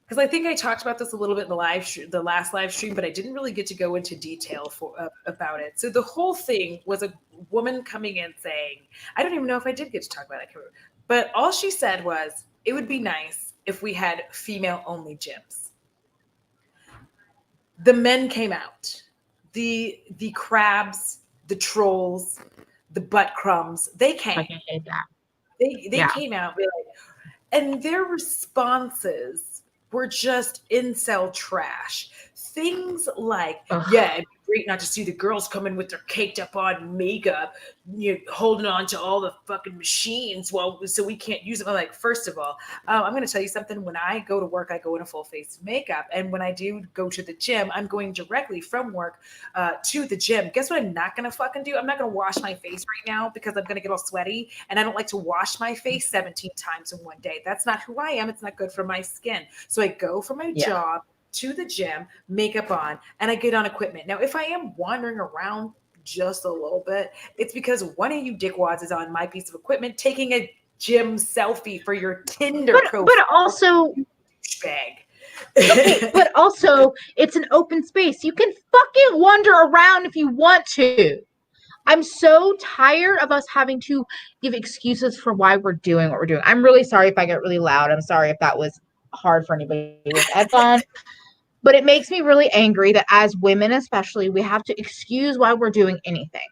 because I think I talked about this a little bit in the last live stream, but I didn't really get to go into detail about it. So the whole thing was a woman coming in saying, I don't even know if I did get to talk about it, but all she said was, it would be nice if we had female-only gyms. The men came out, the crabs, the trolls, the butt crumbs. They came. I can hate that. They came out, and their responses were just incel trash. Things like, yeah, it'd be great not to see the girls come in with their caked up on makeup, holding on to all the fucking machines so we can't use them. I'm like, first of all, I'm going to tell you something. When I go to work, I go in a full face of makeup. And when I do go to the gym, I'm going directly from work to the gym. Guess what I'm not going to fucking do? I'm not going to wash my face right now because I'm going to get all sweaty. And I don't like to wash my face 17 times in one day. That's not who I am. It's not good for my skin. So I go for my job to the gym, makeup on, and I get on equipment. Now, if I am wandering around just a little bit, it's because one of you dickwads is on my piece of equipment taking a gym selfie for your Tinder profile. But also, bag. Okay, but also, it's an open space. You can fucking wander around if you want to. I'm so tired of us having to give excuses for why we're doing what we're doing. I'm really sorry if I get really loud. I'm sorry if that was hard for anybody with headphones. But it makes me really angry that as women, especially, we have to excuse why we're doing anything.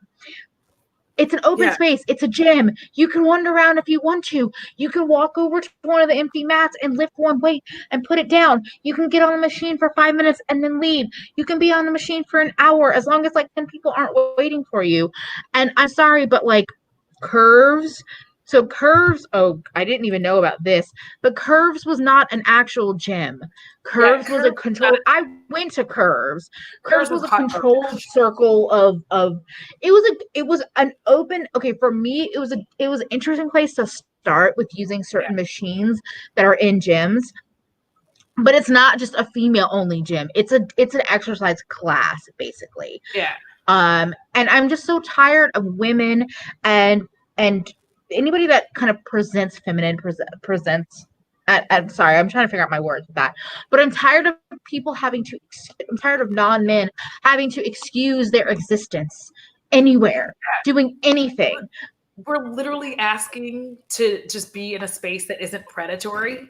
It's an open space. It's a gym. You can wander around if you want to. You can walk over to one of the empty mats and lift one weight and put it down. You can get on the machine for 5 minutes and then leave. You can be on the machine for an hour as long as like 10 people aren't waiting for you. And I'm sorry, but like Curves. So Curves, I didn't even know about this, but Curves was not an actual gym. Curves was a controlled. I went to Curves. Curves was a controlled circle of. It was an open. Okay, for me, it was an interesting place to start with using certain machines that are in gyms. But it's not just a female only gym. It's an exercise class basically. Yeah. And I'm just so tired of women and anybody that kind of presents feminine, presents I'm sorry, I'm trying to figure out my words with that. But I'm tired of people having to, I'm tired of non-men having to excuse their existence anywhere, doing anything. We're literally asking to just be in a space that isn't predatory.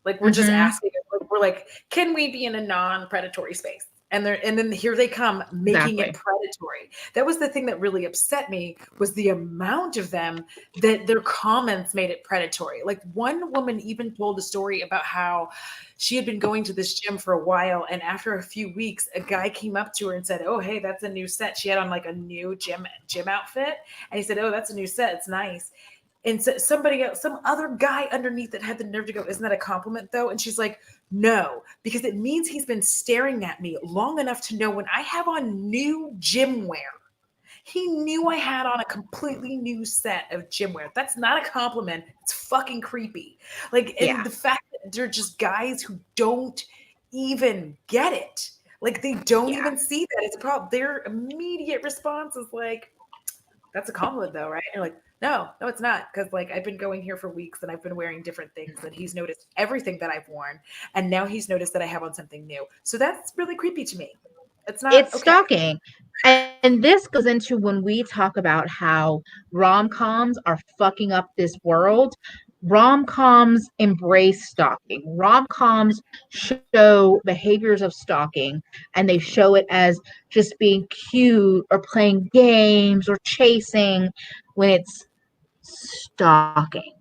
Like we're just asking, we're like, can we be in a non-predatory space? And then here they come making it predatory. That was the thing that really upset me, was the amount of them that their comments made it predatory. Like one woman even told a story about how she had been going to this gym for a while, and after a few weeks, a guy came up to her and said, "Oh, hey, that's a new set." She had on like a new gym outfit, and he said, "Oh, that's a new set. It's nice." And so somebody else, some other guy underneath it had the nerve to go, "Isn't that a compliment though?" And she's like, "No, because it means he's been staring at me long enough to know when I have on new gym wear." He knew I had on a completely new set of gym wear. That's not a compliment. It's fucking creepy. Like, and the fact that they're just guys who don't even get it. Like, they don't even see that it's a problem. Their immediate response is like, "That's a compliment though, right?" And you're like, no, it's not. Because like I've been going here for weeks and I've been wearing different things, and he's noticed everything that I've worn. And now he's noticed that I have on something new. So that's really creepy to me. It's not It's okay. stalking. And this goes into when we talk about how rom-coms are fucking up this world. Rom-coms embrace stalking. Rom-coms show behaviors of stalking, and they show it as just being cute or playing games or chasing, when it's stalking.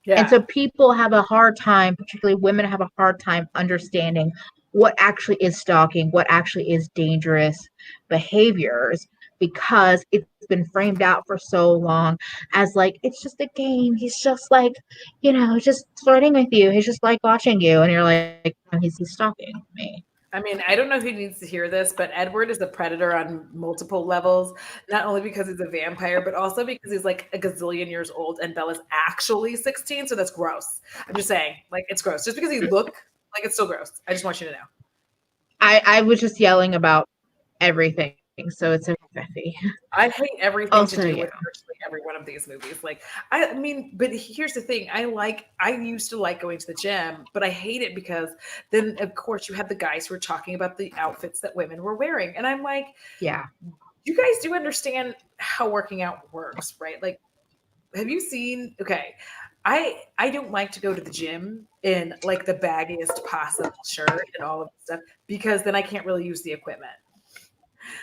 Yeah. And so people have a hard time, particularly women have a hard time understanding what actually is stalking, what actually is dangerous behaviors, because it's been framed out for so long as like, it's just a game. He's just like, just flirting with you. He's just like watching you. And you're like, he's stalking me. I mean, I don't know who needs to hear this, but Edward is a predator on multiple levels, not only because he's a vampire, but also because he's like a gazillion years old and Bella's actually 16. So that's gross. I'm just saying, like, it's gross. Just because he look like, it's still gross. I just want you to know. I was just yelling about everything. So it's okay, Becky. I hate everything Also, to do with virtually every one of these movies. Like, I mean, but here's the thing. I used to like going to the gym, but I hate it because then, of course, you have the guys who are talking about the outfits that women were wearing. And I'm like, yeah. you guys do understand how working out works, right? Like, have you seen, okay, I don't like to go to the gym in like the baggiest possible shirt and all of that stuff, because then I can't really use the equipment.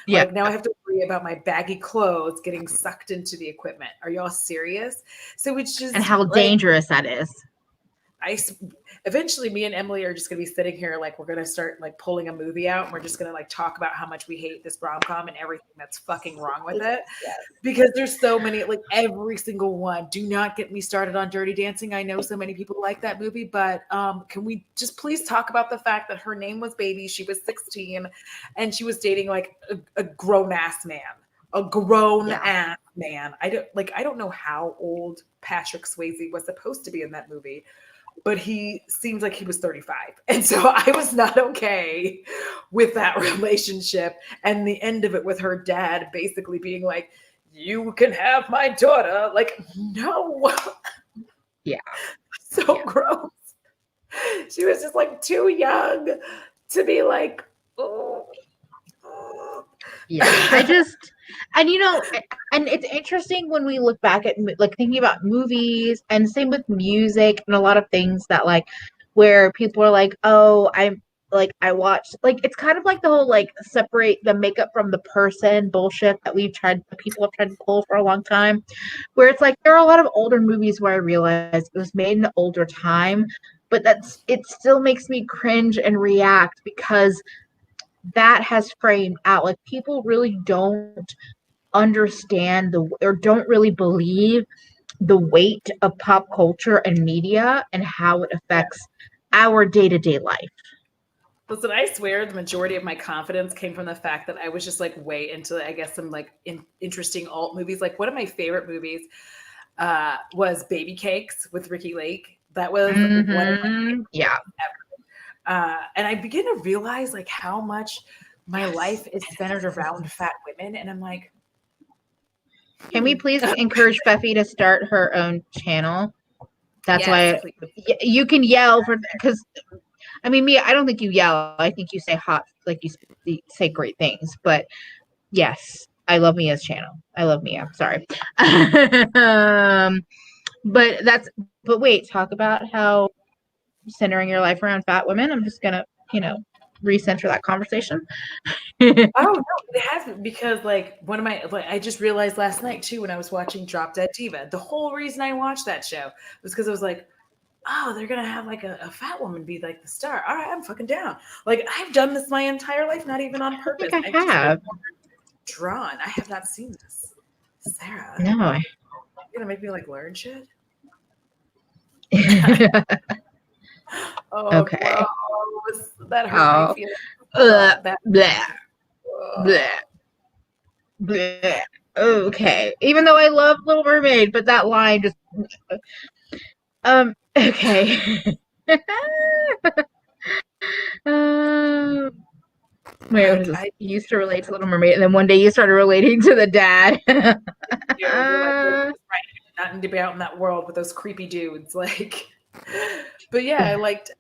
Yeah. Like now I have to worry about my baggy clothes getting sucked into the equipment. Are y'all serious? So it's just, and how like, dangerous that is. Eventually me and Emily are just going to be sitting here, like, we're going to start like pulling a movie out, and we're just going to like talk about how much we hate this rom-com and everything that's fucking wrong with it. Yes. Because there's so many, like every single one. Do not get me started on Dirty Dancing. I know so many people like that movie, but can we just please talk about the fact that her name was Baby, she was 16, and she was dating like a grown-ass man. A grown-ass man. I don't know how old Patrick Swayze was supposed to be in that movie, but he seems like he was 35. And so I was not okay with that relationship, and the end of it with her dad basically being like, "You can have my daughter." Like, no. Yeah. So gross. She was just like too young to be like, oh. Yeah. And it's interesting when we look back at like thinking about movies, and same with music and a lot of things that like, where people are like, oh, I watched, like, it's kind of like the whole like separate the makeup from the person bullshit that people have tried to pull for a long time, where it's like there are a lot of older movies where I realized it was made in an older time, but it still makes me cringe and react, because that has framed out, like, people really don't understand or don't really believe the weight of pop culture and media and how it affects our day-to-day life. Listen, I swear the majority of my confidence came from the fact that I was just like way into, I guess, some like interesting alt movies. Like one of my favorite movies was Baby Cakes with Ricky Lake. That was one of my favorite movies ever. And I begin to realize like how much my life is centered around fat women. And I'm like, can we please encourage Feffy to start her own channel? That's why you can yell because I mean, Mia, I don't think you yell. I think you say hot, like you say great things. But yes, I love Mia's channel. I love Mia. Sorry. But wait, talk about how centering your life around fat women. I'm just gonna, recenter that conversation. Oh no, it has because like I just realized last night too when I was watching Drop Dead Diva. The whole reason I watched that show was because I was like, oh, they're gonna have like a fat woman be like the star. All right, I'm fucking down. Like I've done this my entire life, not even on purpose. I think I have. Drawn. I have not seen this. Sarah. No. You're gonna make me like learn shit? Oh, okay. Gross. That hurt my feelings. Blah. Blah. Okay. Even though I love Little Mermaid, but that line just okay. Wait, what is this? You used to relate to Little Mermaid, and then one day you started relating to the dad. You're like, right, not need to be out in that world with those creepy dudes. Like, but yeah, I liked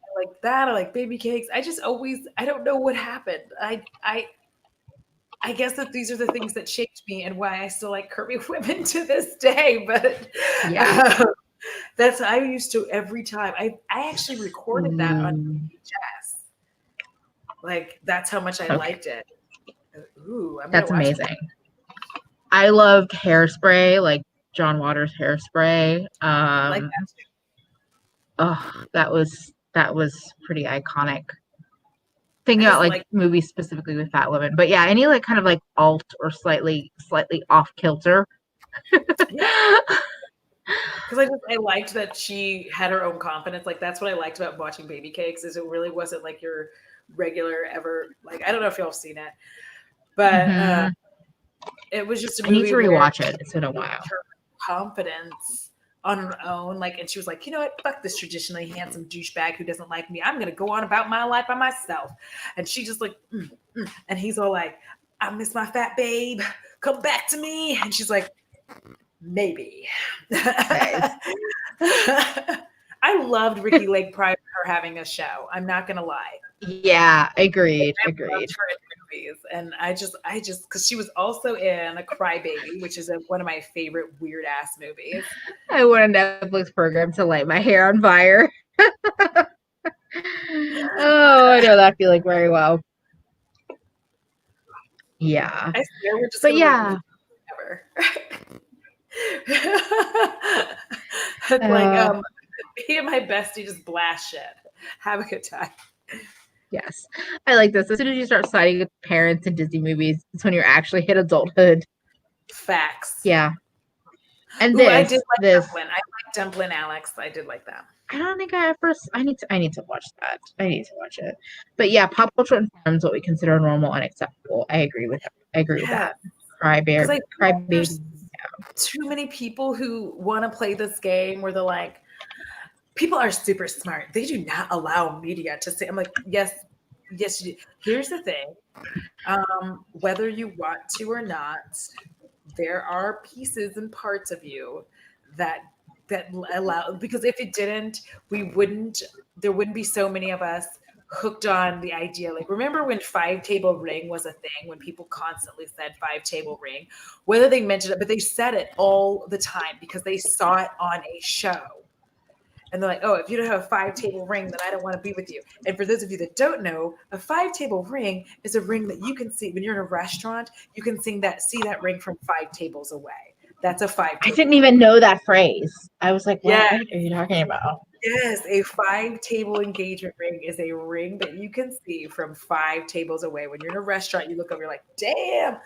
that. I like baby cakes. I just always, I don't know what happened. I guess that these are the things that shaped me and why I still like curvy women to this day. But yeah. That's I used to every time. I actually recorded that on VHS. Like that's how much I liked it. Ooh, that's amazing. I loved Hairspray, like John Waters' Hairspray. I like that too. Oh, that was pretty iconic. Thinking about like movies specifically with fat women, but yeah, any like kind of like alt or slightly off kilter. Yeah. Because I liked that she had her own confidence. Like that's what I liked about watching Baby Cakes is it really wasn't like your regular ever like I don't know if y'all have seen it, but it was just a movie. I need to rewatch it. It's been a while. Her confidence on her own, like, and she was like, you know what? Fuck this traditionally handsome douchebag who doesn't like me. I'm gonna go on about my life by myself. And she just like, and he's all like, I miss my fat babe. Come back to me. And she's like, maybe. Nice. I loved Ricky Lake prior to her having a show. I'm not gonna lie. Yeah, agreed. Loved her in movies, and I just because she was also in A Crybaby, which is one of my favorite weird ass movies. I want a Netflix program to light my hair on fire. Oh, I know that feeling very well. Yeah, I swear we're just but yeah. Like me and my bestie just blast shit. Have a good time. Yes. I like this. As soon as you start siding with parents in Disney movies, it's when you're actually hit adulthood. Facts. Yeah. And I did like Dumplin'. I like Dumplin' Alex. I did like that. I don't think I need to watch that. I need to watch it. But yeah, pop culture informs what we consider normal and acceptable. I agree with that. Crybaby. Too many people who want to play this game where they're like, people are super smart. They do not allow media to say. I'm like, yes, you do. Here's the thing. Whether you want to or not, there are pieces and parts of you that allow, because if it didn't, there wouldn't be so many of us hooked on the idea. Like, remember when 5-table ring was a thing, when people constantly said 5-table ring, whether they mentioned it, but they said it all the time because they saw it on a show. And they're like, oh, if you don't have a 5-table ring, then I don't want to be with you. And for those of you that don't know, a 5-table ring is a ring that you can see when you're in a restaurant. You can see that ring from 5 tables away. That's a 5-table. I didn't even know that phrase. I was like, what are you talking about? Yes, a 5-table engagement ring is a ring that you can see from 5 tables away. When you're in a restaurant, you look over, you're like, damn,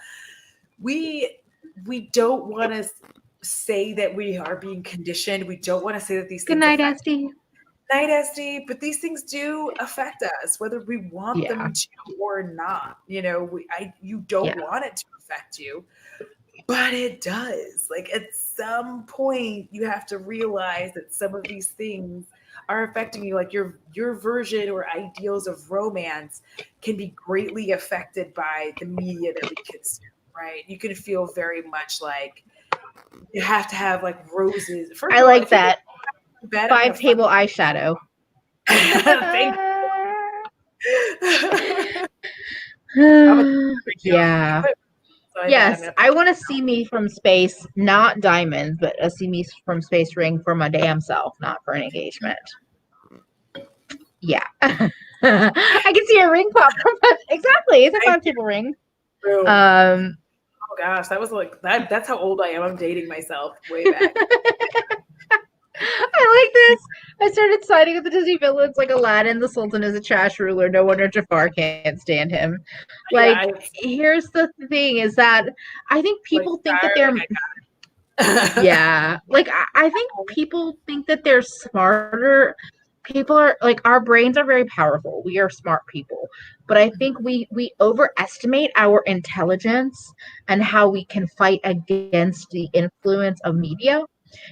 we don't want to say that we are being conditioned. We don't want to say that these things. Good night, Esty. Night, Esty. But these things do affect us, whether we want them to or not. You know, you don't want it to affect you, but it does. Like at some point, you have to realize that some of these things are affecting you. Like your version or ideals of romance can be greatly affected by the media that we consume. Right? You can feel very much like you have to have like roses. I like that. bed. 5-table eyeshadow. Thank Yeah. Yes, I want to see me from space, not diamonds, but a see me from space ring for my damn self, not for an engagement. Yeah. I can see a ring pop from exactly. It's a 5-table ring. Oh gosh, that was like that. That's how old I am. I'm dating myself way back. I like this. I started siding with the Disney villains like Aladdin. The Sultan is a trash ruler. No wonder Jafar can't stand him. Like, here's the thing: is that I think people think that they're. Yeah, like I think people think that they're smarter. People are like our brains are very powerful. We are smart people, but I think we overestimate our intelligence and how we can fight against the influence of media.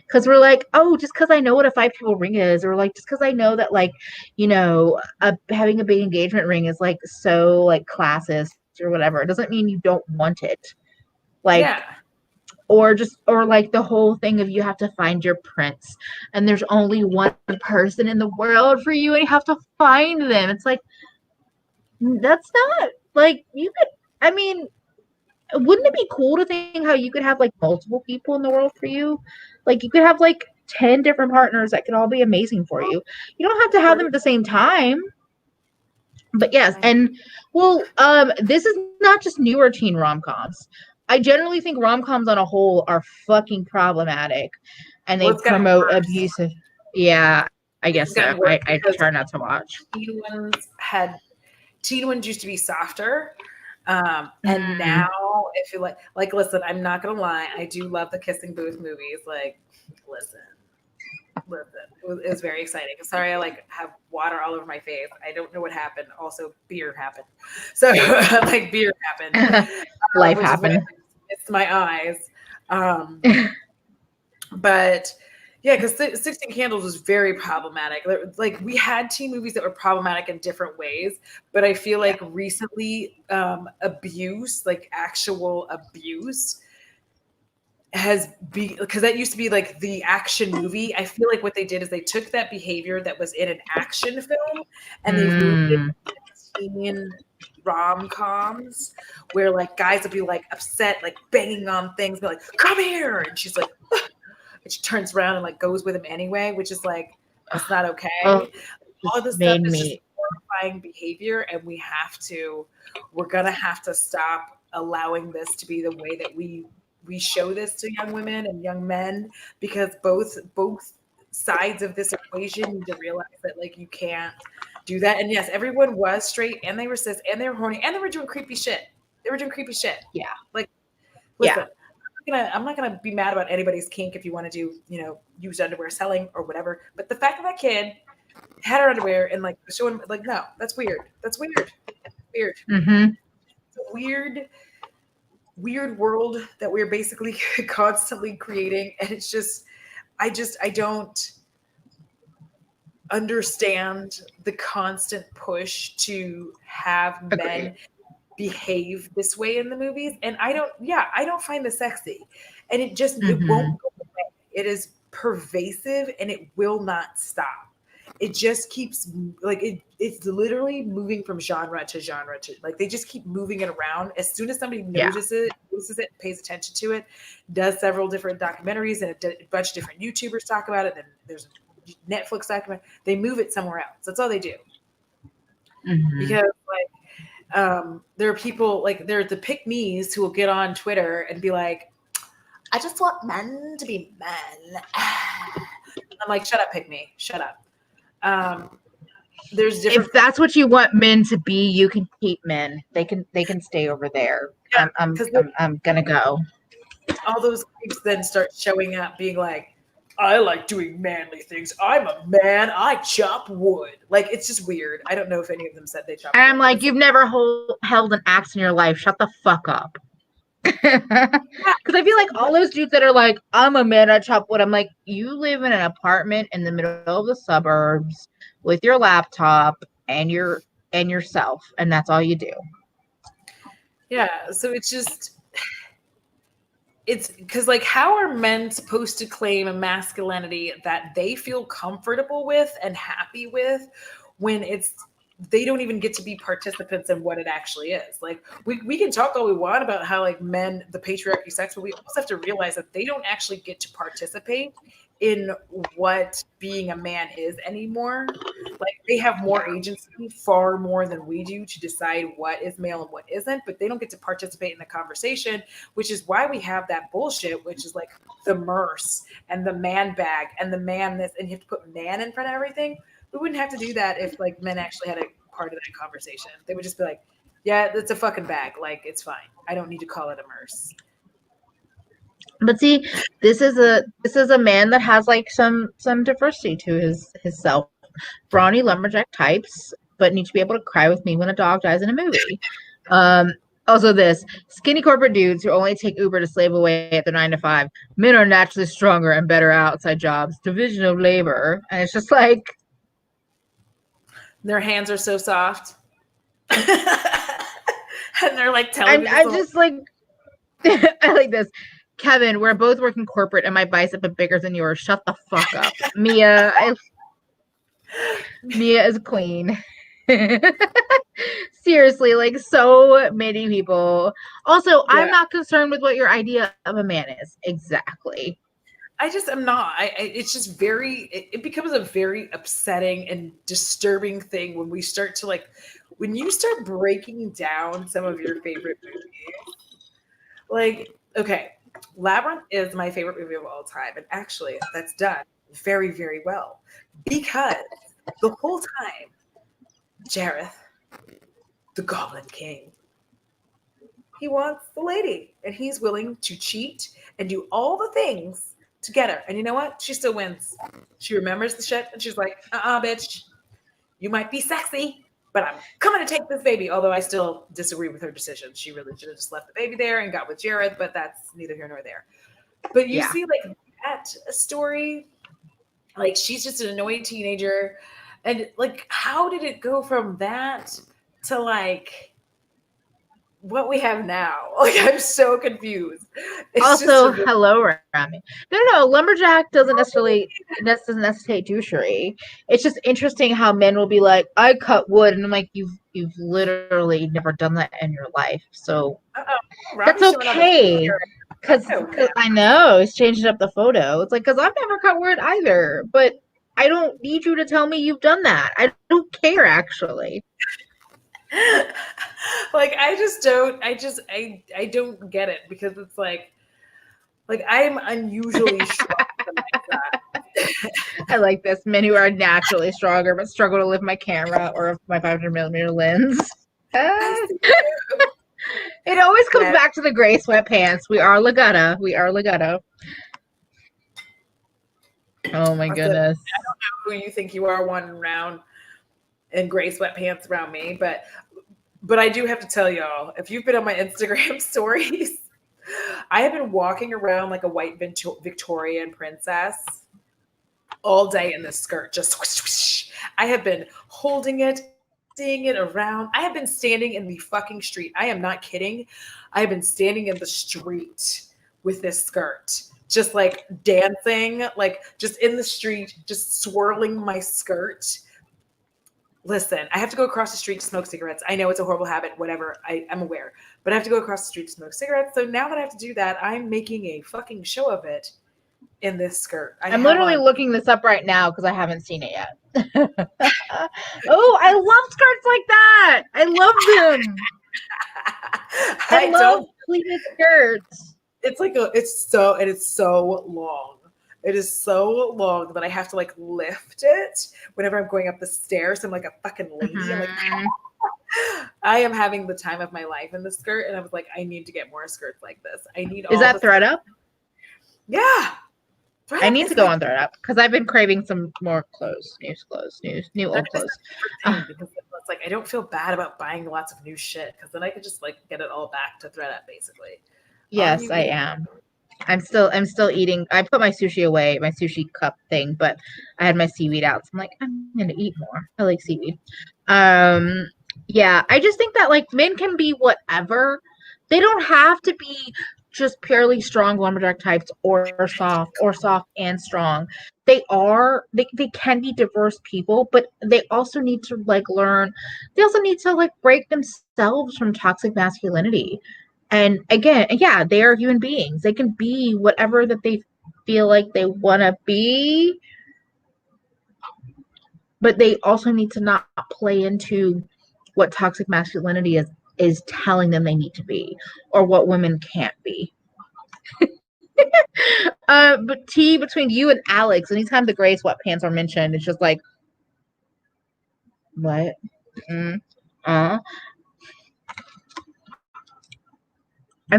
Because we're like, oh, just because I know what a 5-table ring is, or like just because I know that like, having a big engagement ring is like so like classist or whatever, it doesn't mean you don't want it. Like. Yeah. Or like the whole thing of you have to find your prince and there's only one person in the world for you and you have to find them. It's like, that's not like you could, I mean, wouldn't it be cool to think how you could have like multiple people in the world for you? Like you could have like 10 different partners that could all be amazing for you. You don't have to have them at the same time. But yes, and well, this is not just newer teen rom-coms. I generally think rom-coms on a whole are fucking problematic, and they promote abusive. Yeah, I guess so. I try not to watch. Teen ones used to be softer, and now if you like, listen, I'm not gonna lie, I do love the kissing booth movies. Like, listen. It was very exciting. Sorry, I like have water all over my face. I don't know what happened. Also, beer happened. So like beer happened. Life happened. It's my eyes. But yeah, because 16 Candles was very problematic. Like we had teen movies that were problematic in different ways, but I feel like recently abuse, like actual abuse, has been, because that used to be like the action movie. I feel like what they did is they took that behavior that was in an action film and they moved it to teen rom-coms where like guys would be like upset, like banging on things, be like, come here, and she's like, ugh. And she turns around and like goes with him anyway, which is like, that's not okay. All of this stuff is just horrifying behavior, and we're gonna have to stop allowing this to be the way that we show this to young women and young men, because both sides of this equation need to realize that like you can't do that. And yes, everyone was straight and they were cis and they were horny and they were doing creepy shit. Yeah. Like, listen, I'm not gonna be mad about anybody's kink if you want to do, used underwear selling or whatever. But the fact that kid had her underwear and like showing, like, no, that's weird. That's weird. Weird. Mm-hmm. It's a weird world that we're basically constantly creating, and it's just I don't understand the constant push to have men behave this way in the movies, and I don't find this sexy, and it just it won't go away. It is pervasive and it will not stop. It just keeps like it's literally moving from genre to genre to, like, they just keep moving it around. As soon as somebody notices it, pays attention to it, does several different documentaries and a bunch of different YouTubers talk about it, then there's a Netflix documentary, they move it somewhere else. That's all they do. Because like there are people, like there are the pick-me's who will get on Twitter and be like, I just want men to be men. I'm like, shut up, pick-me, shut up. There's different. If that's what you want men to be, you can keep men. They can stay over there. Yeah, I'm gonna go. All those creeps then start showing up, being like, I like doing manly things. I'm a man. I chop wood. Like, it's just weird. I don't know if any of them said they chop wood. And I'm like, you've never held an axe in your life. Shut the fuck up. Because I feel like all those dudes that are like, I'm a man, I chop wood. I'm like, you live in an apartment in the middle of the suburbs with your laptop and yourself, and that's all you do. Yeah, so it's just it's because like how are men supposed to claim a masculinity that they feel comfortable with and happy with when they don't even get to be participants in what it actually is. Like we can talk all we want about how like men, the patriarchy sucks, but we also have to realize that they don't actually get to participate in what being a man is anymore. Like they have more agency, far more than we do, to decide what is male and what isn't, but they don't get to participate in the conversation, which is why we have that bullshit, which is like the merce and the man bag and the man this, and you have to put man in front of everything. We wouldn't have to do that if like men actually had a part of that conversation. They would just be like, yeah, it's a fucking bag. Like it's fine. I don't need to call it a merce. But see, this is a man that has like some diversity to his self. Brawny lumberjack types, but need to be able to cry with me when a dog dies in a movie. Also this skinny corporate dudes who only take Uber to slave away at their 9 to 5. Men are naturally stronger and better outside jobs. Division of labor. And it's just like their hands are so soft. And they're like telling me I just like I like this. Kevin, we're both working corporate and my bicep is bigger than yours. Shut the fuck up. Mia is queen. Seriously, like so many people. Also, yeah. I'm not concerned with what your idea of a man is. Exactly. I just am not. It's just it becomes a very upsetting and disturbing thing when we start to like, when you start breaking down some of your favorite movies. Like, okay, Labyrinth is my favorite movie of all time. And actually, that's done very, very well. Because the whole time, Jareth, the Goblin King, he wants the lady. And he's willing to cheat and do all the things to get her. And you know what? She still wins. She remembers the shit and she's like, bitch, you might be sexy, but I'm coming to take this baby. Although I still disagree with her decision. She really should have just left the baby there and got with Jareth, but that's neither here nor there. But you see like that story, like she's just an annoying teenager. And like, how did it go from that to like what we have now? Like, I'm so confused. It's also, hello, Rami. No, lumberjack doesn't necessarily necessitate douchery. It's just interesting how men will be like, I cut wood, and I'm like, you've literally never done that in your life, so that's okay. Because I know it's changing up the photo. It's like, because I've never cut wood either, but I don't need you to tell me you've done that. I don't care, actually. Like I don't get it, because it's like I'm unusually strong for myself. I like this. Men who are naturally stronger but struggle to lift my camera or my 500mm lens. It always comes back to the gray sweatpants. We are Legata. Oh my goodness. I don't know who you think you are wandering around in gray sweatpants around me, but I do have to tell y'all, if you've been on my Instagram stories, I have been walking around like a white Victorian princess all day in this skirt. Just swish, swish. I have been holding it, seeing it around. I have been standing in the fucking street. I am not kidding. I have been standing in the street with this skirt, just like dancing, like just in the street, just swirling my skirt. Listen, I have to go across the street to smoke cigarettes. I know it's a horrible habit, whatever. I'm aware. But I have to go across the street to smoke cigarettes. So now that I have to do that, I'm making a fucking show of it in this skirt. I'm literally looking this up right now because I haven't seen it yet. Oh, I love skirts like that. I love them. I love pleated skirts. It's so long. It is so long that I have to like lift it whenever I'm going up the stairs. I'm like a fucking lady. I'm like, I am having the time of my life in the skirt, and I was like, I need to get more skirts like this. I need. Is that ThredUp? Yeah. I need to go on ThredUp because I've been craving some more clothes, new old clothes. Because it's like I don't feel bad about buying lots of new shit, because then I could just like get it all back to ThredUp basically. Yes, I am. I'm still eating. I put my sushi away, my sushi cup thing, but I had my seaweed out. So I'm like, I'm gonna eat more. I like seaweed. Yeah, I just think that like men can be whatever. They don't have to be just purely strong lumberjack types or soft and strong. They can be diverse people, but they also need to like learn. They also need to like break themselves from toxic masculinity. And again, yeah, they are human beings. They can be whatever that they feel like they want to be, but they also need to not play into what toxic masculinity is telling them they need to be, or what women can't be. But T, between you and Alex, anytime the gray sweatpants are mentioned, it's just like, what? I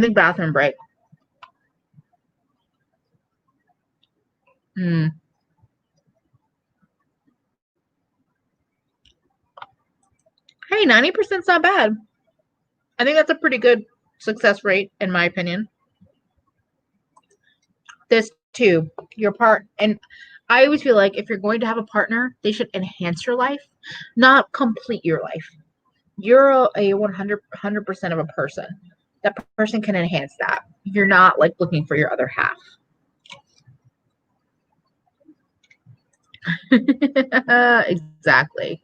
think bathroom break. Hey, 90% is not bad. I think that's a pretty good success rate, in my opinion. This too, your part, and I always feel like if you're going to have a partner, they should enhance your life, not complete your life. You're a 100% of a person. That person can enhance that. You're not like looking for your other half. Exactly.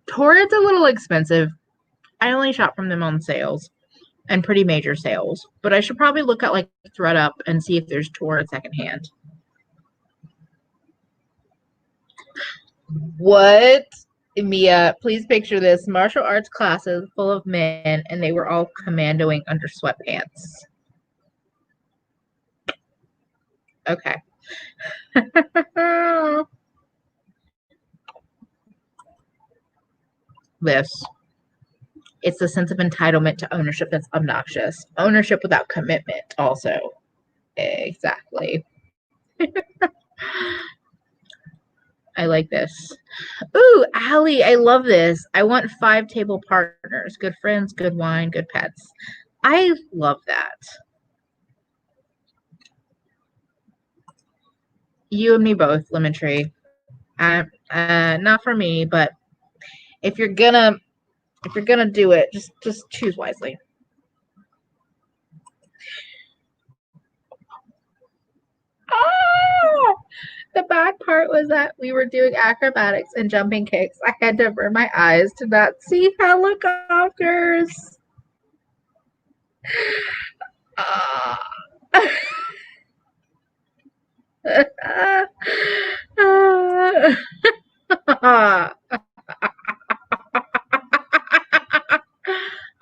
Torrid's a little expensive. I only shop from them on sales and pretty major sales, but I should probably look at like ThreadUp and see if there's Torrid secondhand. What? Mia, please picture this. Martial arts classes full of men, and they were all commandoing under sweatpants. Okay. This. It's the sense of entitlement to ownership that's obnoxious. Ownership without commitment, also. Exactly. I like this. Ooh, Allie, I love this. I want 5 table partners. Good friends, good wine, good pets. I love that. You and me both, Lemon Tree. Not for me, but if you're gonna do it, just choose wisely. Ah! The bad part was that we were doing acrobatics and jumping kicks. I had to avert my eyes to not see helicopters.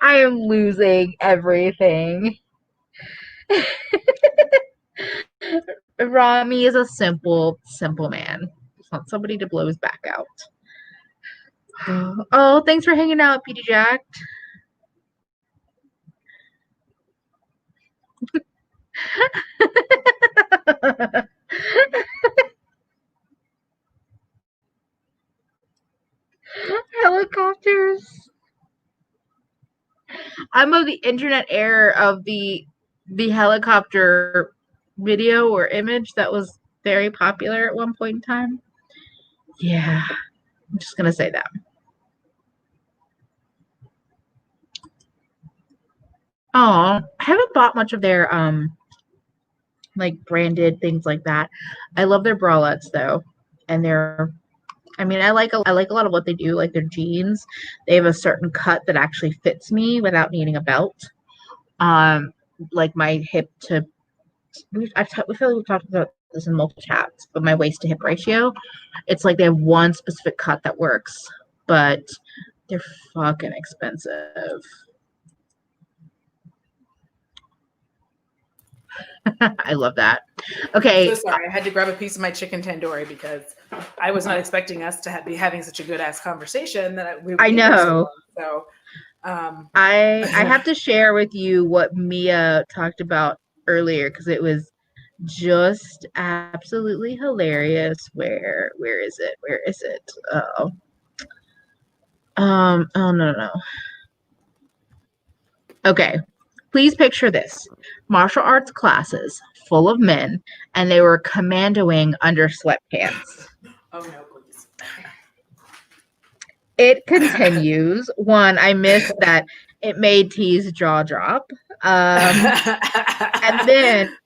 I am losing everything. Rami is a simple man. Just want somebody to blow his back out. Oh, thanks for hanging out, PD Jack. Helicopters. I'm of the internet era of the helicopter video or image that was very popular at one point in time. Yeah, I'm just gonna say that. Oh, I haven't bought much of their like branded things like that. I love their bralettes though, and I like a lot of what they do, like their jeans. They have a certain cut that actually fits me without needing a belt. Like my hip to we feel like we've talked about this in multiple chats, but my waist to hip ratio, it's like they have one specific cut that works, but they're fucking expensive. I love that. Okay. So sorry, I had to grab a piece of my chicken tandoori because I was not expecting us to be having such a good ass conversation that I know. So I have to share with you what Mia talked about earlier because it was just absolutely hilarious. Where is it? Where is it? Oh no. Okay. Please picture this. Martial arts classes full of men, and they were commandoing under sweatpants. Oh no, please. It continues. One, I missed that It made T's jaw drop. And then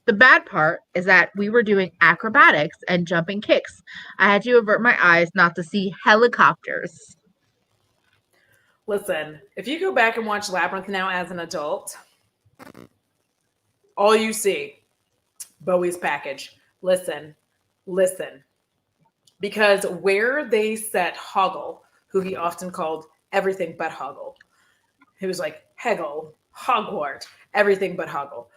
the bad part is that we were doing acrobatics and jumping kicks. I had to avert my eyes not to see helicopters. Listen, if you go back and watch Labyrinth now as an adult, all you see, Bowie's package. Listen. Because where they set Hoggle, who he often called everything but Hoggle, he was like Hegel, Hogwart, everything but Hoggle.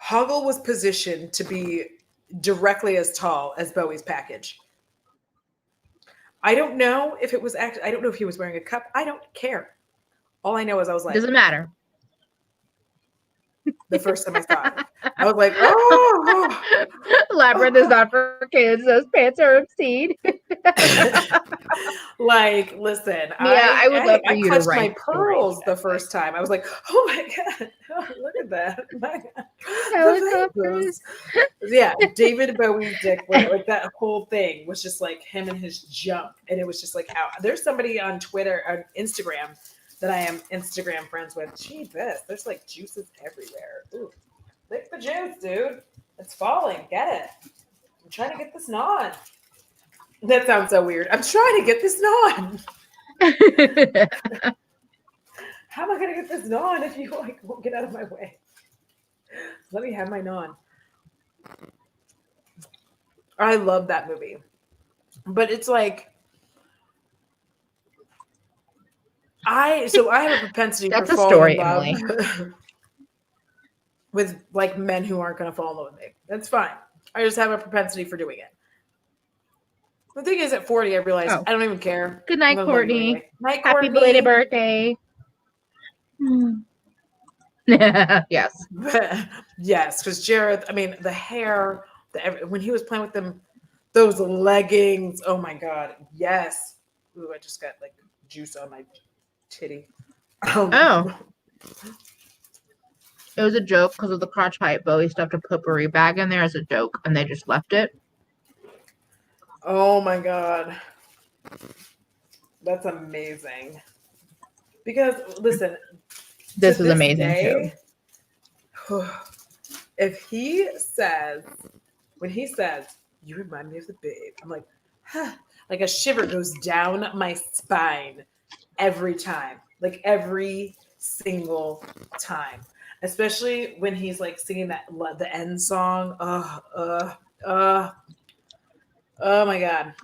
Hoggle was positioned to be directly as tall as Bowie's package. I don't know if it was I don't know if he was wearing a cup. I don't care. All I know is I was like, doesn't matter. The first time I saw it, I was like, oh. Labyrinth is not for kids. Those pants are obscene. Like, listen, I would love for you to clutched write my pearls the first time. I was like, oh my God, oh, look at that. My God. Yeah, David Bowie's dick, like that whole thing was just like him and his junk. And it was just like, how there's somebody on Twitter, on Instagram, that I am Instagram friends with. Gee, there's like juices everywhere. Ooh, lick the juice, dude. It's falling. Get it. I'm trying to get this non. That sounds so weird. I'm trying to get this non. How am I going to get this non if you like won't get out of my way? Let me have my non. I love that movie. But it's like, I have a propensity That's for a falling story, in love Emily. with like men who aren't going to fall in love with me. That's fine. I just have a propensity for doing it. The thing is, at 40, I realized I don't even care. Good night, Courtney. Anyway. Night, Happy Courtney. belated birthday. Yes. Yes, because Jared, I mean, the hair, when he was playing with them, those leggings. Oh my God. Yes. Ooh, I just got like juice on my titty. Oh. It was a joke because of the crotch pipe. Bowie stuffed a potpourri bag in there as a joke, and they just left it. Oh my God. That's amazing. Because, listen. This is amazing too. If he says, when he says, you remind me of the babe, I'm like, huh. Like a shiver goes down my spine every time. Like every single time. Especially when he's like singing the end song. Oh my God.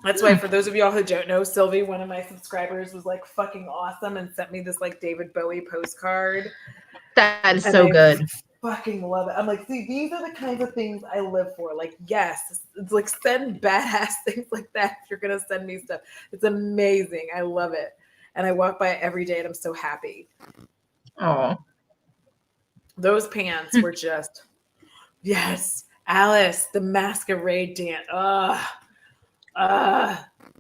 That's why, for those of y'all who don't know, Sylvie, one of my subscribers, was like fucking awesome and sent me this like David Bowie postcard. That is so good. Fucking love it. I'm like, see, these are the kinds of things I live for. Like, yes, it's like send badass things like that if you're gonna send me stuff. It's amazing. I love it. And I walk by it every day and I'm so happy. Oh. Those pants were just, yes. Alice, the masquerade dance.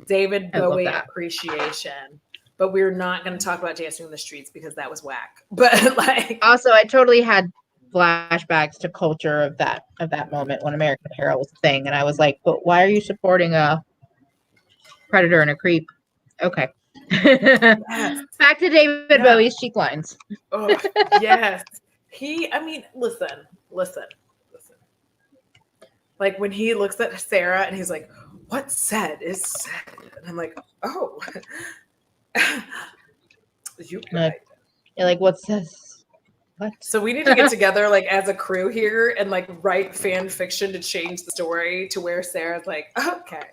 David Bowie appreciation. But we're not going to talk about Dancing in the Streets because that was whack. But like, also, I totally had flashbacks to culture of that moment when American Apparel was a thing, and I was like, but why are you supporting a predator and a creep? Okay. Yes. Back to David Bowie's cheek lines. Oh, yes. Listen. Like when he looks at Sarah and he's like, what said is said? And I'm like, oh. You're like, what's this? What? So we need to get together like as a crew here and like write fan fiction to change the story to where Sarah's like, okay,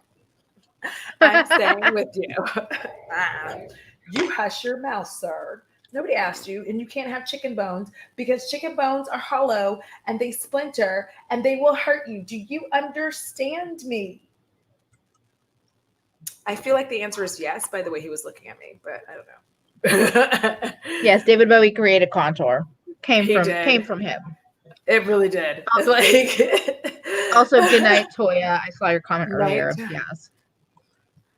I'm staying with you. You hush your mouth, sir. Nobody asked you, and you can't have chicken bones because chicken bones are hollow and they splinter and they will hurt you. Do you understand me? I feel like the answer is yes by the way he was looking at me, but I don't know. Yes, David Bowie created contour. Came from him. It really did. Also, good night, Toya. I saw your comment earlier. Yes.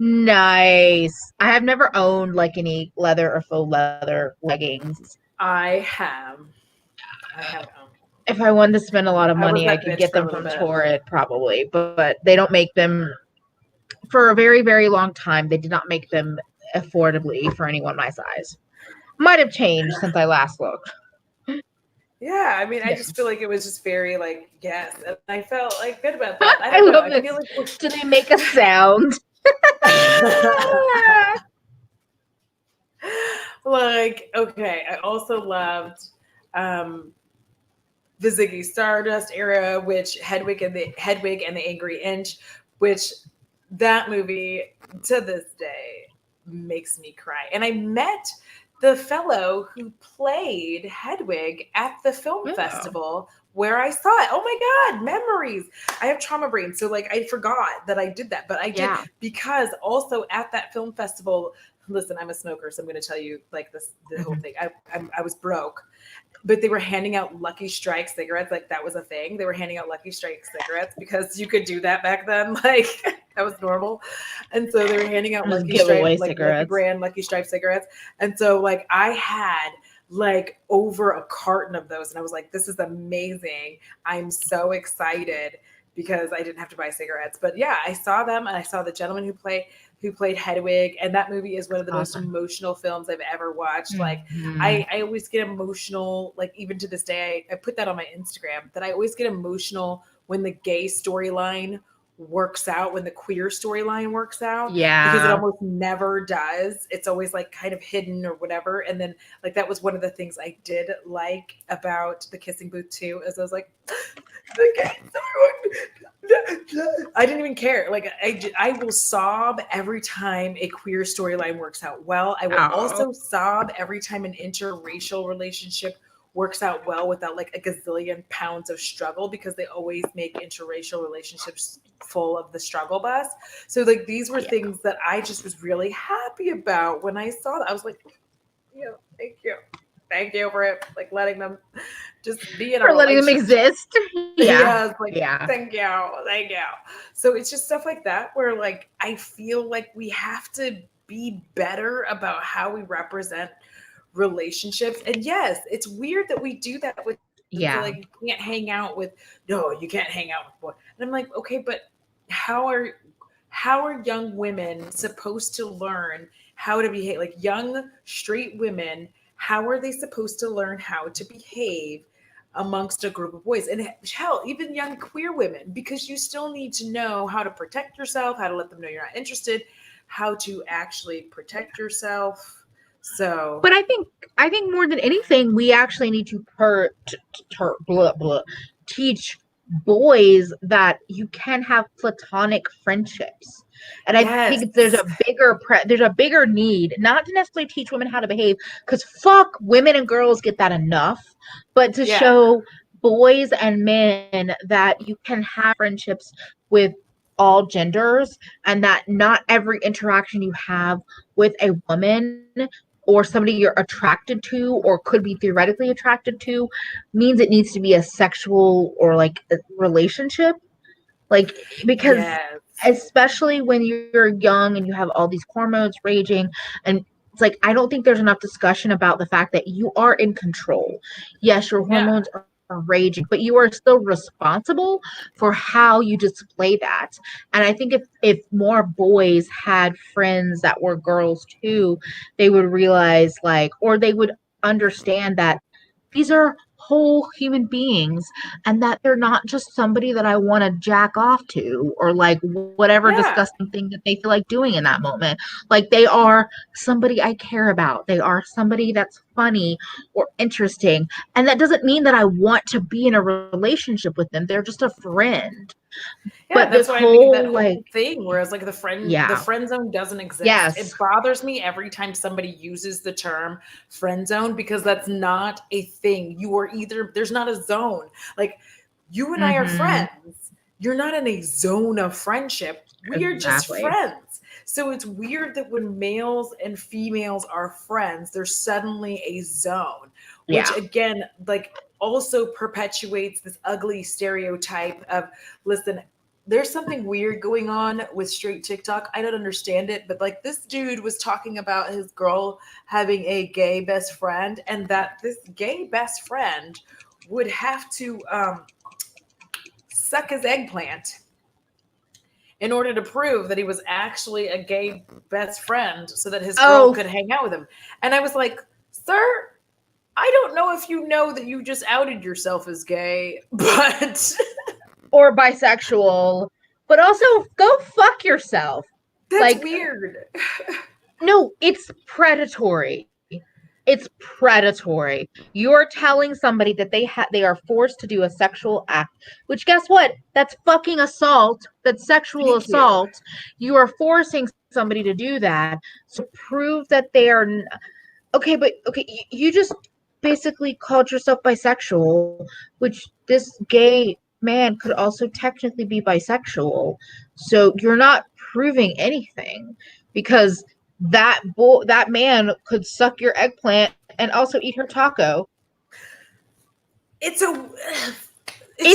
Nice. I have never owned like any leather or faux leather leggings. I have owned. If I wanted to spend a lot of money, I could get them from Torrid probably, but they don't make them for a very, very long time. They did not make them affordably for anyone my size. Might have changed since I last looked. Yeah, I mean, I Yeah. just feel like it was just very like yes, and I felt like good about that. I I don't know. love I feel this. like Do they make a sound? like okay. I also loved um the Ziggy Stardust era, which Hedwig and the Angry Inch, which that movie to this day makes me cry. And I met the fellow who played Hedwig at the film Oh, festival where I saw it. Oh my God, memories. I have trauma brain. So like I forgot that I did that, but I did yeah. because also at that film festival, listen, I'm a smoker, so I'm going to tell you like the whole Mhm. thing. I was broke, but they were handing out Lucky Strike cigarettes. Like that was a thing. They were handing out Lucky Strike cigarettes because you could do that back then. Like that was normal. And so they were handing out Just Lucky give Stripe, away like Lucky cigarettes. brand, Lucky Stripe cigarettes. And so like I had like over a carton of those. And I was like, this is amazing. I'm so excited because I didn't have to buy cigarettes. But yeah, I saw them and I saw the gentleman who played Hedwig. And that movie is one of the most Awesome. emotional films I've ever watched. Like Mhm. I always get emotional, like even to this day, I put that on my Instagram, that I always get emotional when the gay storyline works out, when the queer storyline works out, because it Yeah. almost never does. It's always like kind of hidden or whatever. And then like that was one of the things I did like about the kissing booth too, is I was like, the gay storyline. I didn't even care. Like I will sob every time a queer storyline works out well. I will Oh, also sob every time an interracial relationship works out well without like a gazillion pounds of struggle, because they always make interracial relationships full of the struggle bus. So like these were yeah. things that I just was really happy about when I saw that. I was like, yeah, thank you. Thank you for it. Like letting them just be in a For letting them relationship. exist. Yeah. Yeah, it's like Yeah. thank you, thank you. So it's just stuff like that where like I feel like we have to be better about how we represent relationships. And yes, it's weird that we do that with so Yeah. like you can't hang out with no, you can't hang out with boy. And I'm like, okay, but how are how are young women supposed to learn how to behave? Like young straight women, how are they supposed to learn how to behave amongst a group of boys? And hell, even young queer women, because you still need to know how to protect yourself, how to let them know you're not interested, how to actually protect yourself. So But I think more than anything, we actually need to blah, blah, teach boys that you can have platonic friendships. And I yes, think there's a bigger need not to necessarily teach women how to behave, because fuck, women and girls get that enough, but to yeah, show boys and men that you can have friendships with all genders, and that not every interaction you have with a woman or somebody you're attracted to or could be theoretically attracted to means it needs to be a sexual or like a relationship, like, because yes, especially when you're young and you have all these hormones raging, and it's like I don't think there's enough discussion about the fact that you are in control. Yes, your yeah, hormones are raging, but you are still responsible for how you display that. And I think if more boys had friends that were girls too, they would realize, like, or they would understand that these are whole human beings, and that they're not just somebody that I want to jack off to, or like whatever yeah. disgusting thing that they feel like doing in that moment. Like, they are somebody I care about. They are somebody that's funny or interesting. And that doesn't mean that I want to be in a relationship with them. They're just a friend. Yeah, But that's this why I think that whole, like, whole thing, whereas like the yeah, friend zone doesn't exist. yes, It bothers me every time somebody uses the term friend zone, because that's not a thing. You are either there's not a zone. Like you and I are mm-hmm, friends. You're not in a zone of friendship. We are just exactly. friends. So it's weird that when males and females are friends, there's suddenly a zone, which Yeah. again, like also perpetuates this ugly stereotype of listen, there's something weird going on with straight TikTok. I don't understand it, but like this dude was talking about his girl having a gay best friend, and that this gay best friend would have to suck his eggplant in order to prove that he was actually a gay best friend so that his girl could hang out with him. And I was like, sir, I don't know if you know that you just outed yourself as gay, but or bisexual, but also go fuck yourself. That's weird. No, it's predatory. It's predatory. You're telling somebody that they are forced to do a sexual act, which guess what? That's fucking assault. That's sexual assault. You are forcing somebody to do that. So prove that they are okay, but okay, you just basically called yourself bisexual, which this gay man could also technically be bisexual. So you're not proving anything because that man could suck your eggplant and also eat her taco. It's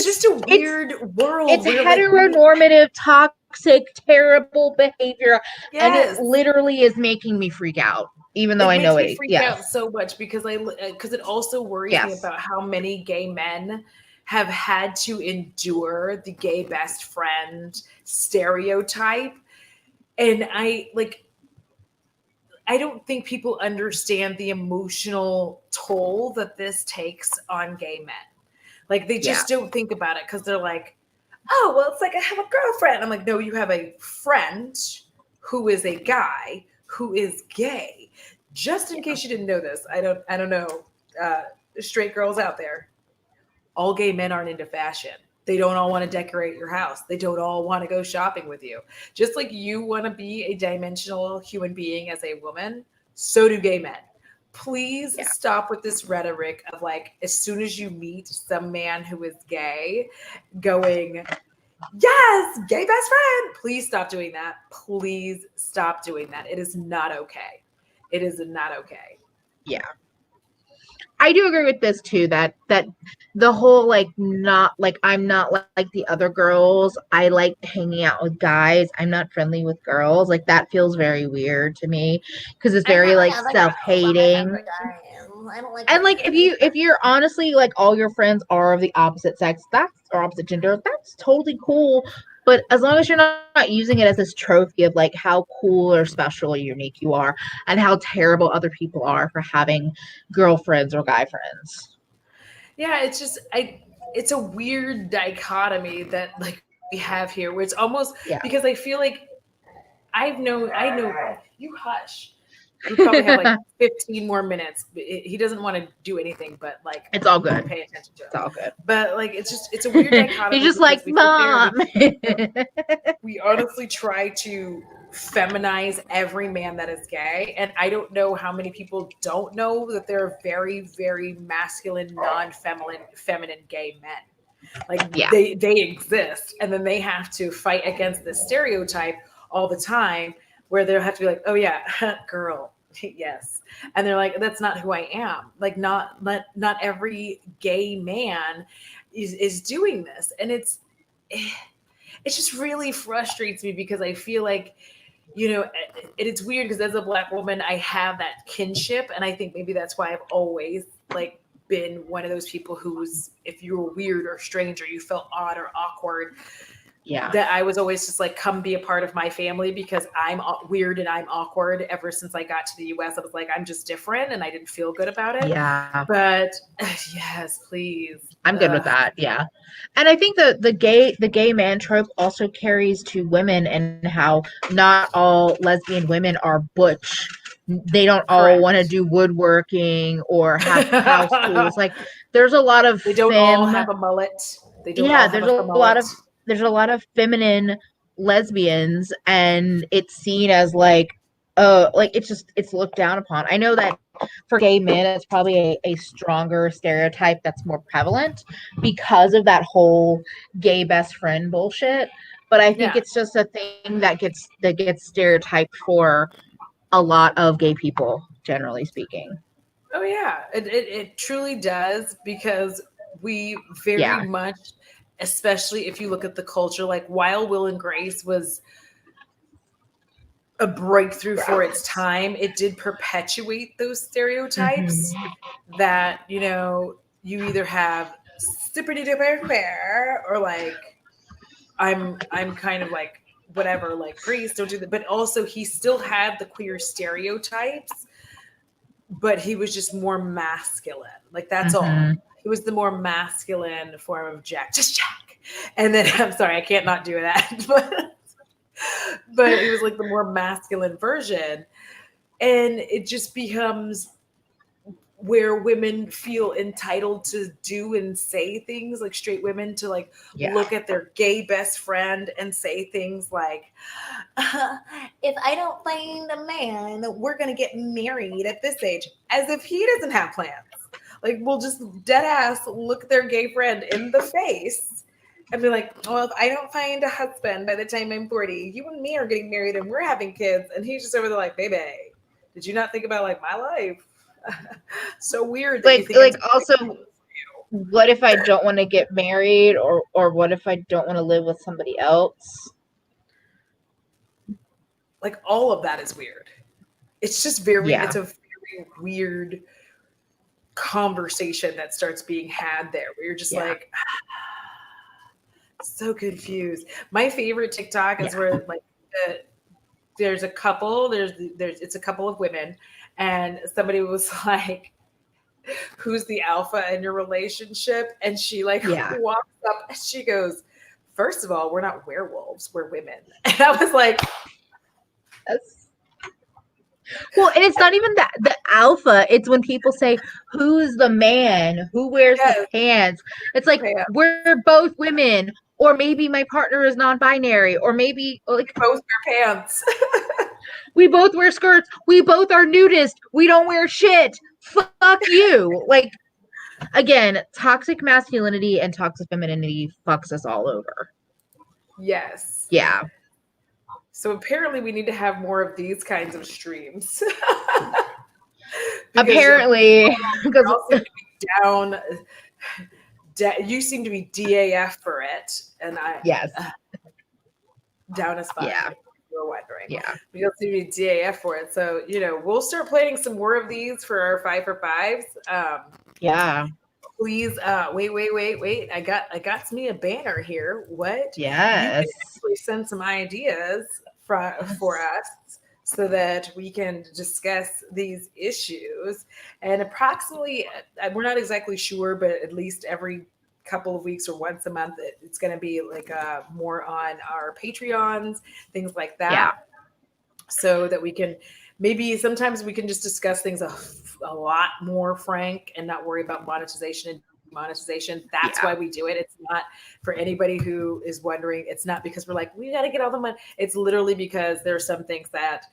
just a weird world. It's heteronormative, toxic, terrible behavior, and it literally is making me freak out. Even though I know it, makes me freak out so much because it also worries me about how many gay men have had to endure the gay best friend stereotype, and I don't think people understand the emotional toll that this takes on gay men. Like they just don't think about it because they're like, oh, well, it's like I have a girlfriend. I'm like, no, you have a friend who is a guy who is gay. Just in case you didn't know this, I don't know, straight girls out there, all gay men aren't into fashion. They don't all want to decorate your house. They don't all want to go shopping with you. Just like you want to be a dimensional human being as a woman, so do gay men. Please stop with this rhetoric of like, as soon as you meet some man who is gay, going, yes, gay best friend. Please stop doing that. Please stop doing that. It is not okay. It is not okay. Yeah. I do agree with this too, that the whole like not like I'm not like the other girls. I like hanging out with guys. I'm not friendly with girls. Like that feels very weird to me because it's very like self-hating. And like if you're honestly like all your friends are of the opposite sex, or opposite gender, that's totally cool. But as long as you're not using it as this trophy of like how cool or special or unique you are and how terrible other people are for having girlfriends or guy friends. Yeah, it's a weird dichotomy that like we have here where it's almost because I feel like I know you hush. We probably have like 15 more minutes. He doesn't want to do anything but like it's all good. Pay attention to it. It's all good. But like it's a weird dichotomy. He's just like, Mom. We honestly try to feminize every man that is gay, and I don't know how many people don't know that there are very, very masculine, feminine gay men. Like they exist, and then they have to fight against this stereotype all the time where they'll have to be like, oh yeah, girl, yes. And they're like, that's not who I am. Like not every gay man is doing this. And it just really frustrates me because I feel like, it's weird because as a Black woman, I have that kinship. And I think maybe that's why I've always like been one of those people who's, if you were weird or strange or you felt odd or awkward, that I was always just like, come be a part of my family because I'm weird and I'm awkward. Ever since I got to the US, I was like, I'm just different and I didn't feel good about it. Yeah. But yes, please. I'm good with that. Yeah. And I think the gay man trope also carries to women and how not all lesbian women are butch. They don't all want to do woodworking or have house tools. Like there's a lot of they don't all have a mullet. They don't all have there's a lot of feminine lesbians and it's seen as like it's looked down upon. I know that for gay men it's probably a stronger stereotype that's more prevalent because of that whole gay best friend bullshit, but I think it's just a thing that gets stereotyped for a lot of gay people, generally speaking. Oh yeah, it truly does because we very much, especially if you look at the culture, like while Will and Grace was a breakthrough for its time, it did perpetuate those stereotypes that, you either have sippity dipper queer or like I'm kind of like whatever, like priests don't do that. But also he still had the queer stereotypes, but he was just more masculine. Like that's all. He was the more masculine form of Jack, just Jack. And then I'm sorry, I can't not do that, but he was like the more masculine version, and it just becomes where women feel entitled to do and say things, like straight women to like look at their gay best friend and say things like, if I don't find a man, we're gonna get married at this age, as if he doesn't have plans. Like we'll just dead ass look their gay friend in the face and be like, well, if I don't find a husband by the time I'm 40, you and me are getting married and we're having kids. And he's just over there like, baby, did you not think about like my life? So weird that you think like also, what if I don't want to get married, or what if I don't want to live with somebody else? Like all of that is weird. It's just very, it's a very weird conversation that starts being had there where you're just like so confused. My favorite TikTok is where like there's a couple, it's a couple of women, and somebody was like, who's the alpha in your relationship? And she like walks up and she goes, first of all, we're not werewolves, we're women. And I was like, well, and it's not even the alpha. It's when people say, who's the man? Who wears the pants? It's like, we're both women, or maybe my partner is non-binary, or maybe like both wear pants. We both wear skirts. We both are nudists. We don't wear shit. Fuck you. Like, again, toxic masculinity and toxic femininity fucks us all over. Yes. Yeah. So apparently we need to have more of these kinds of streams. Apparently. Because down, you seem to be DAF for it. And I down as fuck. Yeah. We're wondering. Yeah. We don't seem to be DAF for it. So, you know, we'll start planning some more of these for our 5 for 5s. Please, wait. I got me a banner here. What? Yes. You can actually send some ideas for us so that we can discuss these issues. And approximately, we're not exactly sure, but at least every couple of weeks or once a month, it's going to be like more on our Patreons, things like that, so that we can maybe sometimes we can just discuss things a lot more frank and not worry about monetization and demonetization. That's why we do it. It's not for anybody who is wondering. It's not because we're like, we got to get all the money. It's literally because there are some things that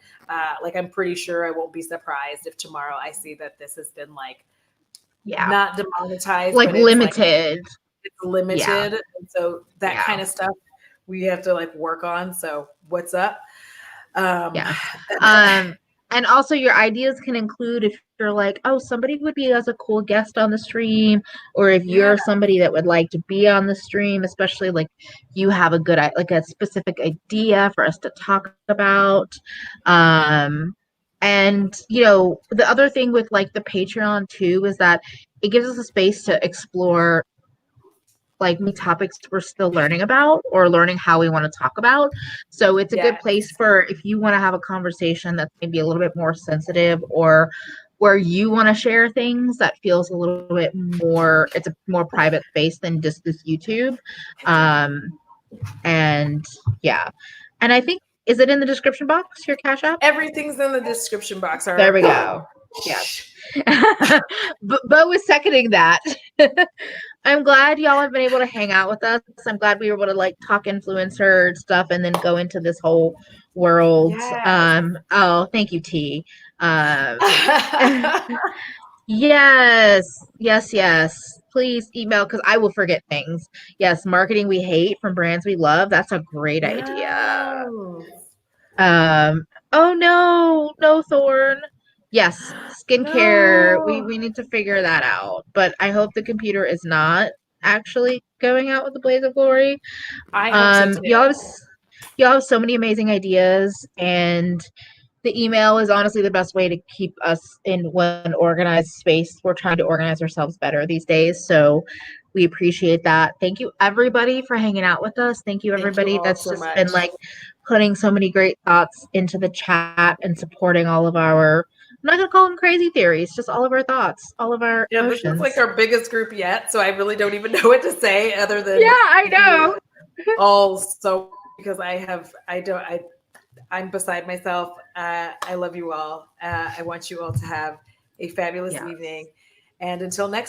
like I'm pretty sure I won't be surprised if tomorrow I see that this has been like not demonetized, like but limited. It's limited. And so that kind of stuff we have to like work on. So what's up? And also your ideas can include if you're like, oh, somebody would be as a cool guest on the stream, or if you're somebody that would like to be on the stream, especially like you have a good, like a specific idea for us to talk about. And you know, the other thing with like the Patreon too is that it gives us a space to explore like new topics we're still learning about or learning how we want to talk about. So it's a good place for if you want to have a conversation that's maybe a little bit more sensitive, or where you want to share things that feels a little bit more, it's a more private space than just this YouTube. And and I think, is it in the description box, your Cash App? Everything's in the description box. There we go. Yes. Bo was seconding that. I'm glad y'all have been able to hang out with us. I'm glad we were able to like talk influencer stuff and then go into this whole world. Oh, thank you, T. Yes. Please email, because I will forget things. Yes, marketing we hate from brands we love. That's a great idea. Oh no, Thorn. Yes, skincare. No. We need to figure that out. But I hope the computer is not actually going out with the blaze of glory. I hope so too. Y'all have so many amazing ideas, and the email is honestly the best way to keep us in one organized space. We're trying to organize ourselves better these days. So We appreciate that. Thank you everybody for hanging out with us. Thank you Thank you everybody all that's so just much. been like putting so many great thoughts into the chat and supporting all of our, I'm not gonna call them crazy theories, just all of our thoughts, all of our This emotions. is like our biggest group yet, so I really don't even know what to say other than I know. all so because I'm beside myself. I love you all. I want you all to have a fabulous evening, and until next